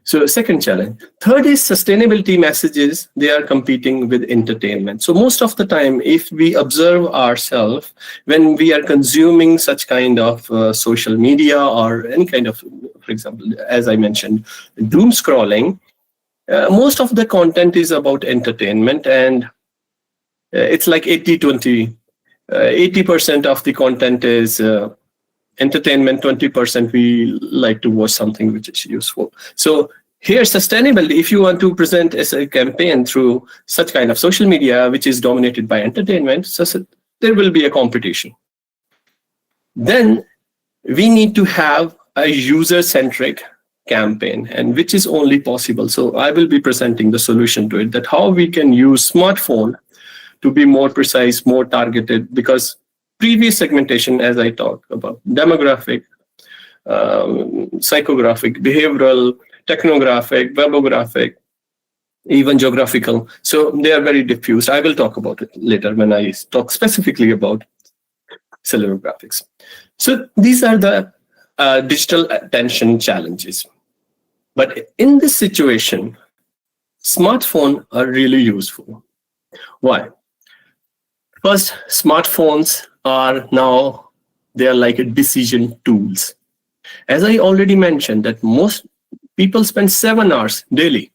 So second challenge. Third is sustainability messages. They are competing with entertainment. So most of the time, if we observe ourselves, when we are consuming such kind of social media or any kind of, for example, as I mentioned, doom scrolling, most of the content is about entertainment, and it's like 80-20. 80% of the content is entertainment, 20% we like to watch something which is useful. So here, sustainability, if you want to present as a campaign through such kind of social media, which is dominated by entertainment, so there will be a competition. Then we need to have a user-centric campaign, and which is only possible. So I will be presenting the solution to it, that how we can use smartphone to be more precise, more targeted, because previous segmentation, as I talked about, demographic, psychographic, behavioral, technographic, webographic, even geographical. So they are very diffused. I will talk about it later when I talk specifically about cellular graphics. So these are the digital attention challenges. But in this situation, smartphones are really useful. Why? First, smartphones are now, they are like a decision tools. As I already mentioned, that most people spend 7 hours daily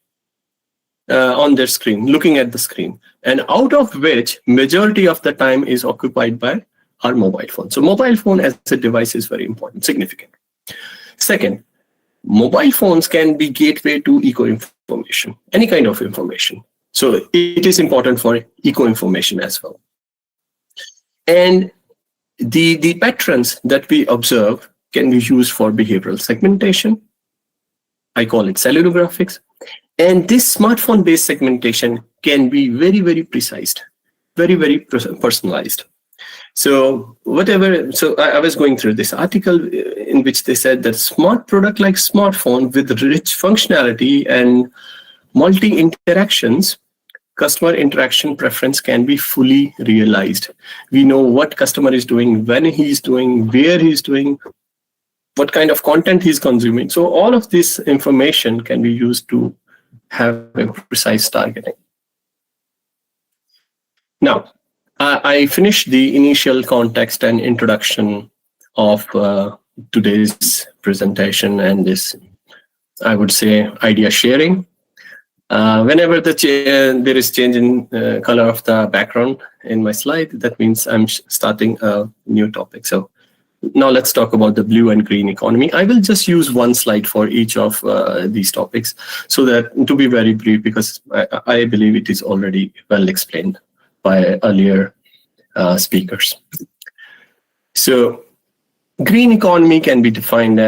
on their screen, looking at the screen, and out of which majority of the time is occupied by our mobile phone. So mobile phone as a device is very important, significant. Second, mobile phones can be gateway to eco-information, any kind of information. So it is important for eco-information as well. And the patterns that we observe can be used for behavioral segmentation. I call it cellular graphics. And this smartphone-based segmentation can be very, very precise, very, very personalized. So I was going through this article in which they said that smart product like smartphone with rich functionality and multi-interactions, customer interaction preference can be fully realized. We know what customer is doing, when he's doing, where he's doing, what kind of content he's consuming. So all of this information can be used to have a precise targeting. Now, I finished the initial context and introduction of today's presentation and this, I would say, idea sharing. Whenever there is change in color of the background in my slide, that means I'm starting a new topic. So now let's talk about the blue and green economy. I will just use one slide for each of these topics, so that to be very brief, because I believe it is already well explained by earlier speakers. So green economy can be defined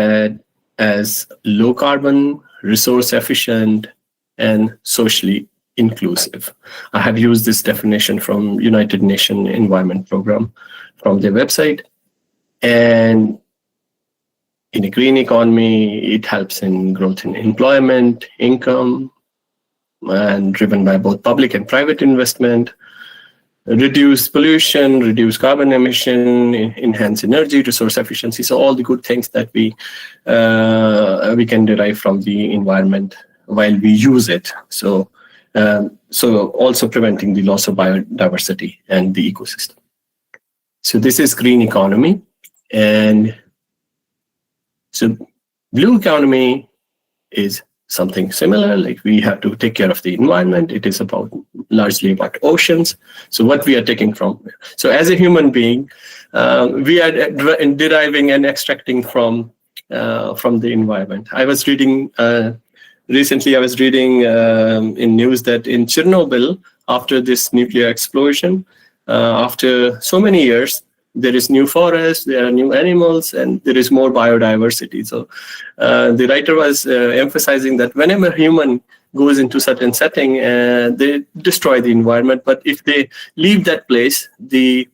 as low carbon, resource efficient, and socially inclusive. I have used this definition from United Nations Environment Program from their website. And in a green economy, it helps in growth in employment, income, and driven by both public and private investment. reduce pollution, reduce carbon emission, enhance energy, resource efficiency. So all the good things that we can derive from the environment while we use it. So also preventing the loss of biodiversity and the ecosystem. So this is green economy. And so blue economy is something similar, like we have to take care of the environment. It is largely about oceans. So what we are taking from. So as a human being, we are deriving and extracting from the environment. I was reading, recently I was reading in news that in Chernobyl, after this nuclear explosion, after so many years, there is new forest, there are new animals, and there is more biodiversity. So the writer was emphasizing that whenever human goes into certain setting, they destroy the environment. But if they leave that place, the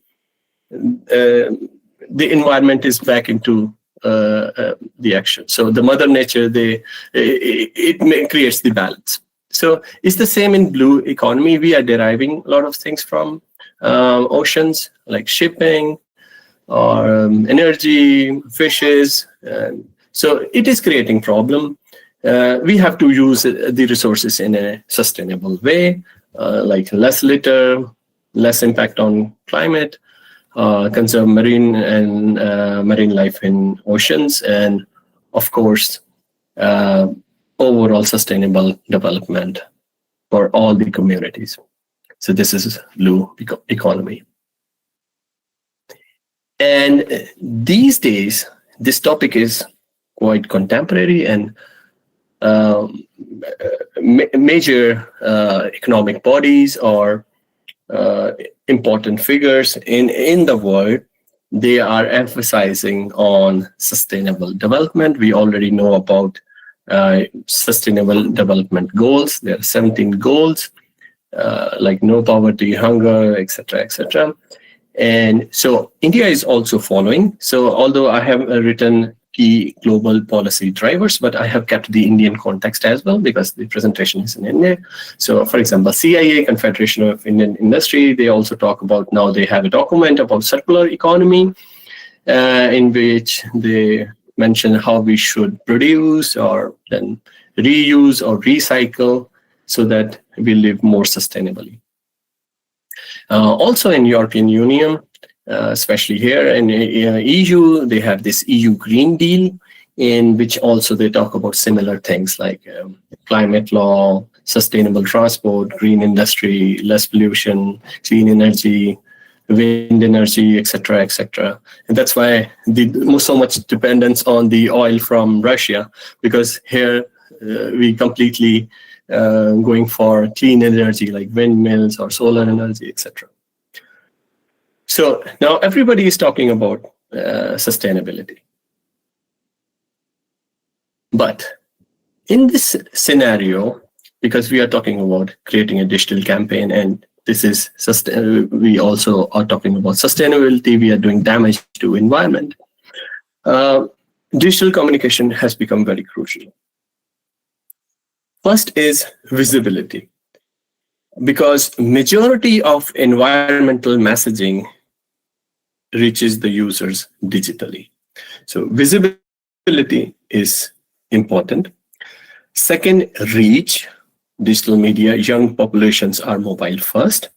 environment is back into the action. So the mother nature, it creates the balance. So it's the same in blue economy. We are deriving a lot of things from oceans, like shipping, or energy, fishes. So it is creating problem. We have to use the resources in a sustainable way, like less litter, less impact on climate, conserve marine and marine life in oceans, and of course, overall sustainable development for all the communities. So this is blue economy. And these days, this topic is quite contemporary, and major economic bodies or important figures in the world, they are emphasizing on sustainable development. We already know about sustainable development goals. There are 17 goals, like no poverty, hunger, etc., etc. And so India is also following. So although I have written key global policy drivers, but I have kept the Indian context as well because the presentation is in India. So for example, CIA, Confederation of Indian Industry, they also talk about, now they have a document about circular economy in which they mention how we should produce or then reuse or recycle so that we live more sustainably. Also in European Union, especially here in EU, they have this EU Green Deal, in which also they talk about similar things like climate law, sustainable transport, green industry, less pollution, clean energy, wind energy, etc., etc. And that's why so much dependence on the oil from Russia, because here we completely going for clean energy like windmills or solar energy, etc. So now everybody is talking about sustainability. But in this scenario, because we are talking about creating a digital campaign, and this is we also are talking about sustainability, we are doing damage to environment. Digital communication has become very crucial. First is visibility, because majority of environmental messaging reaches the users digitally. So visibility is important. Second, reach. Digital media, young populations are mobile first.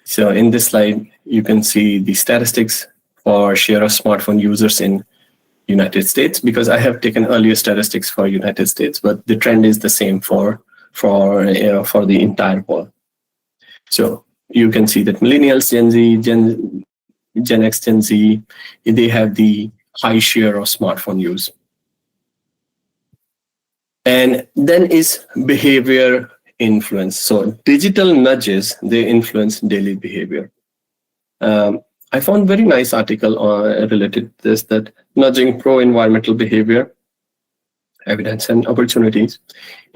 So in this slide, you can see the statistics for share of smartphone users in United States, because I have taken earlier statistics for United States, but the trend is the same for the entire world. So you can see that millennials, Gen Z, Gen X, Gen Z, they have the high share of smartphone use. And then is behavior influence. So digital nudges, they influence daily behavior. I found very nice article related to this, that nudging pro-environmental behavior, evidence and opportunities.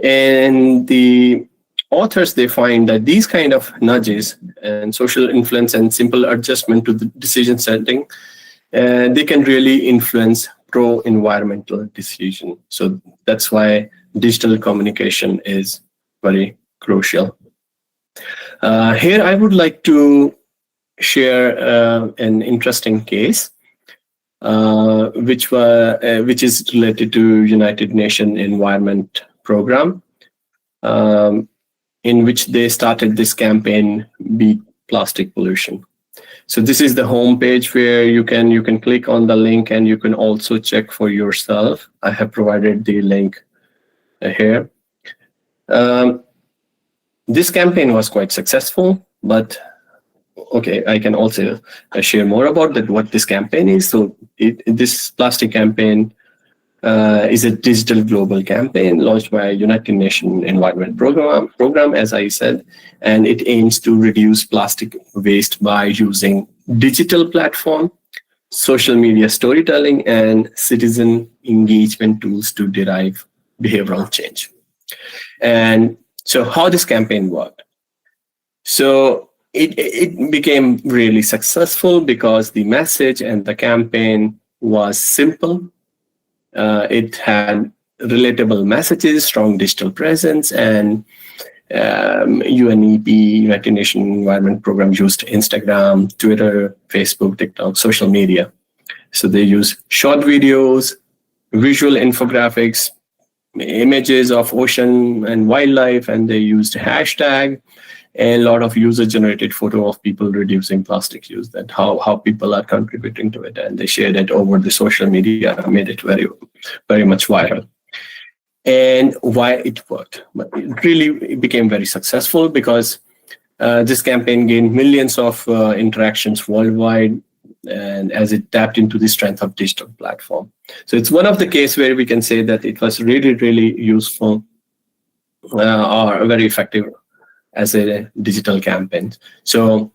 And the authors, they find that these kind of nudges and social influence and simple adjustment to the decision setting, they can really influence pro-environmental decision. So that's why digital communication is very crucial. Here I would like to share an interesting case, which is related to United Nations Environment Program, in which they started this campaign, Beat Plastic Pollution. So this is the home page where you can click on the link, and you can also check for yourself. I have provided the link here. This campaign was quite successful, but okay, I can also share more about that, what this campaign is. So this plastic campaign is a digital global campaign launched by United Nations Environment Program, as I said, and it aims to reduce plastic waste by using digital platform, social media storytelling, and citizen engagement tools to derive behavioral change. And so how this campaign worked? So it became really successful because the message and the campaign was simple. It had relatable messages, strong digital presence, and UNEP, United Nations Environment Program, used Instagram, Twitter, Facebook, TikTok, social media. So they use short videos, visual infographics, images of ocean and wildlife, and they used hashtag and a lot of user-generated photo of people reducing plastic use, that how people are contributing to it, and they shared it over the social media and made it very, very much viral. And why it worked? But it really became very successful because this campaign gained millions of interactions worldwide, and as it tapped into the strength of digital platform. So it's one of the cases where we can say that it was really, really useful or very effective as a digital campaign. So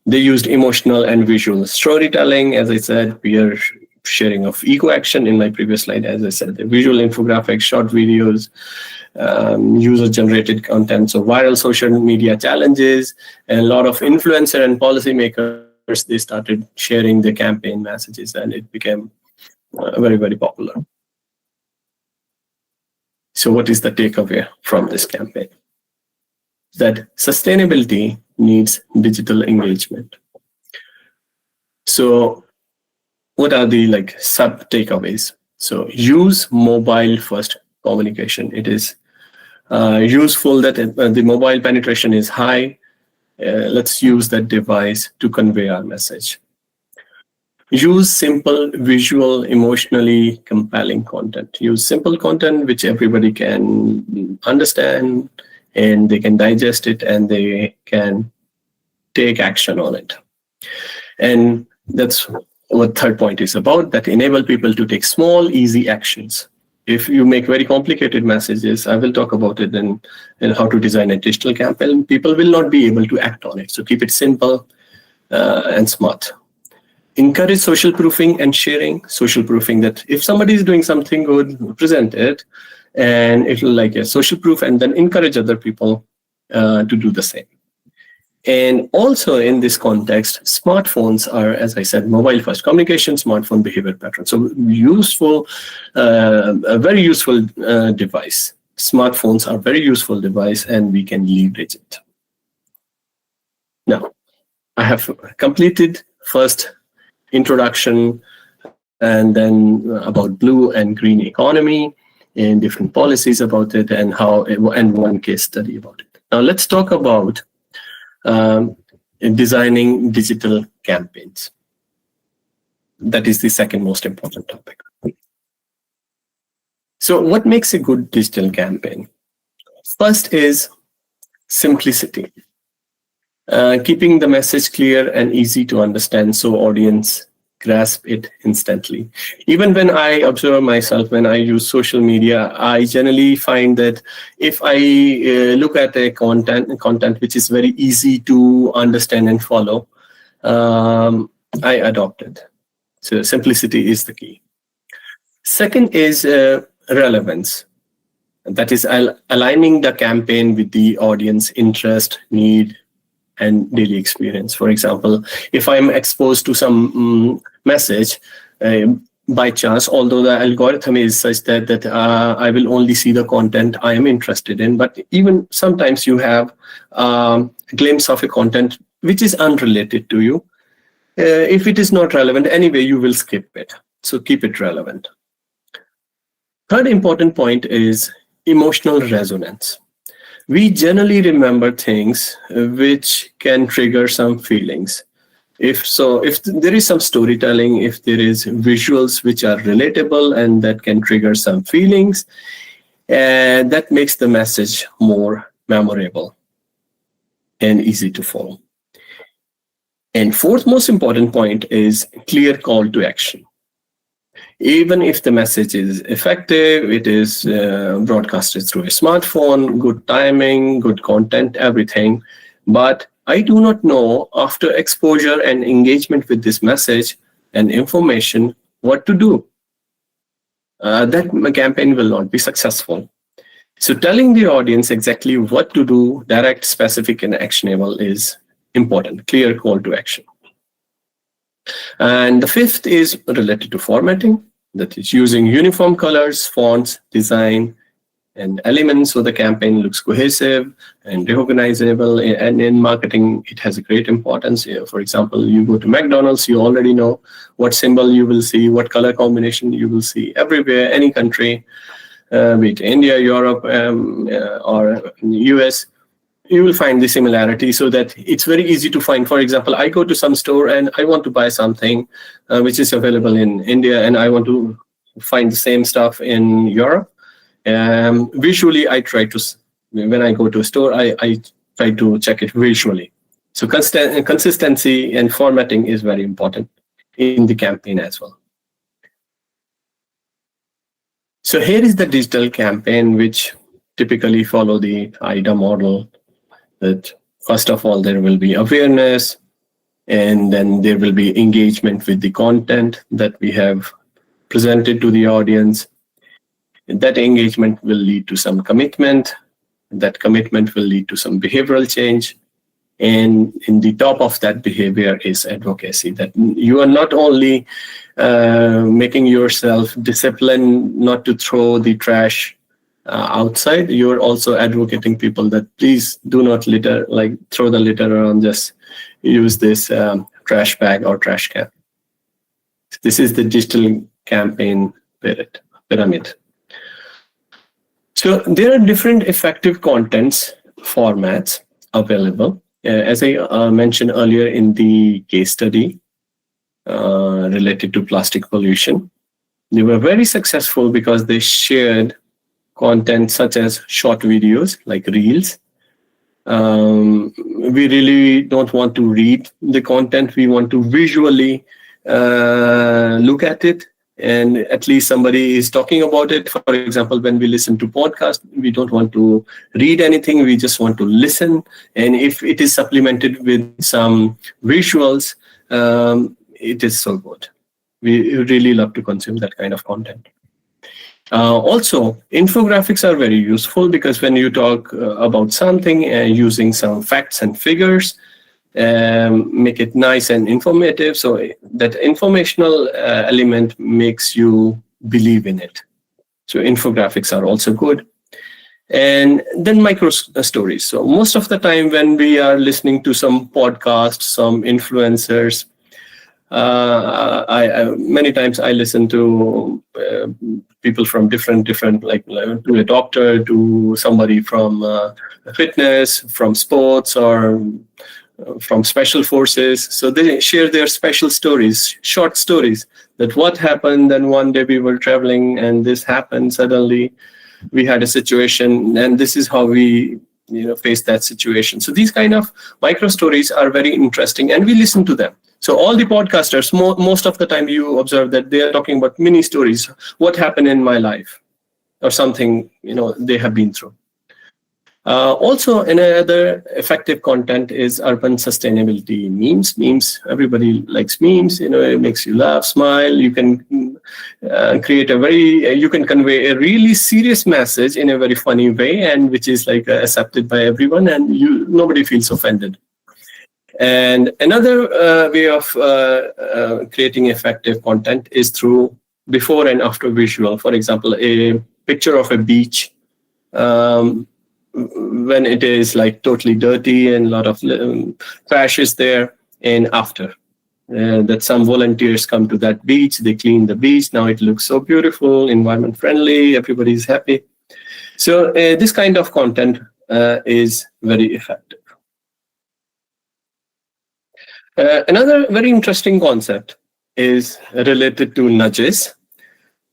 they used emotional and visual storytelling. As I said, we are sharing of eco action in my previous slide. As I said, the visual infographics, short videos, user-generated content, so viral social media challenges, and a lot of influencer and policymakers, they started sharing the campaign messages, and it became very, very popular. So what is the takeaway from this campaign? That sustainability needs digital engagement. So what are the sub takeaways? So use mobile first communication. It is useful that the mobile penetration is high. Let's use that device to convey our message. Use simple, visual, emotionally compelling content. Use simple content which everybody can understand, and they can digest it, and they can take action on it. And that's what third point is about, that enable people to take small, easy actions. If you make very complicated messages, I will talk about it in how to design a digital campaign, people will not be able to act on it. So keep it simple and smart. Encourage social proofing and sharing. Social proofing, that if somebody is doing something good, present it, and it will like a social proof, and then encourage other people to do the same. And also in this context, smartphones are, as I said, mobile first communication, smartphone behavior patterns. So useful, a very useful device. Smartphones are very useful device, and we can leverage it. Now, I have completed first introduction, and then about blue and green economy, and different policies about it, and one case study about it. Now let's talk about designing digital campaigns. That is the second most important topic. So what makes a good digital campaign? First is simplicity. Keeping the message clear and easy to understand so audience grasp it instantly. Even when I observe myself, when I use social media, I generally find that if I look at a content which is very easy to understand and follow, I adopt it. So simplicity is the key. Second is relevance. That is aligning the campaign with the audience interest, need, and daily experience. For example, if I'm exposed to some message by chance, although the algorithm is such that I will only see the content I am interested in, but even sometimes you have a glimpse of a content which is unrelated to you. If it is not relevant, anyway, you will skip it. So keep it relevant. Third important point is emotional resonance. We generally remember things which can trigger some feelings. If there is some storytelling, if there is visuals which are relatable and that can trigger some feelings, that makes the message more memorable and easy to follow. And fourth most important point is clear call to action. Even if the message is effective, it is broadcasted through a smartphone, good timing, good content, everything. But I do not know, after exposure and engagement with this message and information, what to do. That campaign will not be successful. So telling the audience exactly what to do, direct, specific, and actionable is important. Clear call to action. And the fifth is related to formatting. That is using uniform colors, fonts, design, and elements so the campaign looks cohesive and recognizable. And in marketing, it has a great importance. For example, you go to McDonald's, you already know what symbol you will see, what color combination you will see everywhere, any country, be it India, Europe, or US. You will find the similarity so that it's very easy to find. For example, I go to some store and I want to buy something which is available in India, and I want to find the same stuff in Europe. Visually, I try to, when I go to a store, I try to check it visually. So consistency and formatting is very important in the campaign as well. So here is the digital campaign, which typically follow the AIDA model. That first of all, there will be awareness, and then there will be engagement with the content that we have presented to the audience. And that engagement will lead to some commitment. That commitment will lead to some behavioral change. And in the top of that behavior is advocacy, that you are not only making yourself disciplined not to throw the trash outside, you're also advocating people that please do not litter, like throw the litter around, just use this trash bag or trash can. This is the digital campaign pyramid. So there are different effective contents formats available. As I mentioned earlier in the case study related to plastic pollution, they were very successful because they shared content such as short videos like reels. We really don't want to read the content. We want to visually look at it, and at least somebody is talking about it. For example, when we listen to podcasts, we don't want to read anything. We just want to listen. And if it is supplemented with some visuals, it is so good. We really love to consume that kind of content. Also, infographics are very useful because when you talk about something using some facts and figures, make it nice and informative. So that informational element makes you believe in it. So infographics are also good. And then micro stories. So most of the time when we are listening to some podcasts, some influencers, many times I listen to people from different, like to a doctor, to somebody from fitness, from sports, or from special forces. So they share their special stories, short stories, that what happened, and one day we were traveling and this happened, suddenly we had a situation, and this is how we faced that situation. So these kind of micro stories are very interesting, and we listen to them. So all the podcasters, most of the time you observe that they are talking about mini stories, what happened in my life, or something they have been through. Also, another effective content is urban sustainability memes. Memes, everybody likes memes. It makes you laugh, smile. You can create you can convey a really serious message in a very funny way, and which is like accepted by everyone, and nobody feels offended. And another way of creating effective content is through before and after visual. For example, a picture of a beach when it is like totally dirty and a lot of trash is there, and after. That some volunteers come to that beach, they clean the beach. Now it looks so beautiful, environment friendly, everybody's happy. So this kind of content is very effective. Another very interesting concept is related to nudges.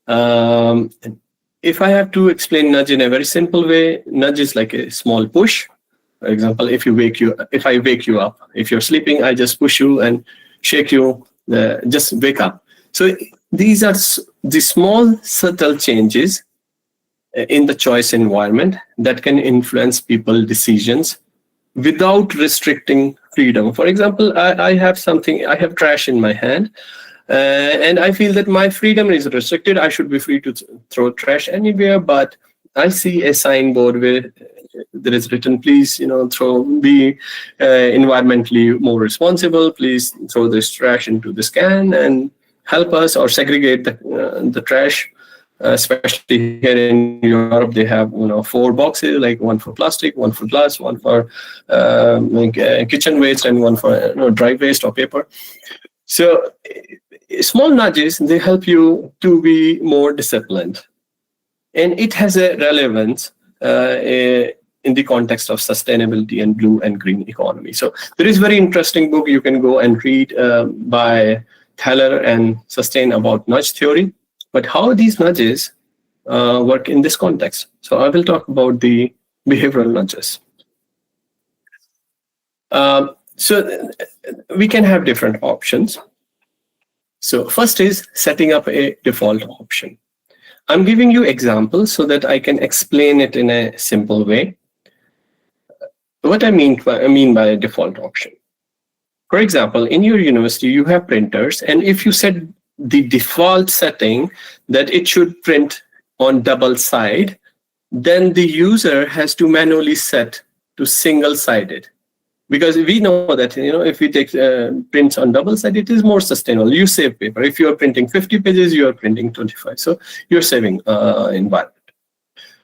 If I have to explain nudge in a very simple way, nudge is like a small push. For example, if I wake you up, if you're sleeping, I just push you and shake you, just wake up. So these are the small subtle changes in the choice environment that can influence people's decisions without restricting freedom. For example, I have trash in my hand, and I feel that my freedom is restricted. I should be free to throw trash anywhere, but I see a signboard where there is written, please, be environmentally more responsible. Please throw this trash into this can and help us, or segregate the trash. Especially here in Europe, they have 4 boxes, like one for plastic, one for glass, one for kitchen waste, and one for dry waste or paper. So small nudges, they help you to be more disciplined, and it has a relevance in the context of sustainability and blue and green economy. So there is a very interesting book you can go and read by Thaler and Sustain about nudge theory, but how these nudges work in this context. So I will talk about the behavioral nudges. So we can have different options. So first is setting up a default option. I'm giving you examples so that I can explain it in a simple way. What I mean by a default option. For example, in your university, you have printers, and if you set the default setting that it should print on double side, then the user has to manually set to single-sided. Because we know that if we take prints on double side, it is more sustainable. You save paper. If you are printing 50 pages, you are printing 25. So you're saving environment.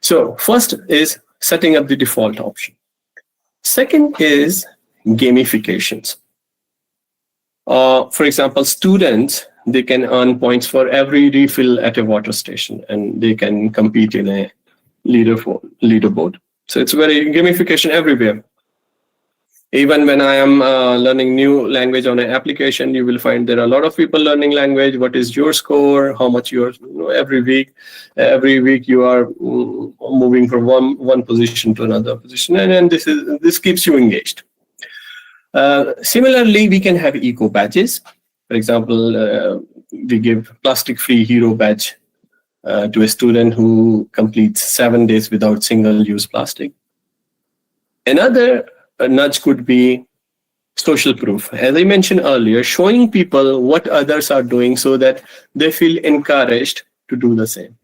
So first is setting up the default option. Second is gamifications. For example, students, they can earn points for every refill at a water station, and they can compete in a leaderboard. So it's very gamification everywhere. Even when I am learning new language on an application, you will find there are a lot of people learning language. What is your score? How much you are every week? Every week you are moving from one position to another position, and this keeps you engaged. Similarly, we can have eco badges. For example, we give plastic-free hero badge to a student who completes 7 days without single-use plastic. Another nudge could be social proof. As I mentioned earlier, showing people what others are doing so that they feel encouraged to do the same.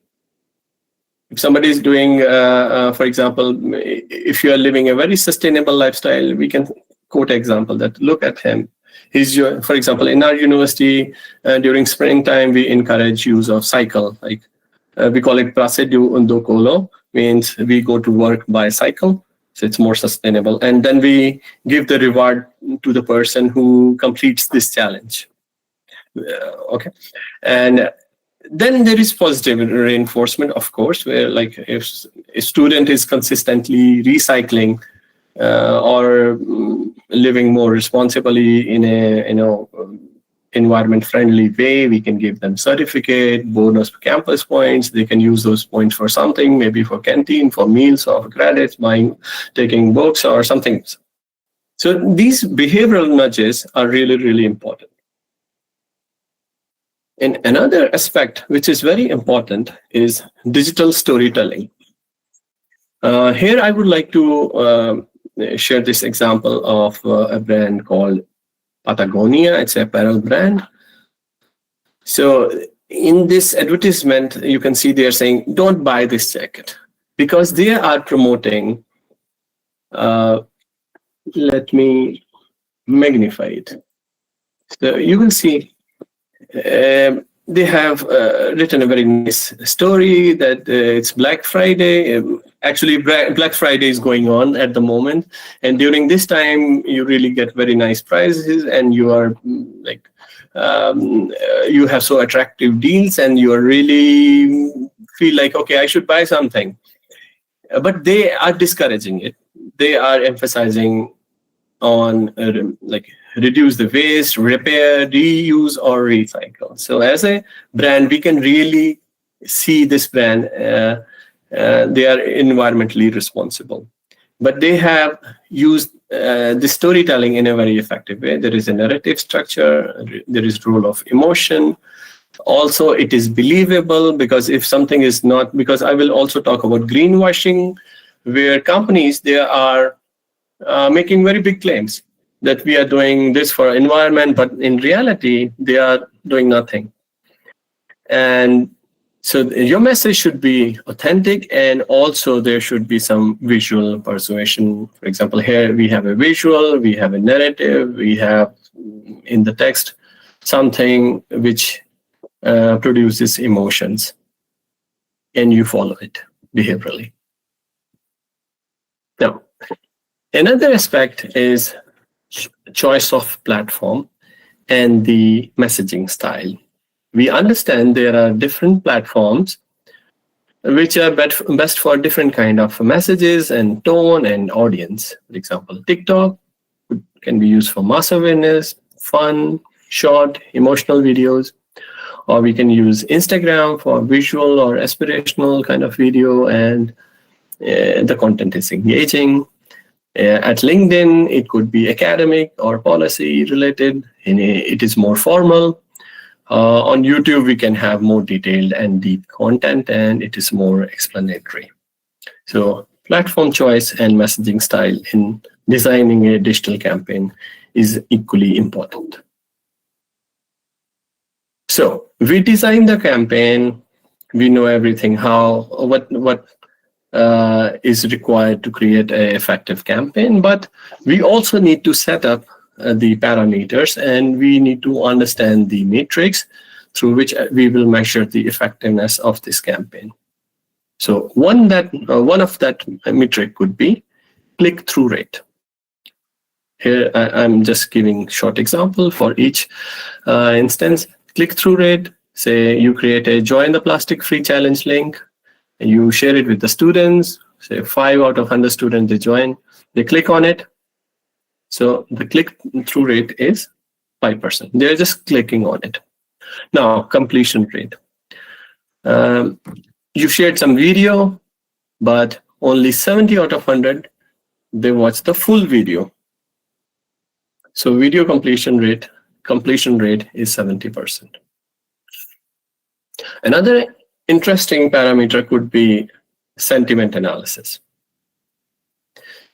If somebody is doing, for example, if you are living a very sustainable lifestyle, we can quote example that look at him. For example, in our university, during springtime, we encourage use of cycle. Like we call it Prasedu Undo Kolo, means we go to work by cycle. So it's more sustainable. And then we give the reward to the person who completes this challenge. Okay. And then there is positive reinforcement, of course, where like if a student is consistently recycling or living more responsibly in a environment-friendly way, we can give them certificate, bonus campus points. They can use those points for something, maybe for canteen, for meals, or for credits, taking books or something. So these behavioral nudges are really, really important. And another aspect which is very important is digital storytelling. Here I would like to share this example of a brand called Patagonia. It's an apparel brand. So in this advertisement, you can see they're saying, don't buy this jacket, because they are promoting, let me magnify it. So you will see they have written a very nice story that it's Black Friday. Actually, Black Friday is going on at the moment, and during this time, you really get very nice prices, and you are you have so attractive deals, and you are really feel like, okay, I should buy something. But they are discouraging it. They are emphasizing on reduce the waste, repair, reuse, or recycle. So as a brand, we can really see this brand. They are environmentally responsible, but they have used the storytelling in a very effective way. There is a narrative structure. There is role of emotion. Also, it is believable, because if something is not, because I will also talk about greenwashing, where companies, they are making very big claims that we are doing this for environment, but in reality, they are doing nothing. And so your message should be authentic, and also there should be some visual persuasion. For example, here we have a visual, we have a narrative, we have in the text something which produces emotions, and you follow it behaviorally. Now, another aspect is choice of platform and the messaging style. We understand there are different platforms which are best for different kind of messages and tone and audience. For example, TikTok can be used for mass awareness, fun, short, emotional videos, or we can use Instagram for visual or aspirational kind of video, and the content is engaging. At LinkedIn, it could be academic or policy related, and it is more formal. On YouTube, we can have more detailed and deep content, and it is more explanatory. So platform choice and messaging style in designing a digital campaign is equally important. So we design the campaign, we know everything, what is required to create an effective campaign, but we also need to set up the parameters, and we need to understand the matrix through which we will measure the effectiveness of this campaign. So one of that metric could be click-through rate. Here I'm just giving short example for each instance. Click-through rate, say you create a Join the Plastic Free Challenge link, and you share it with the students, say 5 out of 100 students, they join, they click on it. So the click-through rate is 5%. They're just clicking on it. Now, completion rate. You shared some video, but only 70 out of 100, they watch the full video. So video completion rate is 70%. Another interesting parameter could be sentiment analysis.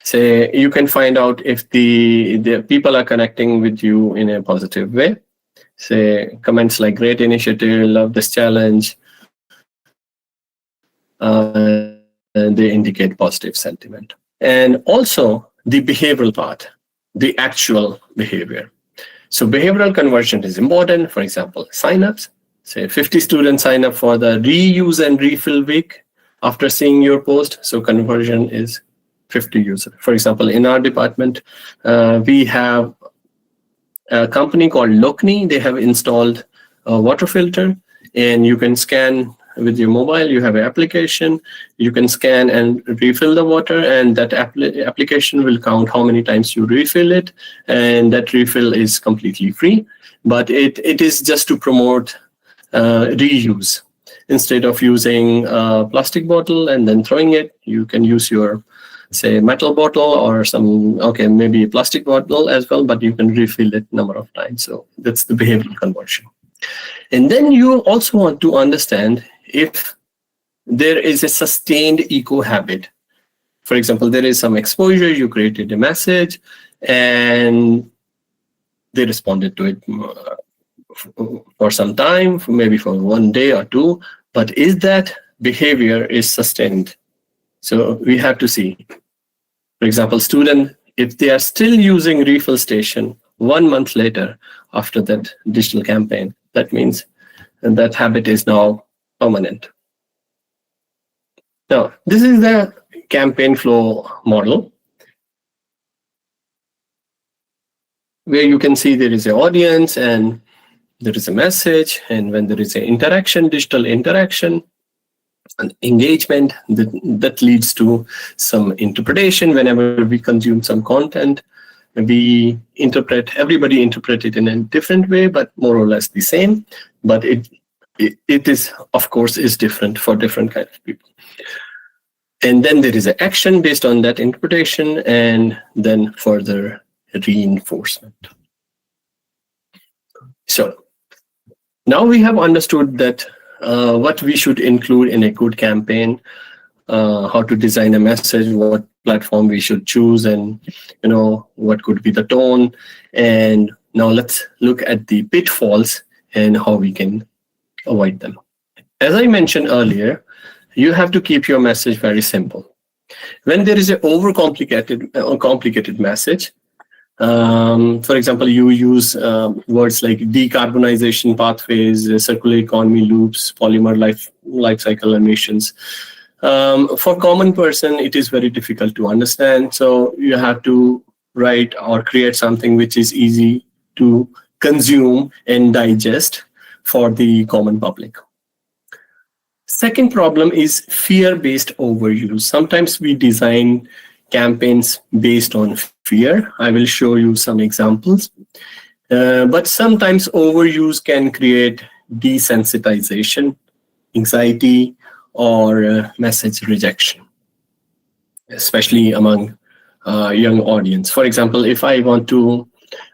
Say you can find out if the people are connecting with you in a positive way. Say comments like "Great initiative, love this challenge." They indicate positive sentiment. And also the behavioral part, the actual behavior. So behavioral conversion is important. For example, signups. Say 50 students sign up for the reuse and refill week after seeing your post. So conversion is 50 users. For example, in our department, we have a company called Lokni. They have installed a water filter, and you can scan with your mobile. You have an application. You can scan and refill the water, and that application will count how many times you refill it, and that refill is completely free. But it is just to promote reuse. Instead of using a plastic bottle and then throwing it, you can use your, say, metal bottle or maybe a plastic bottle as well, but you can refill it a number of times. So that's the behavioral conversion. And then you also want to understand if there is a sustained eco habit. For example, there is some exposure, you created a message, and they responded to it for some time, maybe for 1 day or 2, but is that behavior is sustained? So we have to see. For example, student, if they are still using refill station 1 month later after that digital campaign, that means that habit is now permanent. Now, this is the campaign flow model, where you can see there is an audience and there is a message, and when there is an interaction, digital interaction, and engagement, that leads to some interpretation. Whenever we consume some content, everybody interpret it in a different way, but more or less the same. But it is, of course, is different for different kinds of people. And then there is an action based on that interpretation, and then further reinforcement. So now we have understood that what we should include in a good campaign, how to design a message, what platform we should choose, and what could be the tone. And now let's look at the pitfalls and how we can avoid them. As I mentioned earlier, you have to keep your message very simple. When there is an complicated message, for example, you use words like decarbonization pathways, circular economy loops, polymer life cycle emissions. For common person, it is very difficult to understand. So you have to write or create something which is easy to consume and digest for the common public. Second problem is fear-based overuse. Sometimes we design campaigns based on fear. I will show you some examples. But sometimes overuse can create desensitization, anxiety, or message rejection, especially among young audience. For example, if I want to,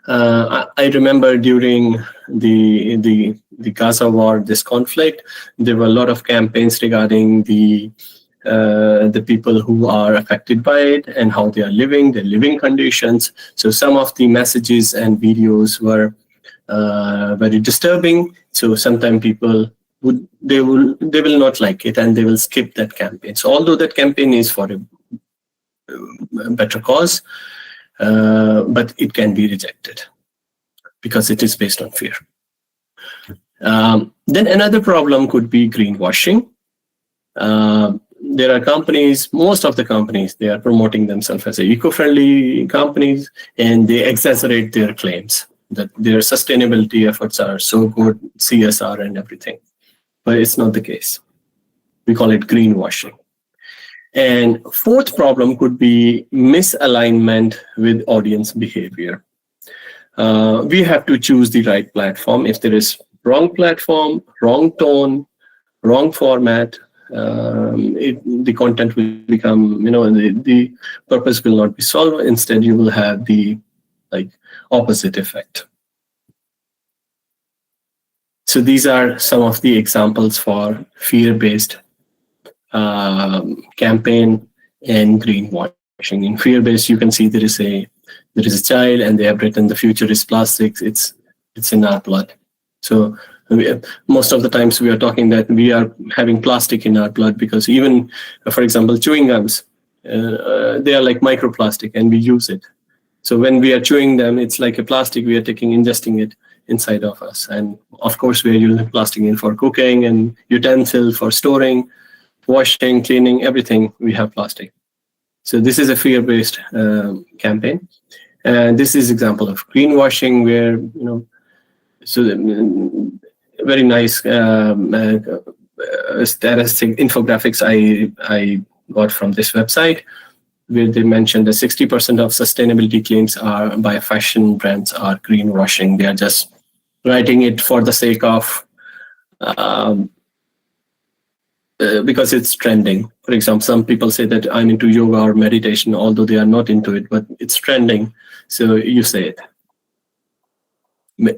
I remember during the Gaza war, this conflict, there were a lot of campaigns regarding the people who are affected by it and how they are living, their living conditions. So some of the messages and videos were very disturbing. So sometimes people they will not like it and they will skip that campaign. So although that campaign is for a better cause, but it can be rejected because it is based on fear. Then another problem could be greenwashing. There are companies, most of the companies, they are promoting themselves as eco-friendly companies, and they exaggerate their claims that their sustainability efforts are so good, CSR and everything. But it's not the case. We call it greenwashing. And fourth problem could be misalignment with audience behavior. We have to choose the right platform. If there is wrong platform, wrong tone, wrong format, the content will become, the purpose will not be solved. Instead, you will have the opposite effect. So these are some of the examples for fear-based campaign and greenwashing. In fear-based, you can see there is a child, and they have written the future is plastics. It's in our blood. So most of the times we are talking that we are having plastic in our blood because even, for example, chewing gums, they are like microplastic and we use it. So when we are chewing them, it's like a plastic, we are ingesting it inside of us. And of course, we are using plastic in for cooking and utensil for storing, washing, cleaning, everything, we have plastic. So this is a fear-based campaign. And this is example of greenwashing where, so very nice statistic infographics I got from this website, where they mentioned that 60% of sustainability claims are by fashion brands are greenwashing. They are just writing it for the sake of because it's trending. For example, some people say that I'm into yoga or meditation, although they are not into it, but it's trending, so you say it.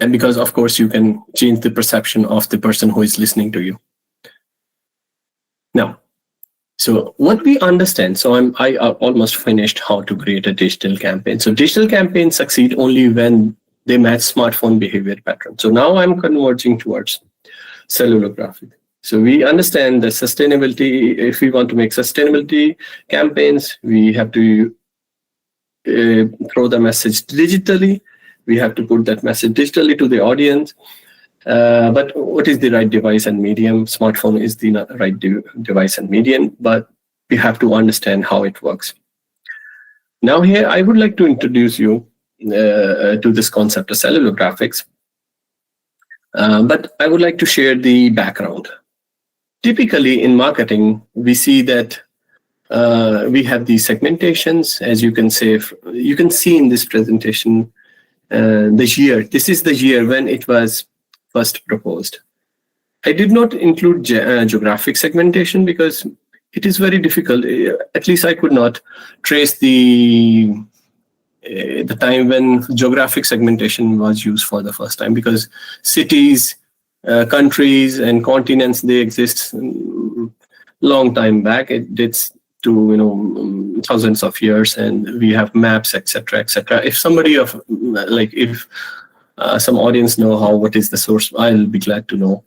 And because, of course, you can change the perception of the person who is listening to you. Now, so what we understand, so I almost finished how to create a digital campaign. So digital campaigns succeed only when they match smartphone behavior pattern. So now I'm converging towards cellulographic. So we understand that sustainability, if we want to make sustainability campaigns, we have to throw the message digitally. We have to put that message digitally to the audience. But what is the right device and medium? Smartphone is the right device and medium, but we have to understand how it works. Now here, I would like to introduce you to this concept of cellular graphics. But I would like to share the background. Typically in marketing, we see that we have these segmentations, as you can see in this presentation, this year. This is the year when it was first proposed. I did not include geographic segmentation because it is very difficult. At least I could not trace the time when geographic segmentation was used for the first time, because cities, countries, and continents, they exist long time back. It dates to thousands of years, and we have maps, etc., etc. If somebody if some audience know what is the source, I'll be glad to know.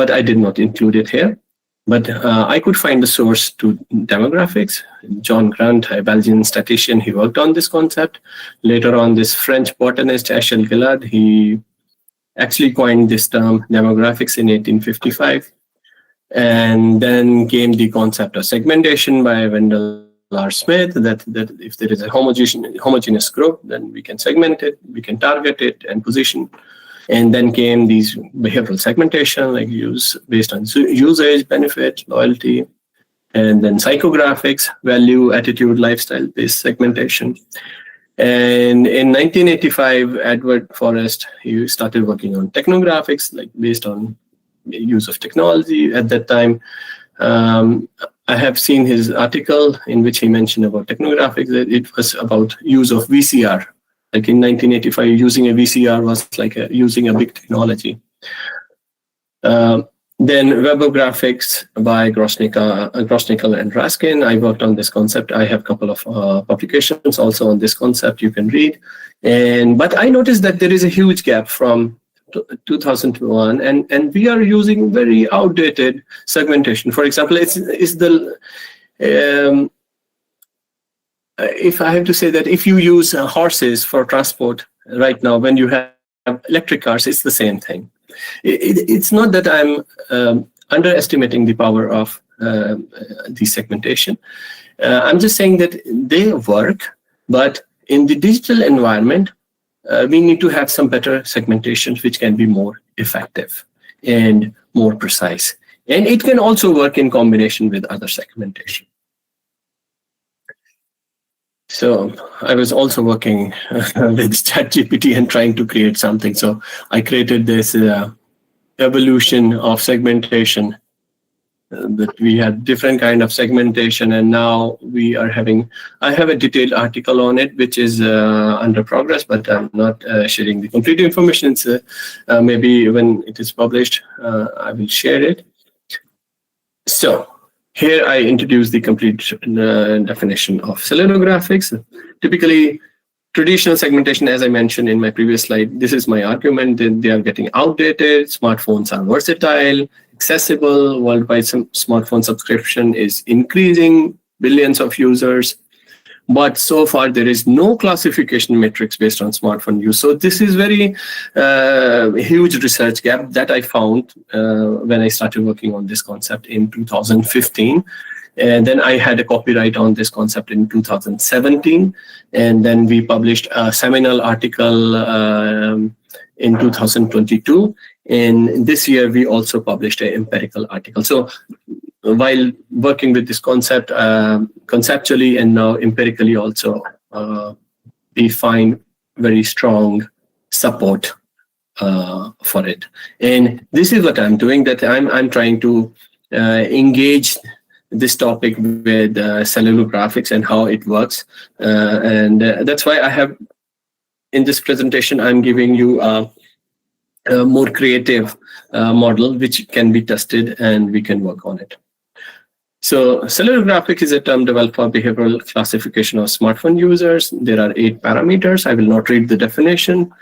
But I did not include it here. But I could find the source to demographics. John Grant, a Belgian statistician, he worked on this concept. Later on, this French botanist, Achille Gillard, he actually coined this term demographics in 1855. And then came the concept of segmentation by Wendell R. Smith, that if there is a homogeneous group, then we can segment it, we can target it and position. And then came these behavioral segmentation, like based on usage, benefit, loyalty, and then psychographics, value, attitude, lifestyle-based segmentation. And in 1985, Edward Forrest, he started working on technographics, like based on use of technology. At that time, I have seen his article in which he mentioned about technographics, that it was about use of VCR. Like in 1985, using a VCR was like using a big technology. Then webographics by Grosnickel and Raskin. I worked on this concept. I have a couple of publications also on this concept you can read. But I noticed that there is a huge gap from 2001, and we are using very outdated segmentation. For example, if I have to say that if you use horses for transport right now, when you have electric cars, it's the same thing. It's not that I'm underestimating the power of the segmentation. I'm just saying that they work, but in the digital environment, we need to have some better segmentations which can be more effective and more precise. And it can also work in combination with other segmentation. So I was also working with ChatGPT and trying to create something. So I created this evolution of segmentation, that we had different kind of segmentation, and now we are I have a detailed article on it, which is under progress, but I'm not sharing the complete information. It's maybe when it is published, I will share it. So here I introduce the complete definition of cellular graphics. Typically, traditional segmentation, as I mentioned in my previous slide, this is my argument that they are getting outdated. Smartphones are versatile, accessible. Worldwide smartphone subscription is increasing, billions of users. But so far, there is no classification metrics based on smartphone use. So this is very huge research gap that I found when I started working on this concept in 2015. And then I had a copyright on this concept in 2017. And then we published a seminal article in 2022. And this year, we also published an empirical article. So while working with this concept conceptually and now empirically also, we find very strong support for it. And this is what I'm doing, that I'm trying to engage this topic with cellular graphics and how it works. And that's why I have, in this presentation, I'm giving you a more creative model which can be tested and we can work on it. So cellular graphics is a term developed for behavioral classification of smartphone users. There are 8 parameters. I will not read the definition.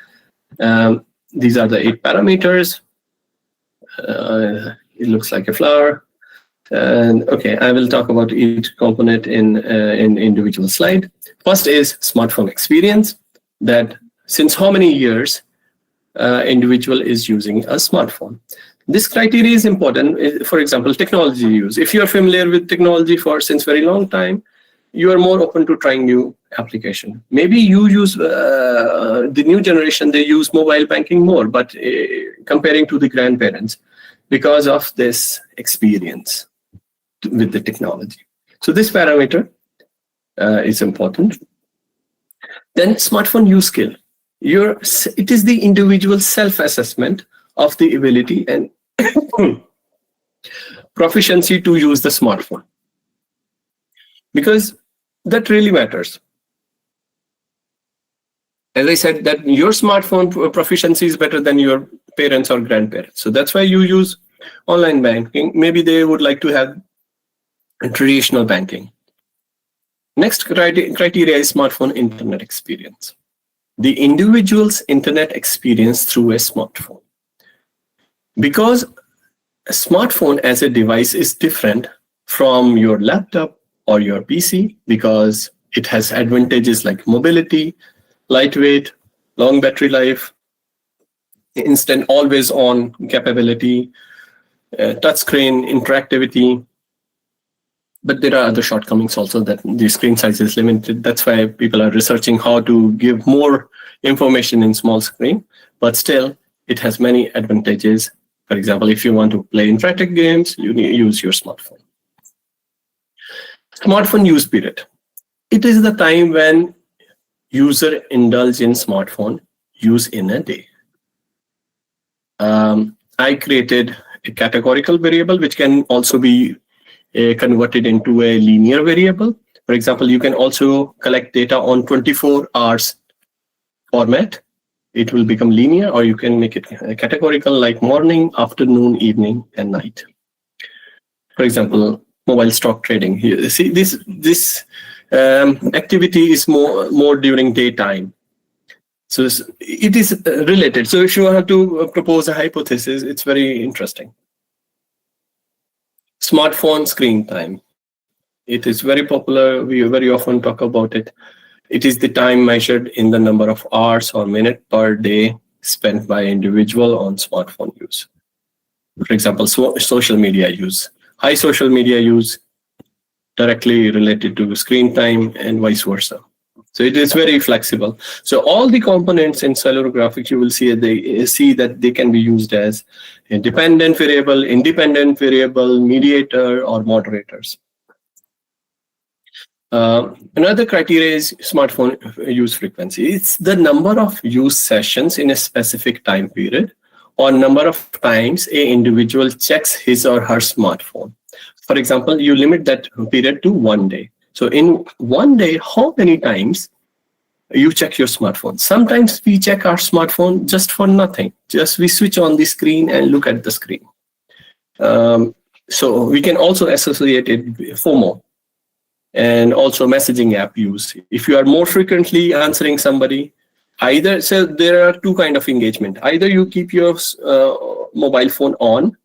These are the 8 parameters. It looks like a flower. And okay, I will talk about each component in individual slide. First is smartphone experience, that since how many years individual is using a smartphone. This criteria is important. For example, technology use. If you are familiar with technology for since very long time, you are more open to trying new application. Maybe you use the new generation, they use mobile banking more, but comparing to the grandparents, because of this experience with the technology. So this parameter is important. Then smartphone use skill. It is the individual self-assessment of the ability and proficiency to use the smartphone, because that really matters. As I said, that your smartphone proficiency is better than your parents or grandparents. So that's why you use online banking. Maybe they would like to have traditional banking. Next criteria is smartphone internet experience. The individual's internet experience through a smartphone. Because a smartphone as a device is different from your laptop or your PC, because it has advantages like mobility, lightweight, long battery life, instant always on capability, touchscreen interactivity. But there are other shortcomings also, that the screen size is limited. That's why people are researching how to give more information in small screen, but still it has many advantages. For example, if you want to play interactive games, you use your smartphone. Smartphone use period. It is the time when user indulge in smartphone use in a day. I created a categorical variable, which can also be converted into a linear variable. For example, you can also collect data on 24 hours format. It will become linear, or you can make it categorical, like morning, afternoon, evening, and night. For example, mobile stock trading. Here, see, this activity is more during daytime. So it is related. So if you have to propose a hypothesis, it's very interesting. Smartphone screen time. It is very popular. We very often talk about it. It is the time measured in the number of hours or minutes per day spent by individual on smartphone use. For example, social media use. High social media use directly related to screen time and vice versa. So it is very flexible. So all the components in cellular graphics, you will see that they can be used as a dependent variable, independent variable, mediator, or moderators. Another criteria is smartphone use frequency. It's the number of use sessions in a specific time period, or number of times an individual checks his or her smartphone. For example, you limit that period to 1 day. So in 1 day, how many times you check your smartphone? Sometimes we check our smartphone just for nothing. Just we switch on the screen and look at the screen. So we can also associate it with FOMO and also messaging app use. If you are more frequently answering somebody, so there are two kinds of engagement. Either you keep your mobile phone on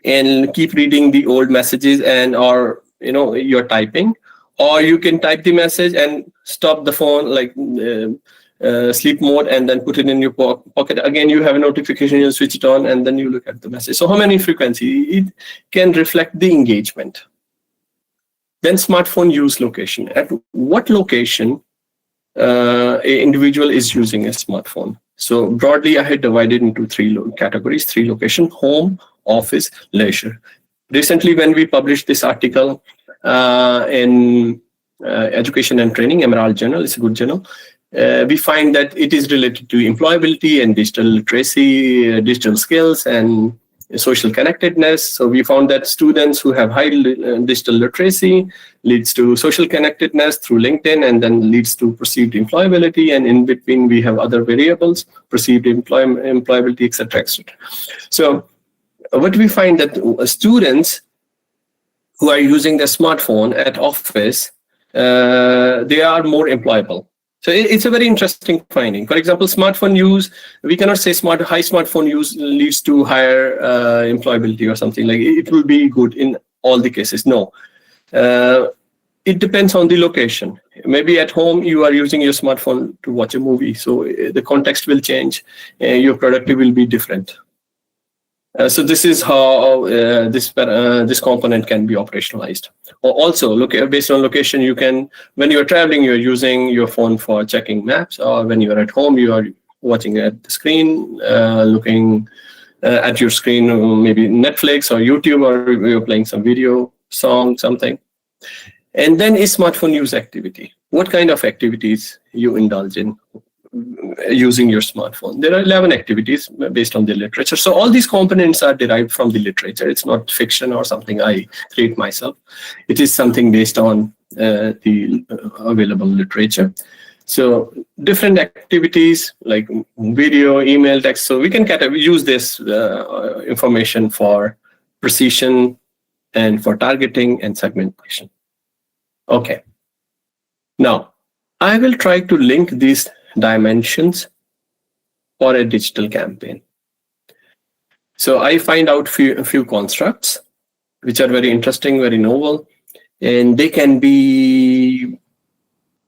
and keep reading the old messages or you're typing, or you can type the message and stop the phone, like sleep mode, and then put it in your pocket. Again, you have a notification, you switch it on, and then you look at the message. So how many frequency? It can reflect the engagement. Then smartphone use location. At what location an individual is using a smartphone? So broadly, I had divided into three categories, 3 locations: home, office, leisure. Recently, when we published this article in Education and Training, Emerald Journal, it's a good journal, we find that it is related to employability and digital literacy, digital skills, and social connectedness. So we found that students who have high digital literacy leads to social connectedness through LinkedIn, and then leads to perceived employability. And in between, we have other variables, perceived employability, etc., etc. So what we find that students who are using their smartphone at office, they are more employable. So it's a very interesting finding. For example, smartphone use, we cannot say high smartphone use leads to higher employability or something. Like it will be good in all the cases. No, it depends on the location. Maybe at home you are using your smartphone to watch a movie, so the context will change. Your productivity will be different. So this is how this component can be operationalized. Also, look, based on location, you can, when you're traveling, you're using your phone for checking maps, or when you're at home, you are watching at the screen, looking at your screen, maybe Netflix or YouTube, or you're playing some video, song, something. And then is smartphone use activity. What kind of activities you indulge in using your smartphone? There are 11 activities based on the literature. So all these components are derived from the literature. It's not fiction or something I create myself. It is something based on the available literature. So different activities like video, email, text. So we can use this information for precision and for targeting and segmentation. Okay. Now, I will try to link these dimensions for a digital campaign. So I find out a few constructs which are very interesting, very novel, and they can be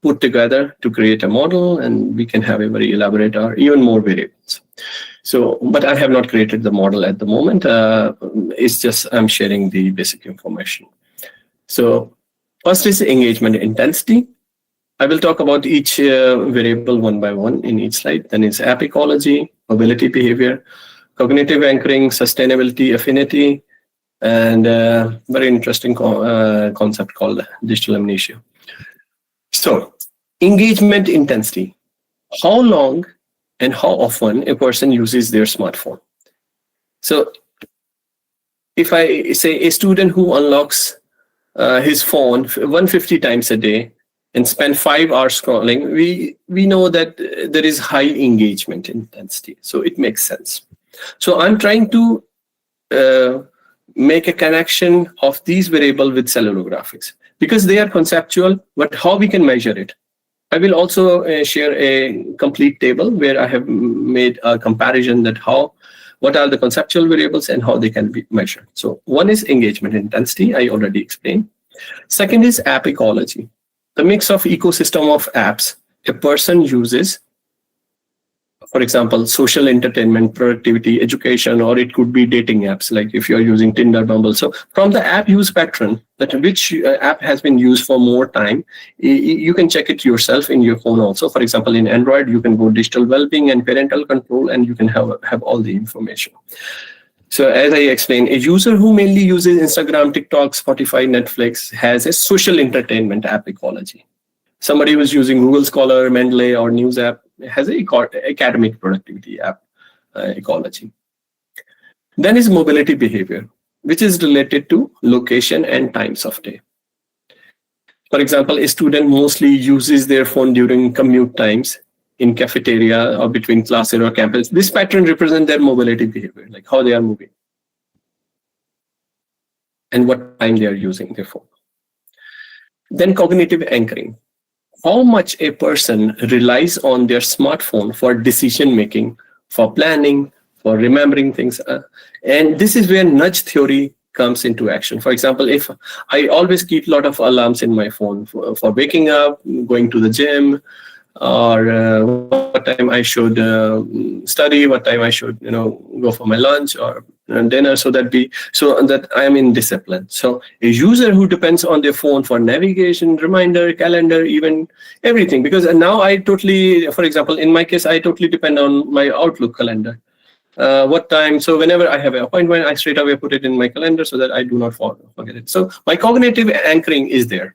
put together to create a model, and we can have a very elaborate or even more variables. So, but I have not created the model at the moment. It's just I'm sharing the basic information. So first is engagement intensity. I will talk about each variable one by one in each slide. Then it's app ecology, mobility behavior, cognitive anchoring, sustainability, affinity, and a very interesting concept called digital amnesia. So engagement intensity, how long and how often a person uses their smartphone. So if I say a student who unlocks his phone 150 times a day and spend 5 hours scrolling, we know that there is high engagement intensity. So it makes sense. So I'm trying to make a connection of these variables with cellular graphics because they are conceptual, but how we can measure it. I will also share a complete table where I have made a comparison that what are the conceptual variables and how they can be measured. So one is engagement intensity, I already explained. Second is app ecology, the mix of ecosystem of apps a person uses. For example, social entertainment, productivity, education, or it could be dating apps, like if you're using Tinder, Bumble. So from the app use pattern, that which app has been used for more time, you can check it yourself in your phone also. For example, in Android, you can go digital well-being and parental control, and you can have all the information. So as I explained, a user who mainly uses Instagram, TikTok, Spotify, Netflix has a social entertainment app ecology. Somebody who's using Google Scholar, Mendeley, or News app has an academic productivity app ecology. Then is mobility behavior, which is related to location and times of day. For example, a student mostly uses their phone during commute times in cafeteria or between classes or campus. This pattern represents their mobility behavior, like how they are moving and what time they are using their phone. Then cognitive anchoring. How much a person relies on their smartphone for decision making, for planning, for remembering things. And this is where nudge theory comes into action. For example, if I always keep a lot of alarms in my phone for waking up, going to the gym, or what time I should study, what time I should go for my lunch or dinner, so that I am in discipline. So a user who depends on their phone for navigation, reminder, calendar, even everything, because now I totally, for example, in my case, I totally depend on my Outlook calendar. What time? So whenever I have an appointment, I straight away put it in my calendar so that I do not forget it. So my cognitive anchoring is there.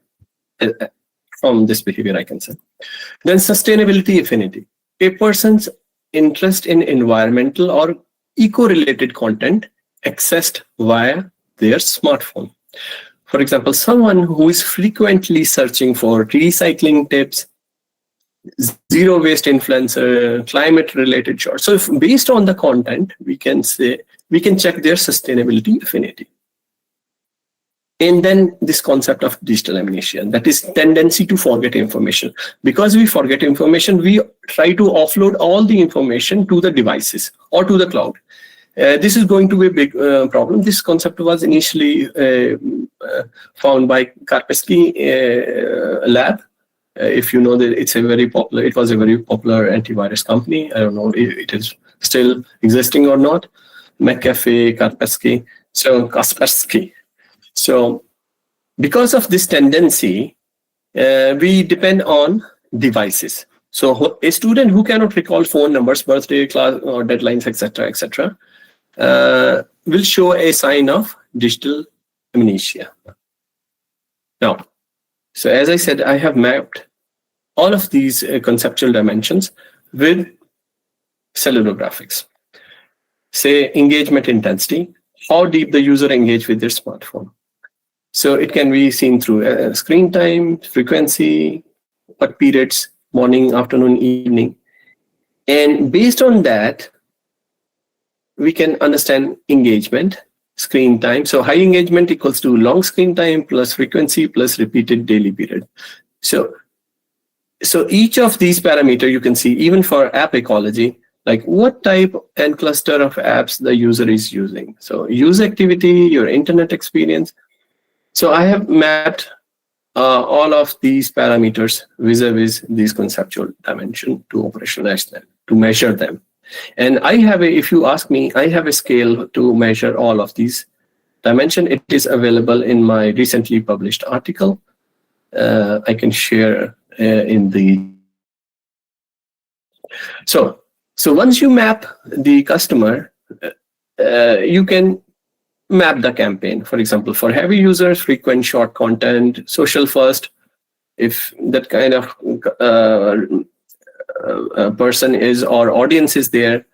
From this behavior, I can say. Then sustainability affinity. A person's interest in environmental or eco-related content accessed via their smartphone. For example, someone who is frequently searching for recycling tips, zero waste influencer, climate-related shorts. So if based on the content, we can check their sustainability affinity. And then this concept of digital amnesia, that is tendency to forget information. Because we forget information, we try to offload all the information to the devices or to the cloud. This is going to be a big problem. This concept was initially found by Kaspersky Lab. If you know that it was a very popular antivirus company. I don't know if it is still existing or not. McAfee, Kaspersky. So because of this tendency, we depend on devices. So a student who cannot recall phone numbers, birthday, class, or deadlines, etc., will show a sign of digital amnesia. Now, so as I said, I have mapped all of these conceptual dimensions with cellular graphics. Say engagement intensity, how deep the user engage with their smartphone. So it can be seen through screen time, frequency, what periods, morning, afternoon, evening. And based on that, we can understand engagement, screen time. So high engagement equals to long screen time plus frequency plus repeated daily period. So each of these parameters you can see, even for app ecology, like what type and cluster of apps the user is using. So user activity, your internet experience. So I have mapped all of these parameters vis-a-vis these conceptual dimension to operationalize them, to measure them. And I have if you ask me, I have a scale to measure all of these dimension. It is available in my recently published article. I can share in the. So once you map the customer, you can map the campaign. For example, for heavy users, frequent short content, social first. If that kind of person is or audience is there,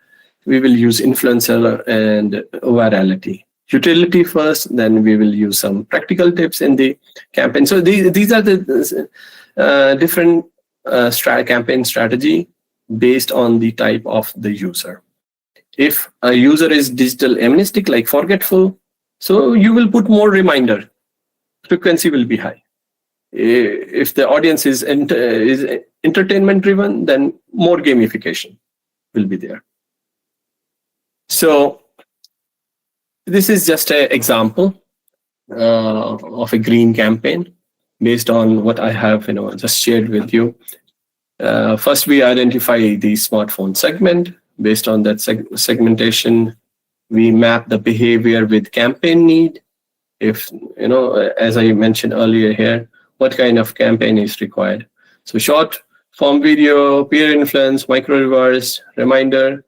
we will use influencer and virality. Utility first, then we will use some practical tips in the campaign. So these are the different campaign strategy based on the type of the user. If a user is digital amnestic, like forgetful, so you will put more reminder. Frequency will be high. If the audience is entertainment driven, then more gamification will be there. So this is just an example of a green campaign based on what I have just shared with you. First, we identify the smartphone segment. Based on that segmentation, we map the behavior with campaign need. If, as I mentioned earlier here, what kind of campaign is required. So short form video, peer influence, micro reverse, reminder.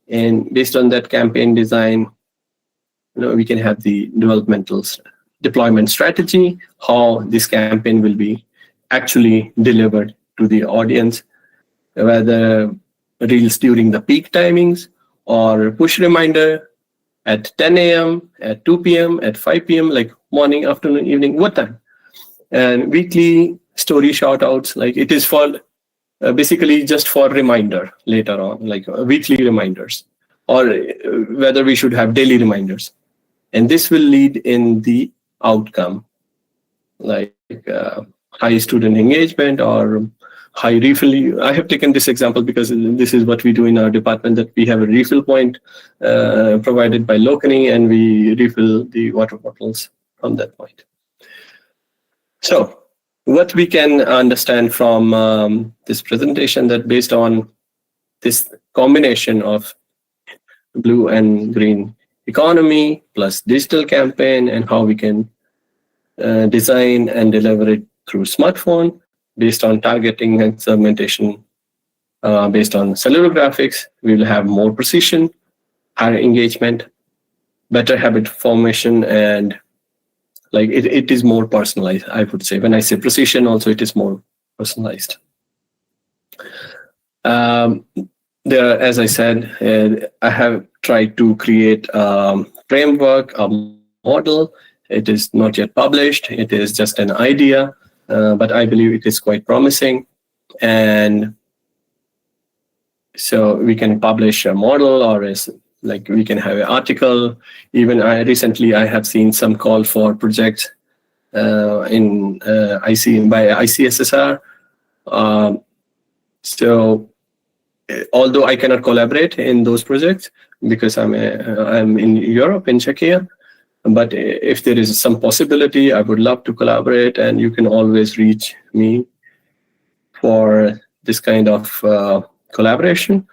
And based on that campaign design, we can have the developmental deployment strategy, how this campaign will be actually delivered to the audience, whether reels during the peak timings or push reminder at 10 a.m., at 2 p.m., at 5 p.m., like morning, afternoon, evening, what time? And weekly story shout outs, like it is for basically just for reminder later on, like weekly reminders, or whether we should have daily reminders. And this will lead in the outcome, like high student engagement or high refill. I have taken this example because this is what we do in our department, that we have a refill point provided by Lokani, and we refill the water bottles from that point. So what we can understand from this presentation, that based on this combination of blue and green economy plus digital campaign, and how we can design and deliver it through smartphone, based on targeting and segmentation, based on cellular graphics, we will have more precision, higher engagement, better habit formation, and like it is more personalized, I would say. When I say precision, also it is more personalized. There, as I said, I have tried to create a framework, a model. It is not yet published. It is just an idea, but I believe it is quite promising. And so we can publish a model, or like we can have an article. Even recently I have seen some call for projects in by ICSSR. So although I cannot collaborate in those projects because I'm in Europe, in Czechia, but if there is some possibility, I would love to collaborate, and you can always reach me for this kind of collaboration.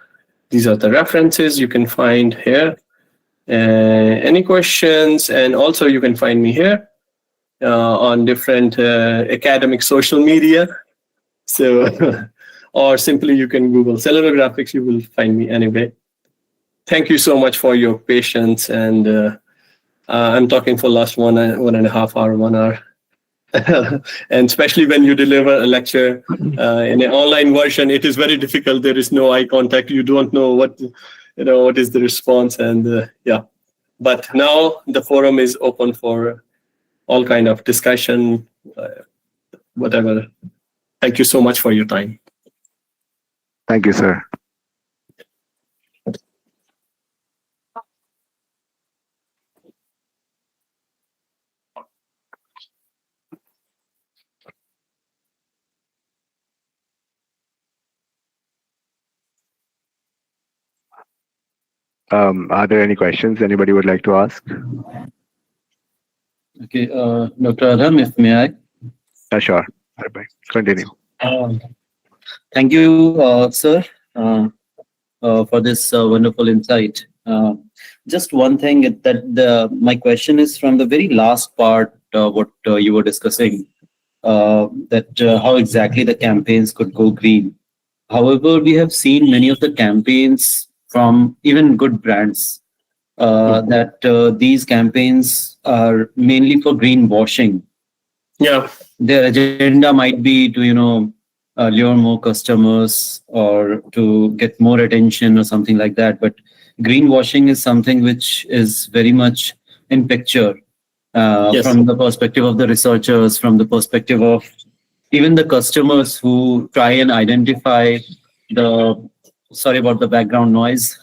These are the references you can find here. Any questions? And also you can find me here on different academic social media. So, or simply you can Google Cellular Graphics, you will find me anyway. Thank you so much for your patience. And I'm talking for last 1.5 hour, 1 hour. And especially when you deliver a lecture in an online version, it is very difficult. There is no eye contact. You don't know what is the response. And yeah, but now the forum is open for all kind of discussion, whatever. Thank you so much for your time. Thank you, sir. Are there any questions anybody would like to ask? Okay, Dr. Adam, if may I? Sure. Bye. Continue. Thank you, sir, for this wonderful insight. Just one thing that my question is from the very last part, what you were discussing, that how exactly the campaigns could go green. However, we have seen many of the campaigns from even good brands that these campaigns are mainly for greenwashing. Yeah. Their agenda might be to, lure more customers or to get more attention or something like that. But greenwashing is something which is very much in picture Yes. from the perspective of the researchers, from the perspective of even the customers who try and identify sorry about the background noise.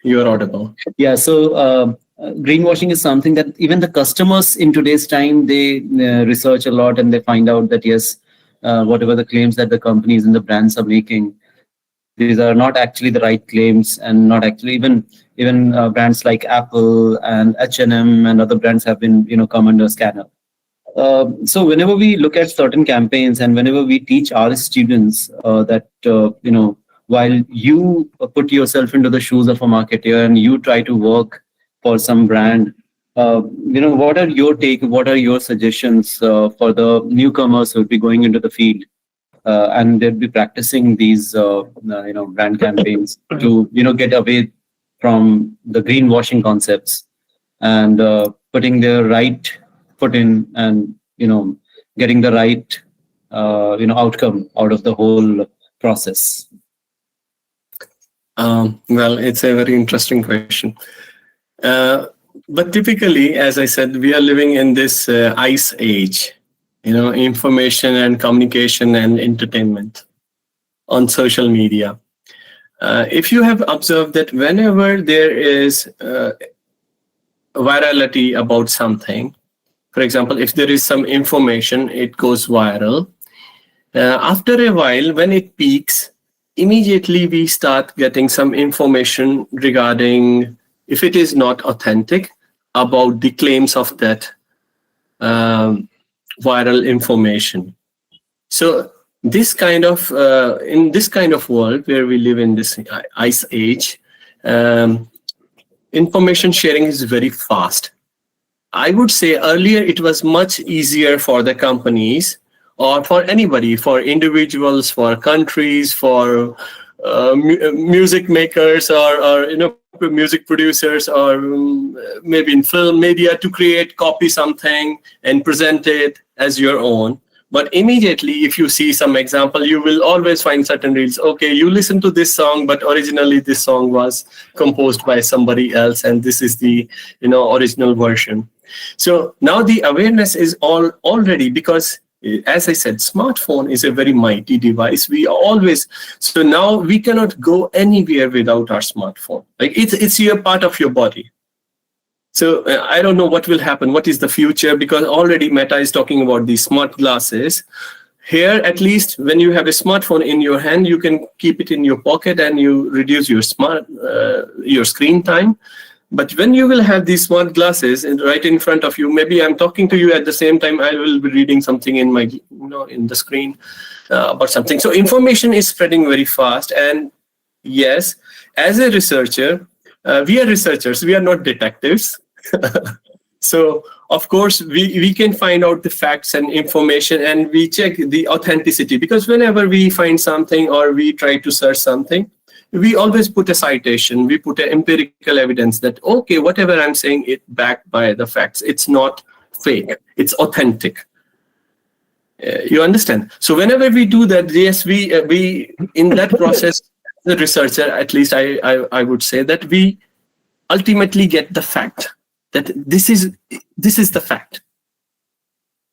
You're audible. Yeah, so greenwashing is something that even the customers in today's time, they research a lot and they find out that yes, whatever the claims that the companies and the brands are making, these are not actually the right claims, and not actually even brands like Apple and H&M and other brands have been come under scanner. So whenever we look at certain campaigns and whenever we teach our students that while you put yourself into the shoes of a marketer and you try to work for some brand, what are your what are your suggestions for the newcomers who will be going into the field and they'll be practicing these brand campaigns to get away from the greenwashing concepts and putting their right foot in and getting the right outcome out of the whole process? Well, it's a very interesting question. But typically, as I said, we are living in this ice age, information and communication and entertainment on social media. If you have observed that whenever there is virality about something, for example, if there is some information, it goes viral. After a while, when it peaks, immediately we start getting some information regarding, if it is not authentic, about the claims of that viral information. So this kind of in this kind of world where we live in this ice age, information sharing is very fast. I would say earlier it was much easier for the companies or for anybody, for individuals, for countries, for music makers or music producers, or maybe in film media, to copy something and present it as your own. But immediately, if you see some example, you will always find certain reels. Okay, you listen to this song, but originally this song was composed by somebody else, and this is the original version. So now the awareness is already, because as I said, smartphone is a very mighty device. So now we cannot go anywhere without our smartphone. Like it's a part of your body. So I don't know what will happen. What is the future? Because already Meta is talking about these smart glasses. Here, at least when you have a smartphone in your hand, you can keep it in your pocket and you reduce your screen time. But when you will have these smart glasses right in front of you, maybe I'm talking to you at the same time, I will be reading something in my, in the screen about something. So information is spreading very fast. And yes, as a researcher, we are researchers, we are not detectives. So of course we can find out the facts and information, and we check the authenticity, because whenever we find something or we try to search something, we always put a citation, we put an empirical evidence that, okay, whatever I'm saying, it backed by the facts. It's not fake, it's authentic. You understand? So whenever we do that, yes, we in that process, the researcher, at least I would say that we ultimately get the fact that this is the fact.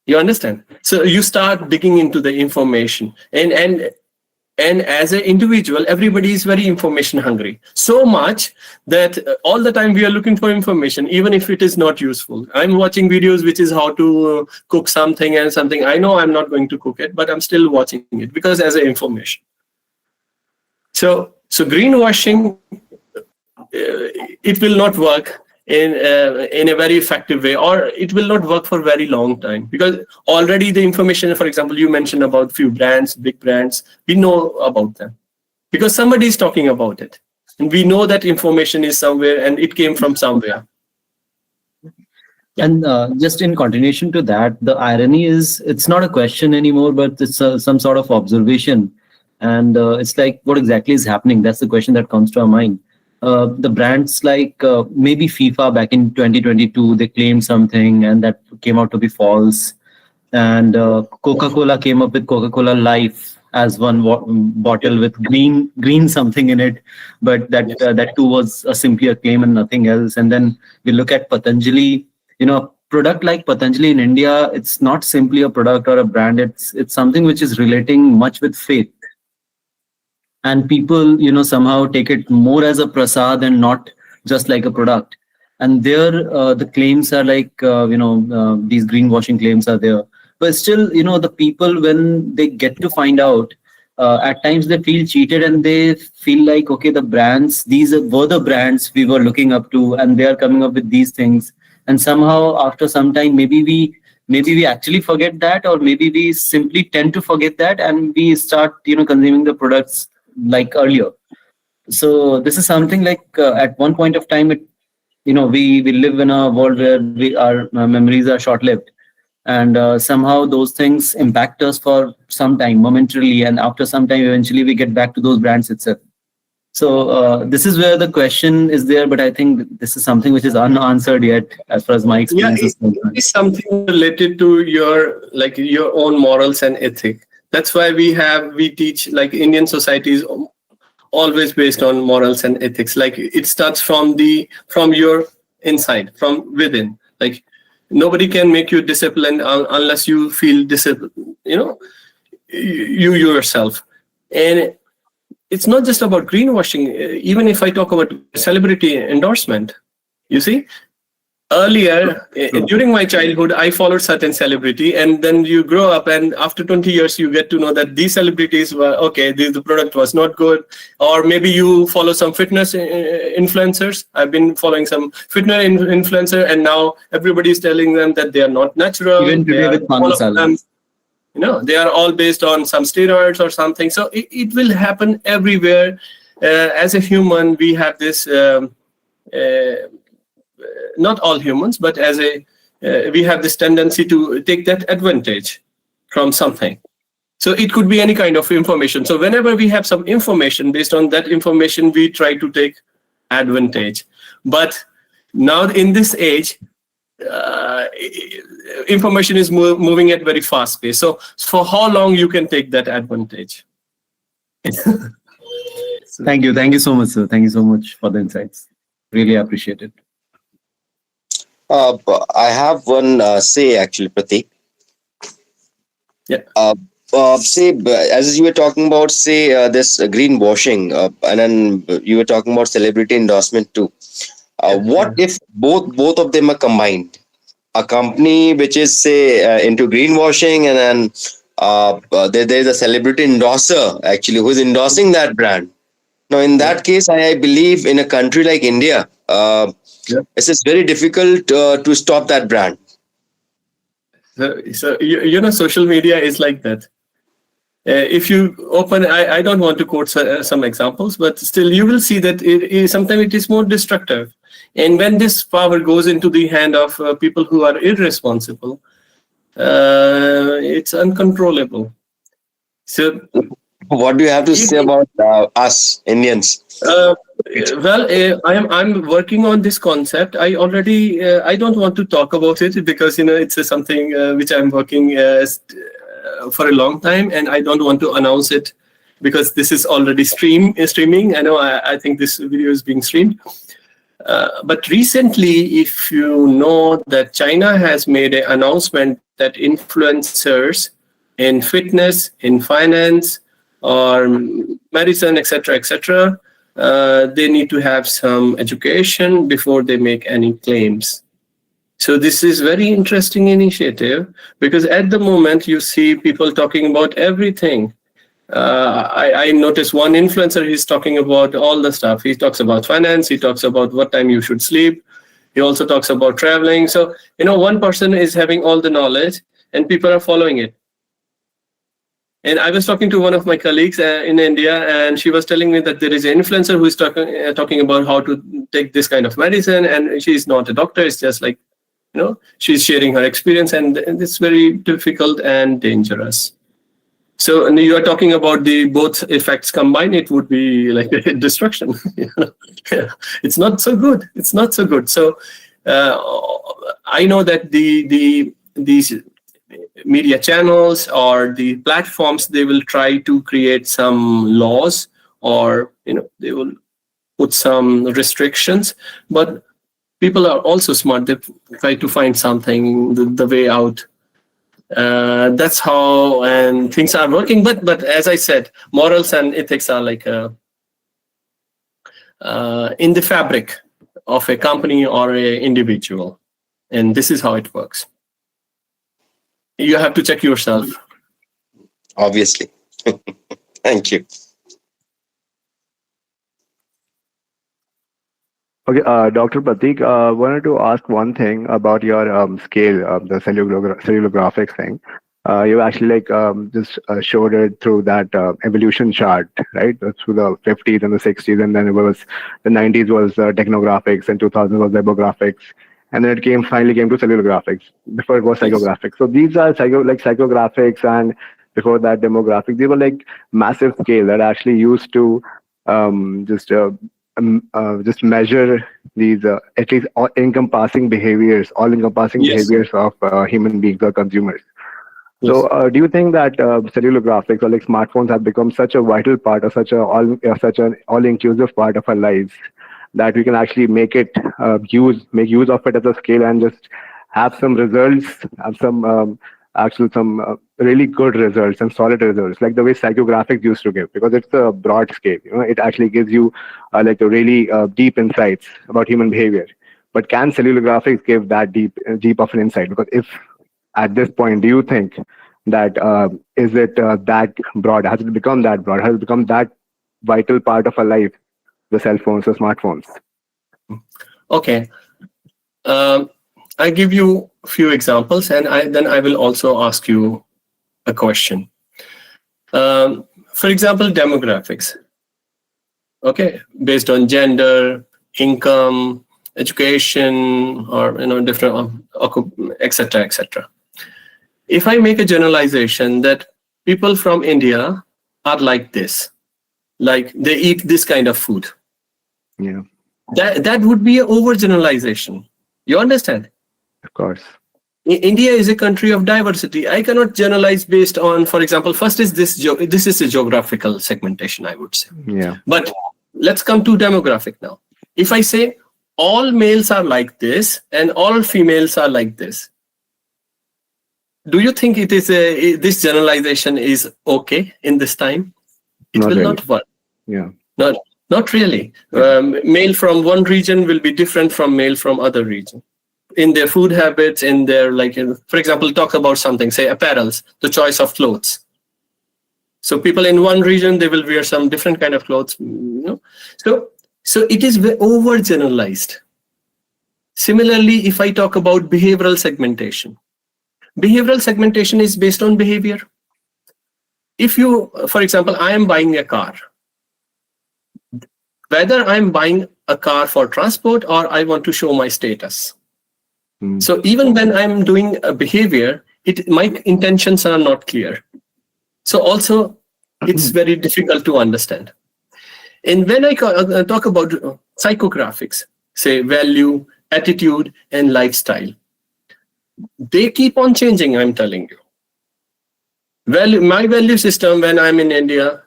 You understand? So you start digging into the information, and as an individual, everybody is very information hungry. So much that all the time we are looking for information, even if it is not useful. I'm watching videos which is how to cook something and something. I know I'm not going to cook it, but I'm still watching it because as an information. So greenwashing, it will not work in a very effective way, or it will not work for a very long time, because already the information, for example, you mentioned about few brands, big brands, we know about them because somebody is talking about it, and we know that information is somewhere and it came from somewhere. And just in continuation to that, the irony is it's not a question anymore, but it's some sort of observation. And it's like, what exactly is happening? That's the question that comes to our mind. The brands like maybe FIFA back in 2022, they claimed something and that came out to be false. And Coca-Cola came up with Coca-Cola Life as one bottle with green something in it, but that too was simply a claim and nothing else. And then we look at Patanjali, a product like Patanjali in India, it's not simply a product or a brand, it's something which is relating much with faith. And people, somehow take it more as a prasad and not just like a product. And there, the claims are like, these greenwashing claims are there. But still, the people, when they get to find out, at times they feel cheated and they feel like, okay, the brands, these were the brands we were looking up to, and they are coming up with these things. And somehow, after some time, maybe we actually forget that, or maybe we simply tend to forget that, and we start, consuming the products like earlier. So this is something like at one point of time, we live in a world where our memories are short-lived, and somehow those things impact us for some time momentarily, and after some time eventually we get back to those brands itself. So this is where the question is there, but I think this is something which is unanswered yet, as far as my experience is concerned. It is something related to your own morals and ethic. That's why we teach, like, Indian society is always based on morals and ethics. Like, it starts from your inside, from within. Like, nobody can make you disciplined unless you feel disciplined, you yourself. And it's not just about greenwashing. Even if I talk about celebrity endorsement, you see, earlier, during my childhood, I followed certain celebrity, and then you grow up, and after 20 years, you get to know that these celebrities were, okay, the product was not good. Or maybe you follow some fitness influencers. I've been following some fitness influencer, and now everybody is telling them that they are not natural. Even today with Manu Salman. They are all based on some steroids or something. So it will happen everywhere. As a human, we have this, not all humans, but we have this tendency to take that advantage from something. So it could be any kind of information. So whenever we have some information, based on that information, we try to take advantage. But now in this age, information is moving at very fast pace. So for how long you can take that advantage? Thank you so much, sir. Thank you so much for the insights. Really appreciate it. I have one say, actually, Pratik. Yeah. Say, as you were talking about, say, this greenwashing, and then you were talking about celebrity endorsement too. What if both of them are combined? A company which is, say, into greenwashing, and then there's a celebrity endorser actually who is endorsing that brand. Now, in that case, I believe in a country like India, it's very difficult to stop that brand. So social media is like that. If you open, I don't want to quote some examples, but still you will see that sometimes it is more destructive. And when this power goes into the hand of people who are irresponsible, it's uncontrollable. So, what do you have to say about us Indians? I'm working on this concept. I already I don't want to talk about it because it's something which I'm working for a long time, and I don't want to announce it because this is already streaming. I know I think this video is being streamed. But recently, if you know that China has made an announcement that influencers in fitness, in finance, or medicine, etc., they need to have some education before they make any claims. So this is very interesting initiative because at the moment you see people talking about everything. I noticed one influencer, he's talking about all the stuff. He talks about finance, he talks about what time you should sleep. He also talks about traveling. So, one person is having all the knowledge and people are following it. And I was talking to one of my colleagues in India, and she was telling me that there is an influencer who is talking about how to take this kind of medicine, and she's not a doctor. It's just like, she's sharing her experience, and it's very difficult and dangerous. So, and you are talking about the both effects combined, it would be like destruction. It's not so good. It's not so good. So, I know that these media channels or the platforms, they will try to create some laws, or they will put some restrictions, but people are also smart. They try to find something, the way out. That's how and things are working. But as I said, morals and ethics are like in the fabric of a company or an individual, and this is how it works. You have to check yourself. Obviously. Thank you. Okay, Dr. Pratik, wanted to ask one thing about your scale, the cellulographics thing. You actually just showed it through that evolution chart, right? Through the 50s and the 60s, and then it was the 90s was technographics, and 2000 was demographics, and then it finally came to cellulographics. Before it was psychographics. So these are psychographics, and before that demographics. They were like massive scale that actually used to just measure these at least all-encompassing behaviors behaviors of human beings or consumers. Yes. So do you think that cellulographics or like smartphones have become such a vital part or such an all-inclusive part of our lives that we can actually make use of it as a scale and just have some results, have some really good results and solid results, like the way psychographics used to give, because it's a broad scale. It actually gives you like a really deep insights about human behavior. But can cellulographics give that deep of an insight? Because if at this point, do you think that is it that broad? Has it become that broad? Has it become that vital part of our life, the cell phones, the smartphones? Okay. I give you a few examples, and then I will also ask you a question. For example, demographics. Okay, based on gender, income, education, or different, etc., etc. If I make a generalization that people from India are like this, like they eat this kind of food, yeah, that would be an overgeneralization. You understand? Of course. India is a country of diversity. I cannot generalize based on, for example, first is this is a geographical segmentation, I would say. Yeah. But let's come to demographic now. If I say all males are like this and all females are like this, do you think it is this generalization is okay in this time? It will not work. Yeah. Not really. Male from one region will be different from male from other region. In their food habits, in their for example, talk about something, say apparels, the choice of clothes. So people in one region, they will wear some different kind of clothes. So it is overgeneralized. Similarly, if I talk about behavioral segmentation is based on behavior. if you, for example, I am buying a car, whether I'm buying a car for transport or I want to show my status. Mm. So even when I'm doing a behavior, my intentions are not clear. So also it's very difficult to understand. And when I talk about psychographics, say value, attitude, and lifestyle, they keep on changing, I'm telling you. My value system when I'm in India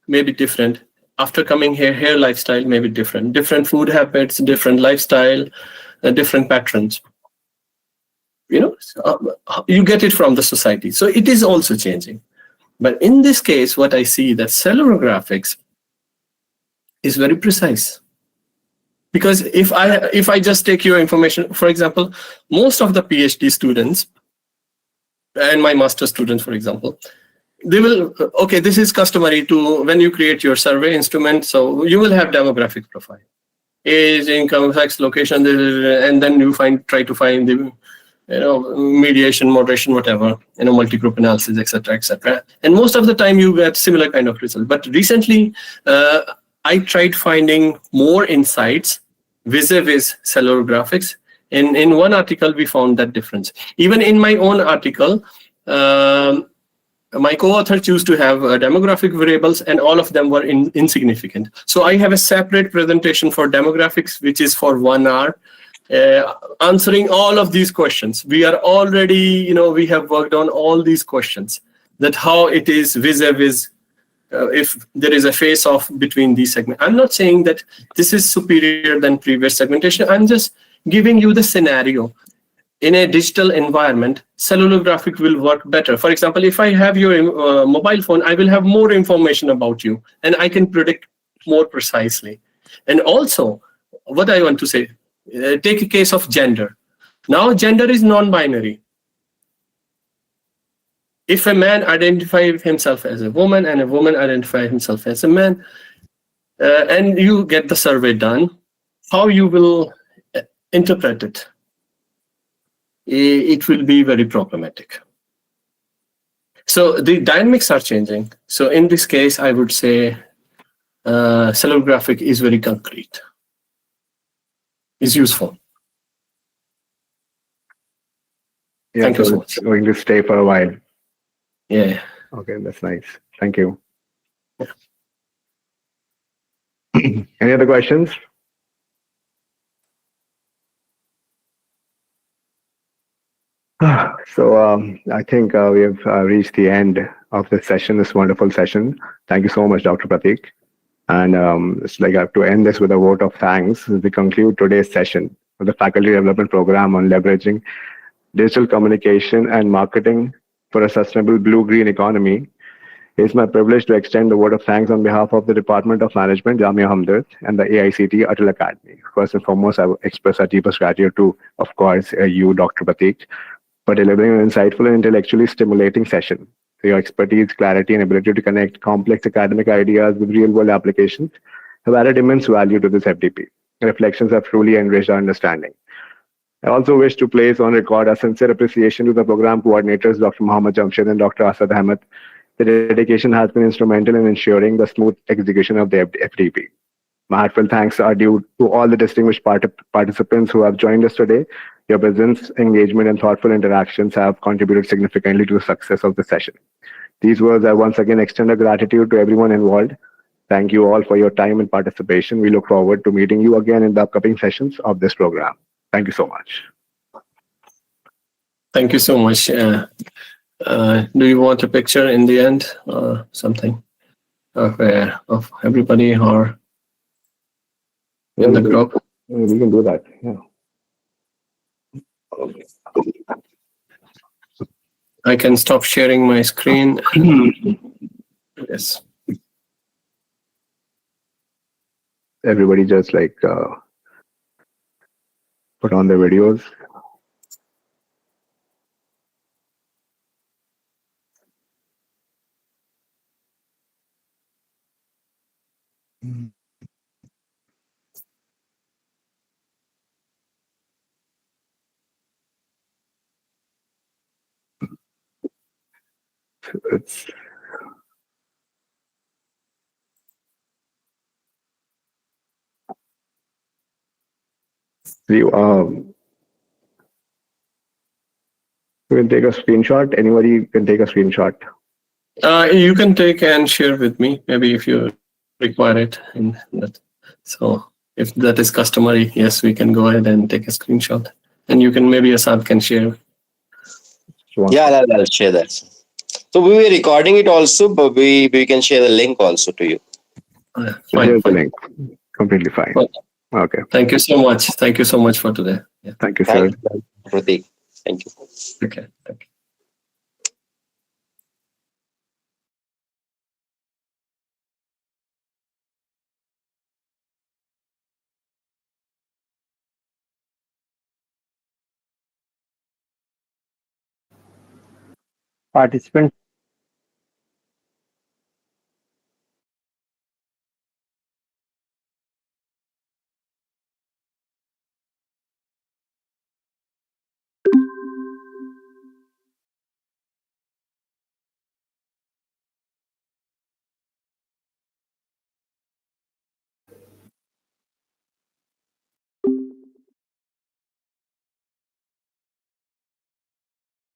may be different. After coming here lifestyle may be different. Different food habits, different lifestyle, different patterns. You know, you get it from the society. So it is also changing. But in this case, what I see that cellular graphics is very precise. Because if I just take your information, for example, most of the PhD students and my master students, for example, they will, okay, this is customary to when you create your survey instrument. So you will have demographic profile, age, income, sex, location, and then you try to find the mediation, moderation, whatever, multi-group analysis, etc., etc. And most of the time you get similar kind of result. But recently, I tried finding more insights vis-a-vis cellular graphics. In one article, we found that difference. Even in my own article, my co-author chose to have demographic variables, and all of them were insignificant. So I have a separate presentation for demographics, which is for 1 hour, answering all of these questions. We are already, we have worked on all these questions, that how it is vis-a-vis if there is a face-off between these segments. I'm not saying that this is superior than previous segmentation. I'm just giving you the scenario. In a digital environment, cellular graphic will work better. For example, if I have your mobile phone, I will have more information about you, and I can predict more precisely. And also, what I want to say, take a case of gender. Now, gender is non-binary. If a man identifies himself as a woman and a woman identifies himself as a man, and you get the survey done, how you will interpret it? It will be very problematic. So the dynamics are changing. So in this case, I would say cellular graphic is very concrete, is useful. Yeah, Thank you so it's much. going to stay for a while. Yeah. Okay, that's nice. Thank you. Any other questions? So I think we have reached the end of this session, this wonderful session. Thank you so much, Dr. Pratik. And it's like I have to end this with a vote of thanks as we conclude today's session of the Faculty Development Program on leveraging digital communication and marketing for a sustainable blue-green economy. It's my privilege to extend the word of thanks on behalf of the Department of Management, Jamia Hamdard, and the AICTE Atal Academy. First and foremost, I will express our deepest gratitude to, of course, you, Dr. Pratik, for delivering an insightful and intellectually stimulating session. Your expertise, clarity, and ability to connect complex academic ideas with real-world applications have added immense value to this FDP. Reflections have truly enriched our understanding. I also wish to place on record our sincere appreciation to the program coordinators, Dr. Mohammad Jamshed and Dr. Asad Ahmed. Their dedication has been instrumental in ensuring the smooth execution of the FDP. My heartfelt thanks are due to all the distinguished participants who have joined us today. Your presence, engagement, and thoughtful interactions have contributed significantly to the success of the session. These words I once again extend a gratitude to everyone involved. Thank you all for your time and participation. We look forward to meeting you again in the upcoming sessions of this program. Thank you so much. Thank you so much. Do you want a picture in the end or something of everybody or in the group? We can do that. Yeah. I can stop sharing my screen. Yes. Everybody just like put on their videos. It's You you can take a screenshot. Anybody can take a screenshot. You can take and share with me, maybe if you require it. In that. So if that is customary, yes, we can go ahead and take a screenshot. And you can, maybe Asad can share. Yeah, I'll share that. So we were recording it also, but we can share the link also to you. Fine, Here's the fine. link. Completely fine. Well, Okay. Thank you so much. Thank you so much for today. Yeah. Thank you, sir. Thank you, Prateek. Thank you. Okay. Thank you. Participants